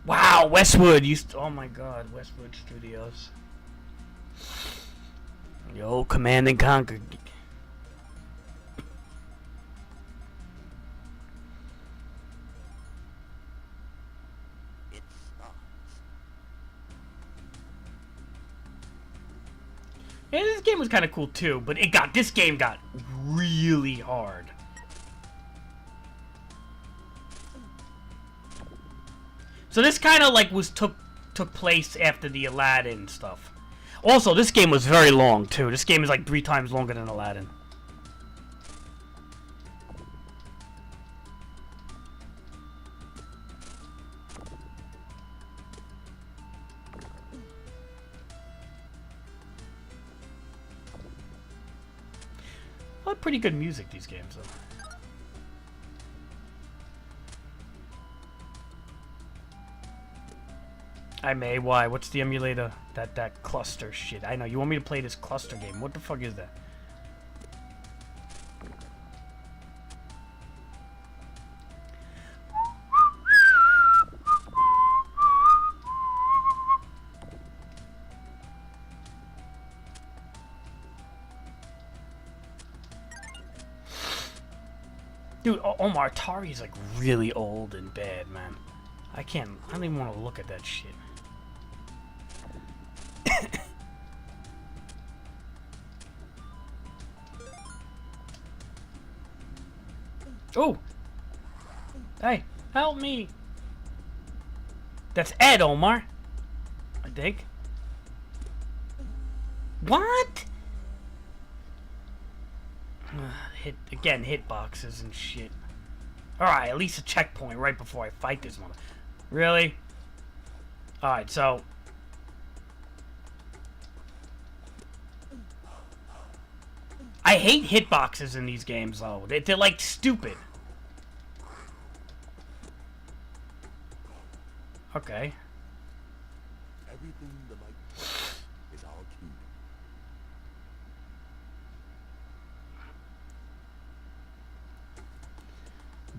Wow, Westwood oh my god, Westwood Studios. Yo, Command and Conquer. Yeah, this game was kind of cool too, but this game got really hard. So this kind of like took place after the Aladdin stuff. Also, this game was very long too. This game is like 3 times longer than Aladdin. Well, pretty good music, these games, though. I may. Why? What's the emulator? That cluster shit. I know. You want me to play this cluster game. What the fuck is that? Dude, Omar, Atari's like really old and bad, man. I don't even want to look at that shit. Oh! Hey, help me! That's Ed, Omar. I think. What? Hitboxes and shit. Alright, at least a checkpoint right before I fight this mother. Really? Alright, so... I hate hitboxes in these games, though. They're like stupid. Okay. Everything the light is our key.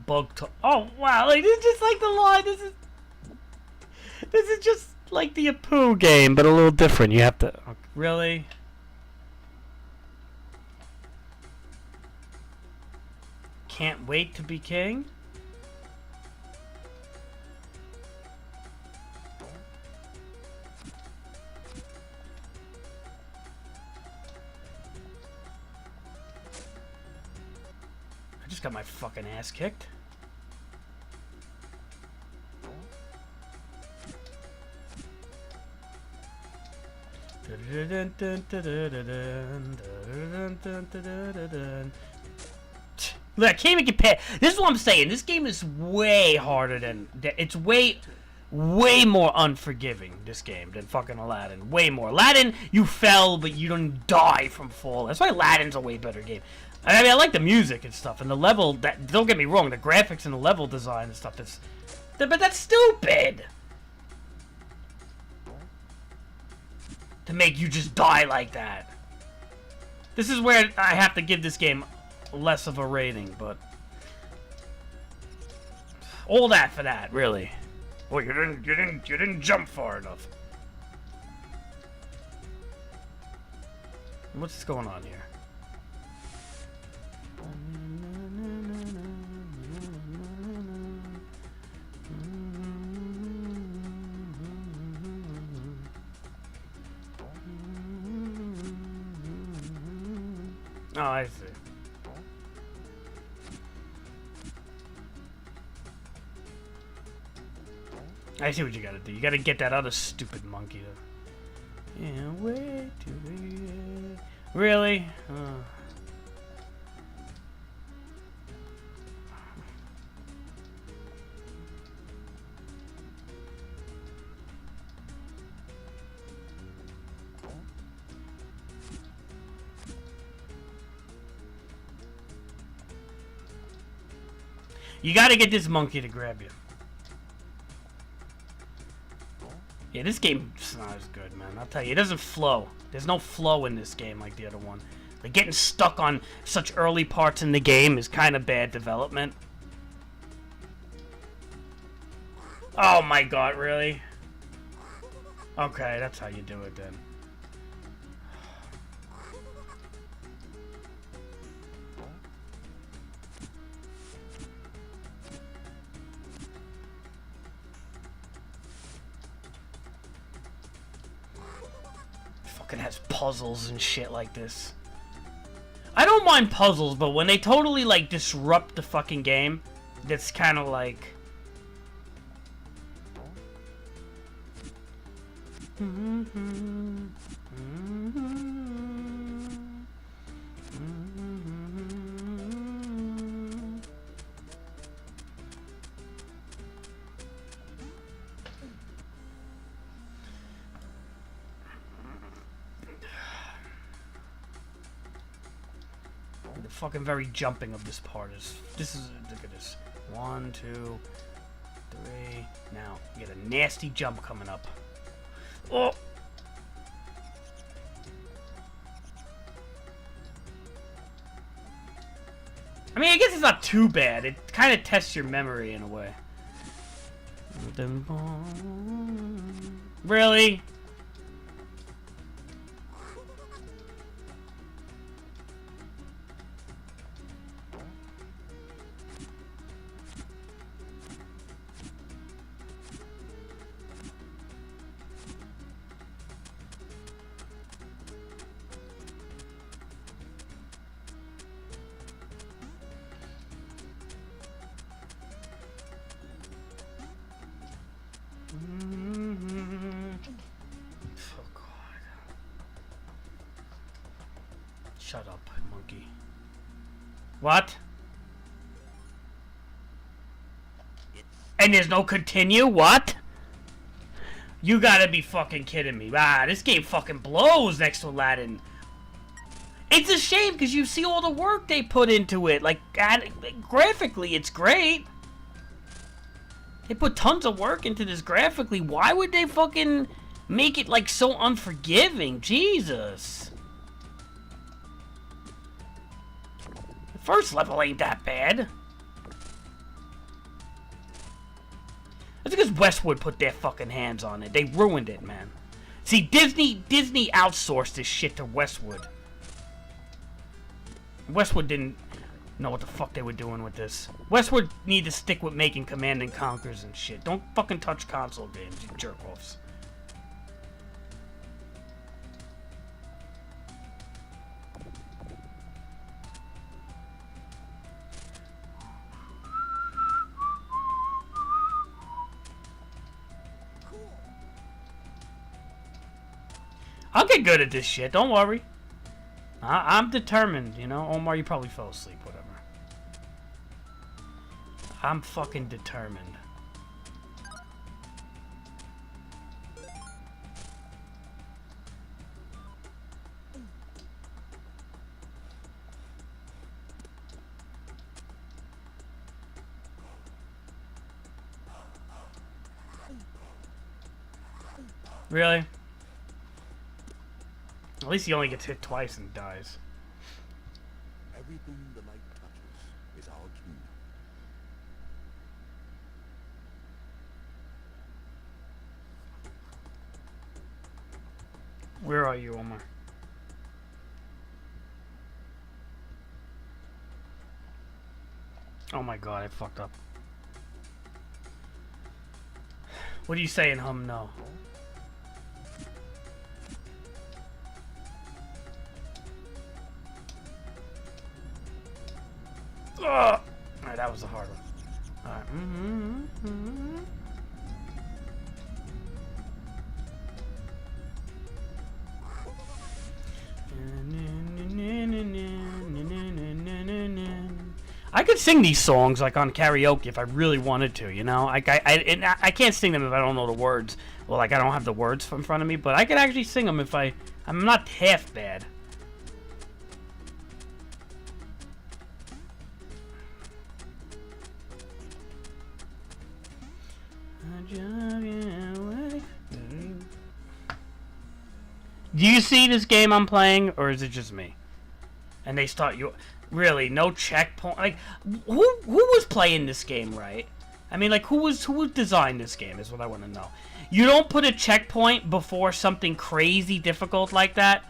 Bug to oh wow, like this is just like the line. This is just like the Apu game, but a little different. You have to really. Can't wait to be king. I just got my fucking ass kicked. Look, I can't even compare. This is what I'm saying. This game is way harder than... It's way more unforgiving, this game, than fucking Aladdin. Way more. Aladdin, you fell, but you don't die from fall. That's why Aladdin's a way better game. I mean, I like the music and stuff, and the level... Don't get me wrong, the graphics and the level design and stuff, but that's stupid! To make you just die like that. This is where I have to give this game less of a rating, but all that for that, really. Well, you didn't jump far enough. What's going on here? Oh, I see. I see what you gotta do. You gotta get that other stupid monkey to... Yeah, way too late. Really? You gotta get this monkey to grab you. Yeah, this game's not as good, man. I'll tell you, it doesn't flow. There's no flow in this game like the other one. Like, getting stuck on such early parts in the game is kind of bad development. Oh my god, really? Okay, that's how you do it then. Fucking has puzzles and shit like this. I don't mind puzzles, but when they totally like disrupt the fucking game, that's kind of like... The fucking very jumping of this part is. This is. Look at this. 1, 2, 3. Now, you get a nasty jump coming up. Oh! I mean, I guess it's not too bad. It kind of tests your memory in a way. Really? Oh God. Shut up, monkey. What? And there's no continue? What? You gotta be fucking kidding me. Ah, this game fucking blows next to Aladdin. It's a shame because you see all the work they put into it. Like, graphically, it's great. They put tons of work into this graphically. Why would they fucking make it, like, so unforgiving? Jesus. The first level ain't that bad. That's because Westwood put their fucking hands on it. They ruined it, man. See, Disney outsourced this shit to Westwood. Westwood didn't know what the fuck they were doing with this. Westwood need to stick with making Command and Conquers and shit. Don't fucking touch console games, you jerk-offs. I'll get good at this shit, don't worry. I'm determined, you know? Omar, you probably fell asleep, whatever. I'm fucking determined. Really? At least he only gets hit twice and dies. Everything the light touches is our kingdom. Where are you, Omar? Oh my god, I fucked up. What are you saying, hum? No. Alright, that was a hard one. Alright. I could sing these songs like on karaoke if I really wanted to, you know? I can't sing them if I don't know the words. Well, like I don't have the words in front of me, but I could actually sing them if I'm not half bad. Do you see this game I'm playing, or is it just me? And they start you really no checkpoint. Like, who was playing this game, right? I mean, like, who designed this game is what I want to know. You don't put a checkpoint before something crazy difficult like that.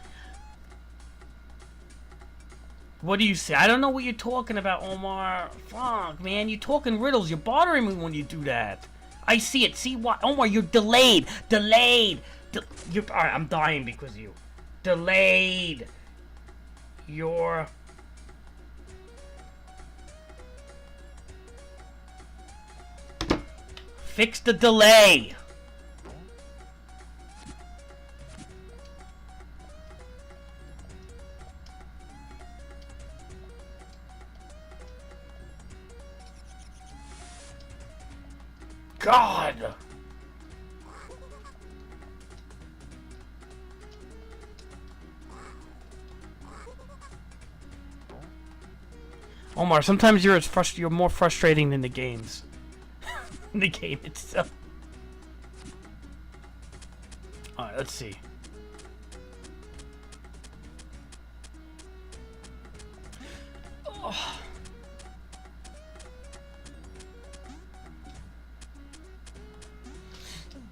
What do you say? I don't know what you're talking about, Omar. Fuck, man, you're talking riddles. You're bothering me when you do that. I see it. See what? Omar, you're delayed. Delayed. Alright, I'm dying because of you. Delayed. You're... Fix the delay. God! Omar, sometimes you're more frustrating than the games. The game itself. Alright, let's see. Oh.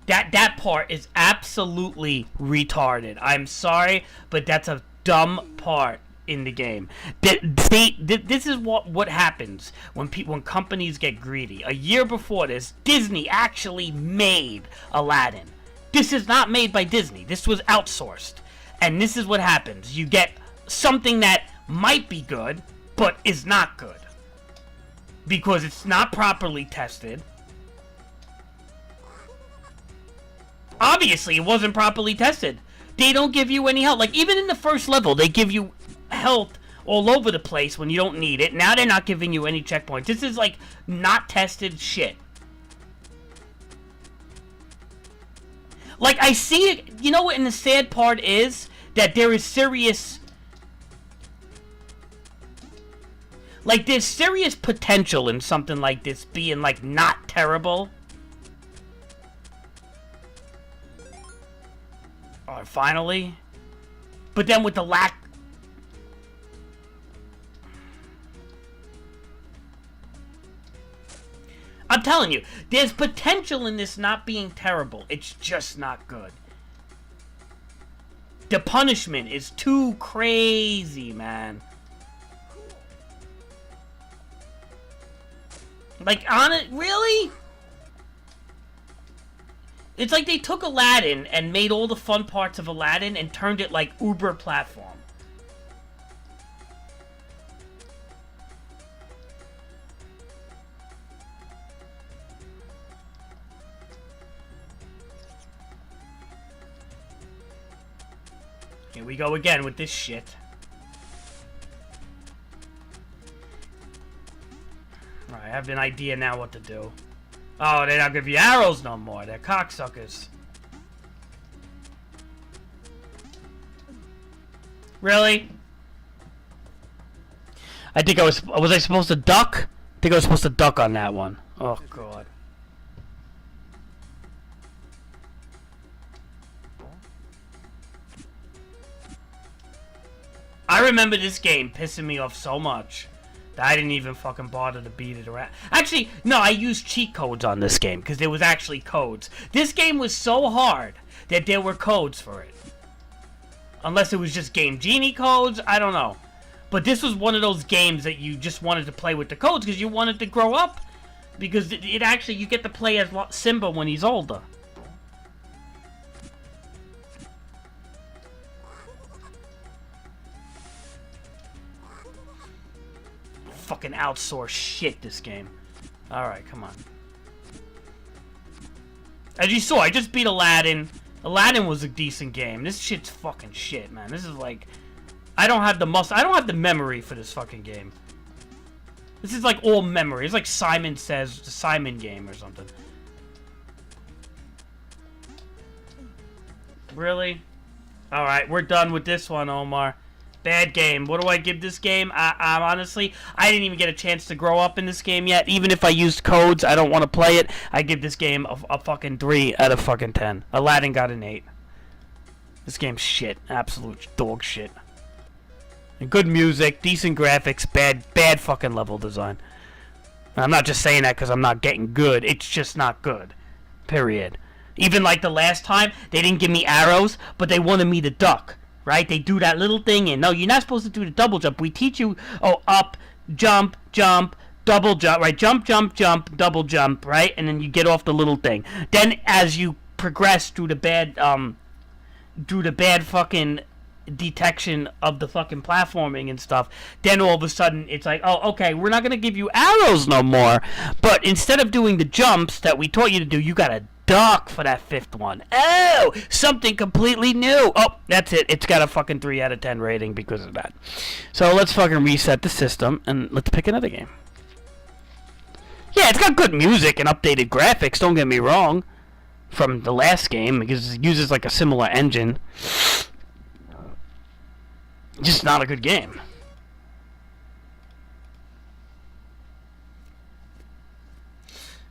That part is absolutely retarded. I'm sorry, but that's a dumb part in the game. This is what happens when companies get greedy. A year before this, Disney actually made Aladdin. This is not made by Disney. This was outsourced. And this is what happens. You get something that might be good, but is not good. Because it's not properly tested. Obviously, it wasn't properly tested. They don't give you any help. Like, even in the first level, they give you health all over the place when you don't need it. Now they're not giving you any checkpoints. This is, like, not tested shit. Like, I see it. You know what? And the sad part is that there is serious... Like, there's serious potential in something like this being, like, not terrible. Alright, finally. But then with the lack... I'm telling you, there's potential in this not being terrible. It's just not good. The punishment is too crazy, man. Like, on it, really? It's like they took Aladdin and made all the fun parts of Aladdin and turned it like Uber platform. Here we go again with this shit. Alright, I have an idea now what to do. Oh, they don't give you arrows no more. They're cocksuckers. Really? I think was I supposed to duck? I think I was supposed to duck on that one. Oh, God. I remember this game pissing me off so much that I didn't even fucking bother to beat it around. Actually, no, I used cheat codes on this game because there was actually codes. This game was so hard that there were codes for it. Unless it was just Game Genie codes, I don't know. But this was one of those games that you just wanted to play with the codes because you wanted to grow up. Because it actually, you get to play as Simba when he's older. Fucking outsource shit, this game. Alright, come on. As you saw, I just beat Aladdin. Aladdin was a decent game. This shit's fucking shit, man. This is like... I don't have the memory for this fucking game. This is like all memory. It's like Simon Says, the Simon game or something. Really? Alright, we're done with this one, Omar. Bad game. What do I give this game? I'm honestly, I didn't even get a chance to grow up in this game yet. Even if I used codes, I don't want to play it. I give this game a fucking 3 out of fucking 10. Aladdin got an 8. This game's shit. Absolute dog shit. And good music, decent graphics, bad fucking level design. I'm not just saying that because I'm not getting good. It's just not good. Period. Even like the last time, they didn't give me arrows, but they wanted me to duck. Right? They do that little thing, and no, you're not supposed to do the double jump. We teach you, up, jump, jump, double jump, right? Jump, jump, jump, double jump, right? And then you get off the little thing. Then, as you progress through the bad fucking detection of the fucking platforming and stuff, then all of a sudden it's like, oh, okay, we're not gonna give you arrows no more, but instead of doing the jumps that we taught you to do, you gotta duck for that 5th one. Oh, something completely new. Oh, that's it. It's got a fucking 3 out of 10 rating because of that. So let's fucking reset the system and let's pick another game. Yeah, it's got good music and updated graphics, don't get me wrong, from the last game, because it uses like a similar engine. Just not a good game.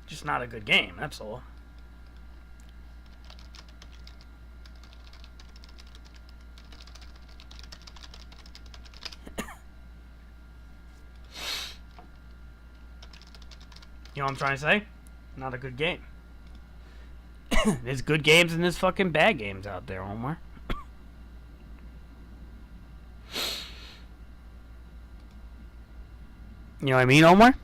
Just not a good game, that's all. You know what I'm trying to say? Not a good game. There's good games and there's fucking bad games out there, Omar. You know what I mean, Omar?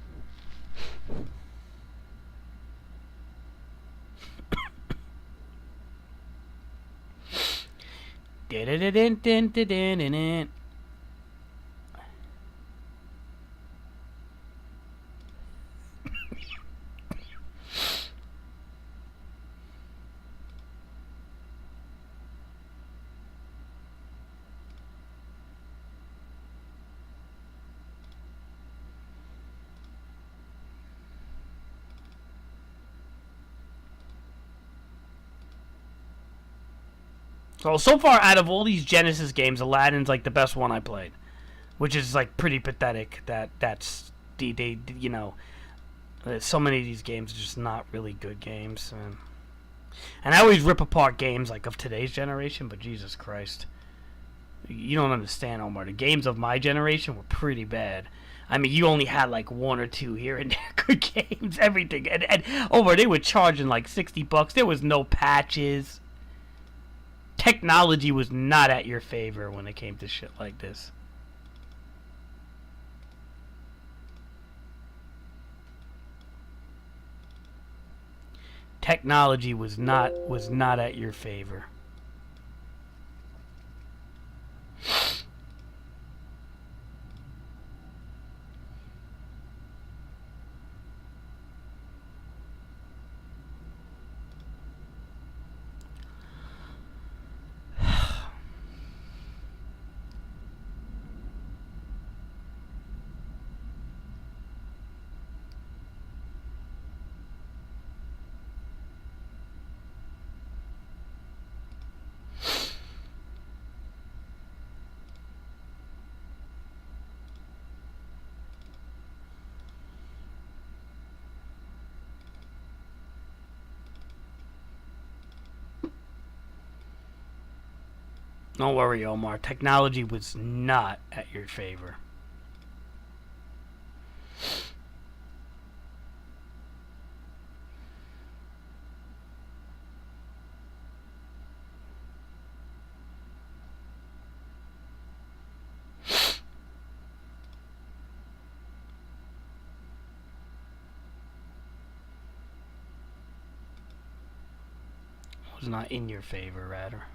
So far, out of all these Genesis games, Aladdin's like the best one I played, which is like pretty pathetic. That's you know, so many of these games are just not really good games, and I always rip apart games like of today's generation. But Jesus Christ, you don't understand, Omar. The games of my generation were pretty bad. I mean, you only had like one or two here and there good games, everything, and Omar, they were charging like $60. There was no patches. Technology was not at your favor when it came to shit like this. Technology was not at your favor. Don't worry, Omar. Technology was not at your favor. Was not in your favor, rather.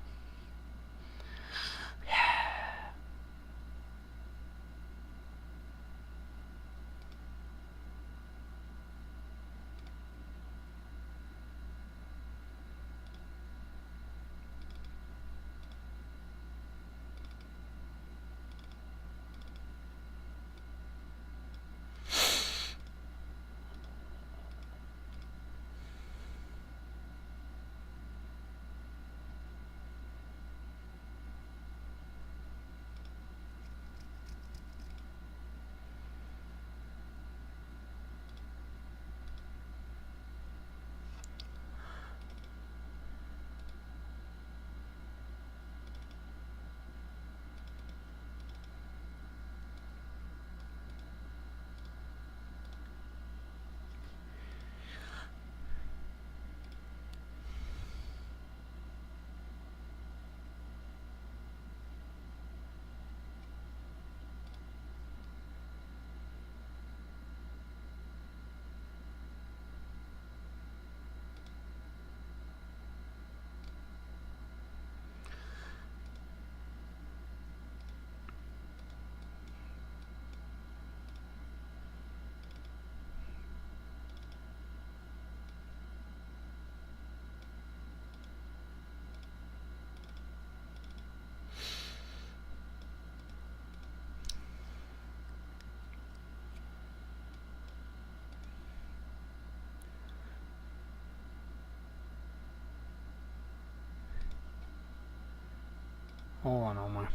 Hold on, Omar.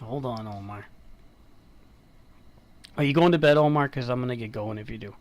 Hold on, Omar. Are you going to bed, Omar? Because I'm going to get going if you do.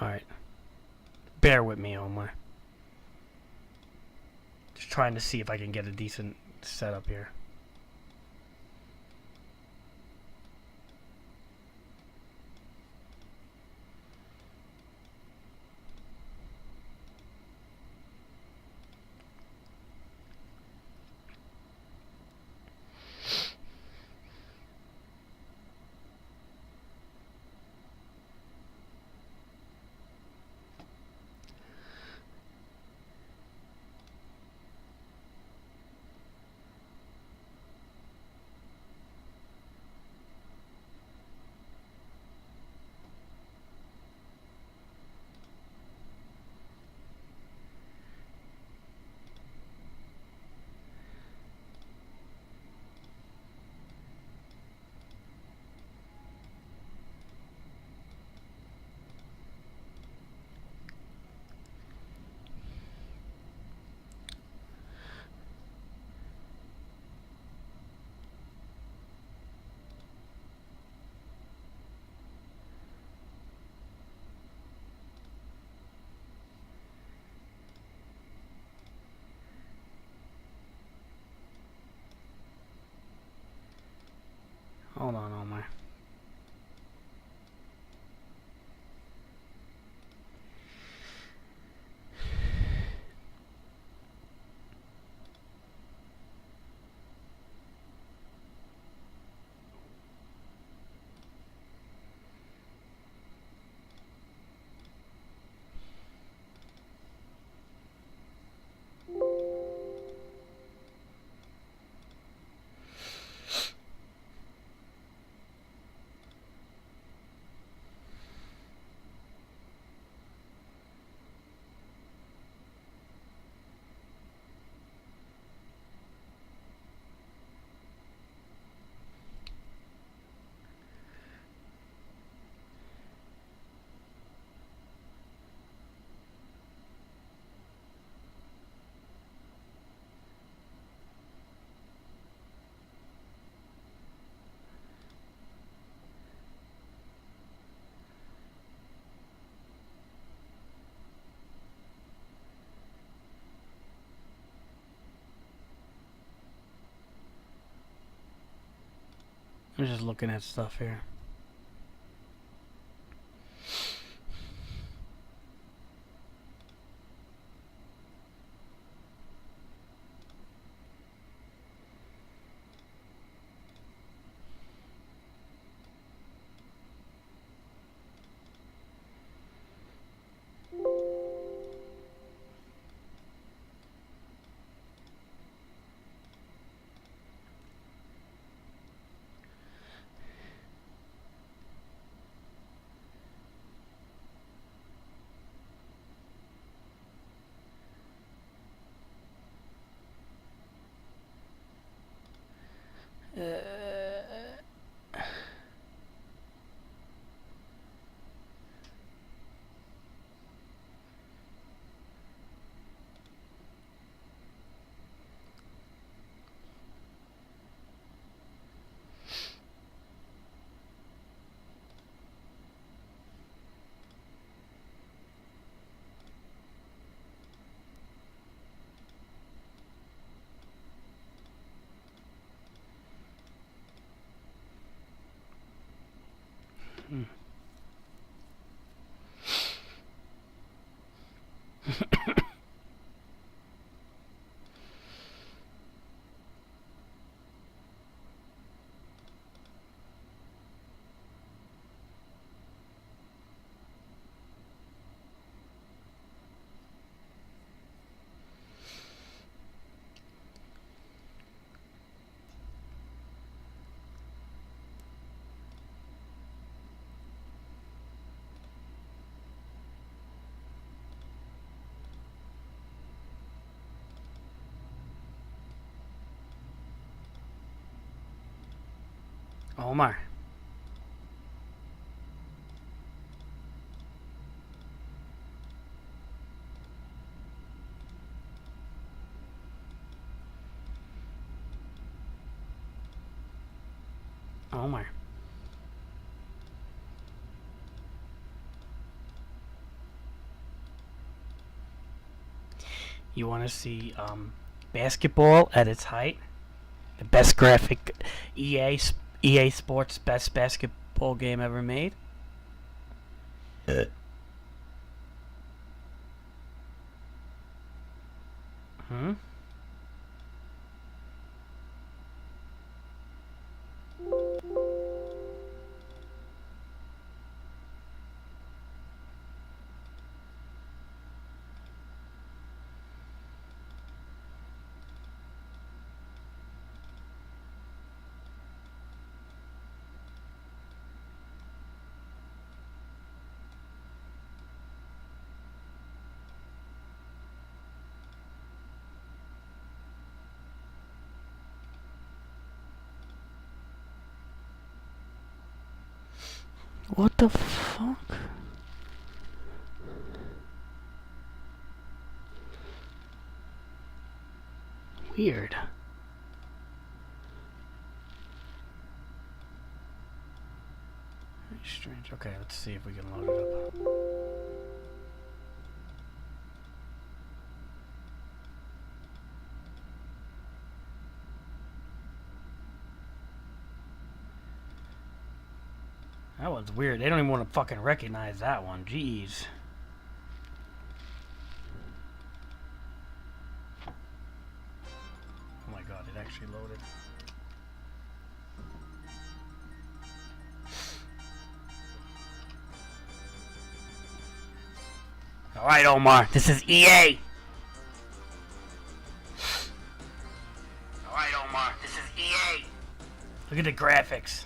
Alright. Bear with me, Omar. Just trying to see if I can get a decent setup here. Hold on, Omar. I'm just looking at stuff here. Omar. Omar. You want to see basketball at its height? The best graphic EA Sports best basketball game ever made? Hmm? What the fuck? Weird. Very strange. Okay, let's see if we can load it up. That one's weird. They don't even want to fucking recognize that one. Jeez. Oh my god, it actually loaded. Alright, Omar, this is EA! Alright, Omar, this is EA! Look at the graphics.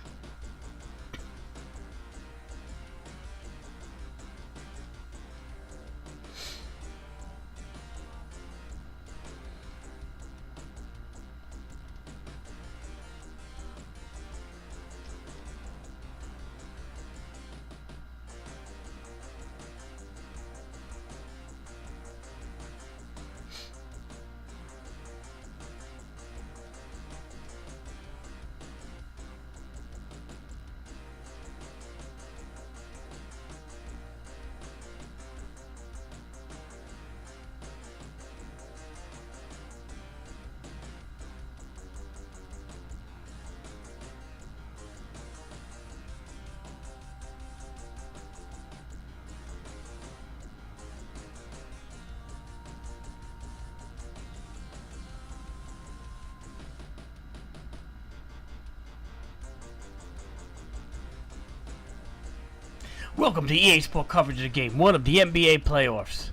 Welcome to EA Sports coverage of Game 1 of the NBA playoffs.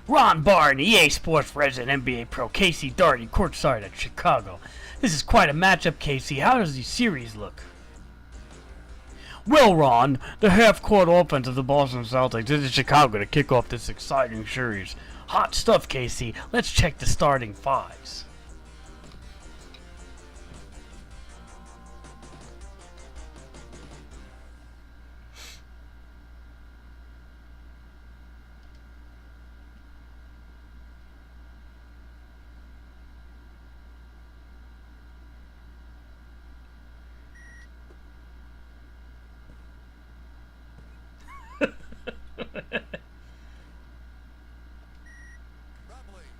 Ron Barr and EA Sports resident NBA pro Casey Doherty courtside at Chicago. This is quite a matchup, Casey. How does the series look? Well, Ron, the half-court offense of the Boston Celtics is in Chicago to kick off this exciting series. Hot stuff, Casey. Let's check the starting fives.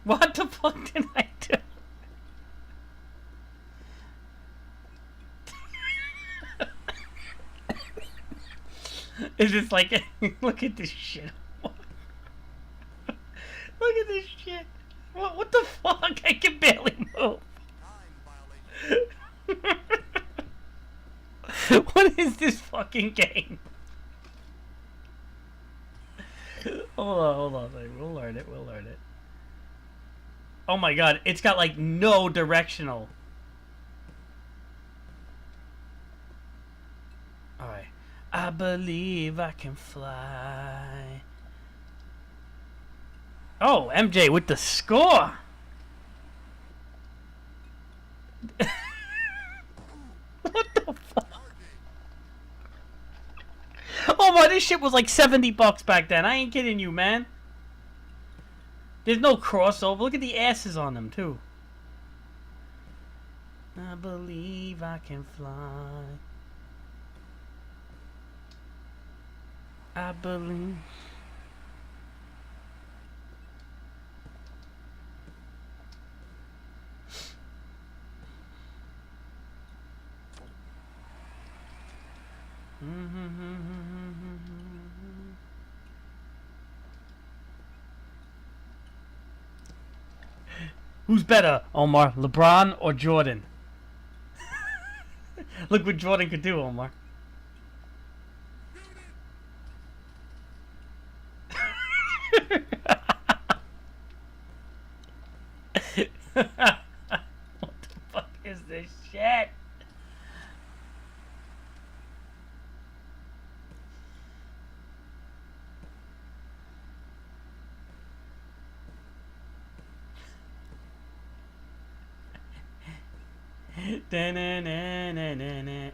What the fuck did I do? Is this like... Look at this shit. Look at this shit. What the fuck? I can barely move. What is this fucking game? Hold on. We'll learn it. Oh my god, it's got like no directional. Alright. I believe I can fly. Oh, MJ with the score. What the fuck? Oh my, this shit was like $70 back then. I ain't kidding you, man. There's no crossover. Look at the asses on them, too. I believe I can fly. I believe. Who's better, Omar, LeBron or Jordan? Look what Jordan could do, Omar. What the fuck is this shit?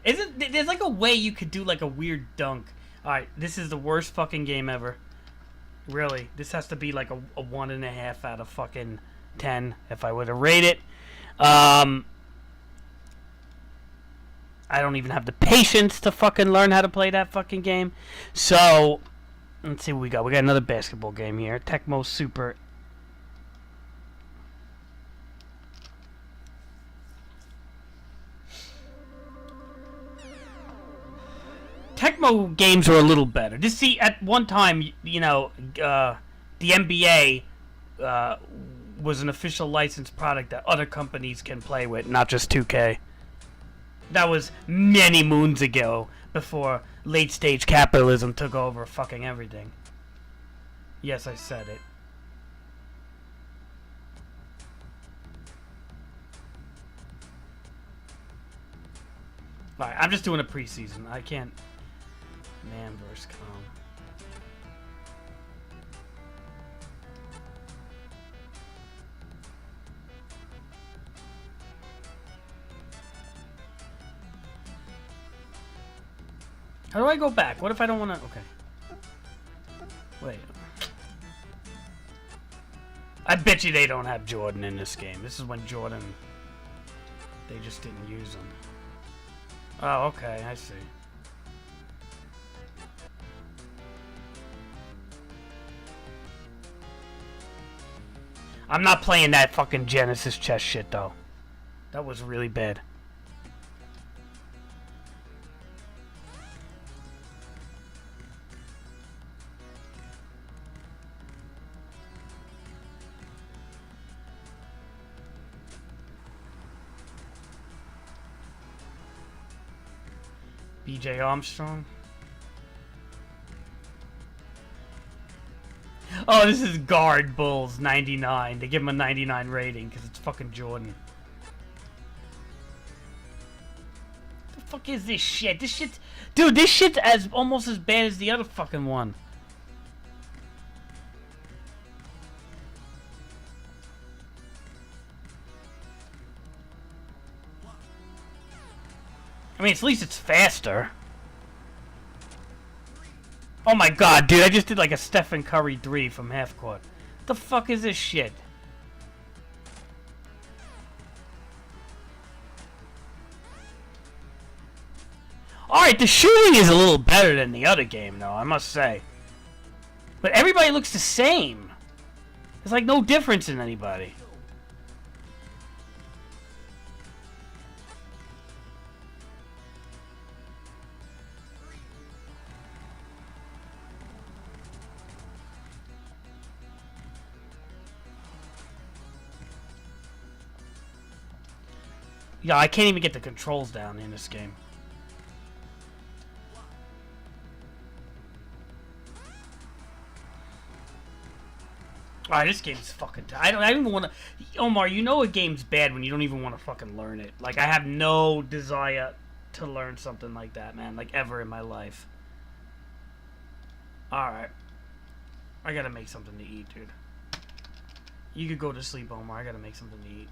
Isn't there's like a way you could do like a weird dunk? All right, this is the worst fucking game ever. Really, this has to be like a 1.5 out of fucking 10 if I were to rate it. I don't even have the patience to fucking learn how to play that fucking game. So let's see what we got. We got another basketball game here. Tecmo Super. Tecmo games are a little better. Just see, at one time, you know, the NBA was an official licensed product that other companies can play with, not just 2K. That was many moons ago, before late-stage capitalism took over fucking everything. Yes, I said it. Alright, I'm just doing a preseason. I can't... Man vs. Com. How do I go back? What if I don't want to... Okay. Wait. I bet you they don't have Jordan in this game. This is when Jordan... They just didn't use him. Oh, okay. I see. I'm not playing that fucking Genesis chess shit, though. That was really bad. BJ Armstrong. Oh, this is Guard Bulls 99. They give him a 99 rating because it's fucking Jordan. The fuck is this shit? This shit's... Dude, this shit's almost as bad as the other fucking one. I mean, at least it's faster. Oh my god, dude, I just did like a Stephen Curry 3 from half court. What the fuck is this shit? Alright, the shooting is a little better than the other game, though, I must say. But everybody looks the same. There's like no difference in anybody. Yeah, I can't even get the controls down in this game. Alright, this game's fucking... I don't even want to... Omar, you know a game's bad when you don't even want to fucking learn it. Like, I have no desire to learn something like that, man. Like, ever in my life. Alright. I gotta make something to eat, dude. You could go to sleep, Omar. I gotta make something to eat.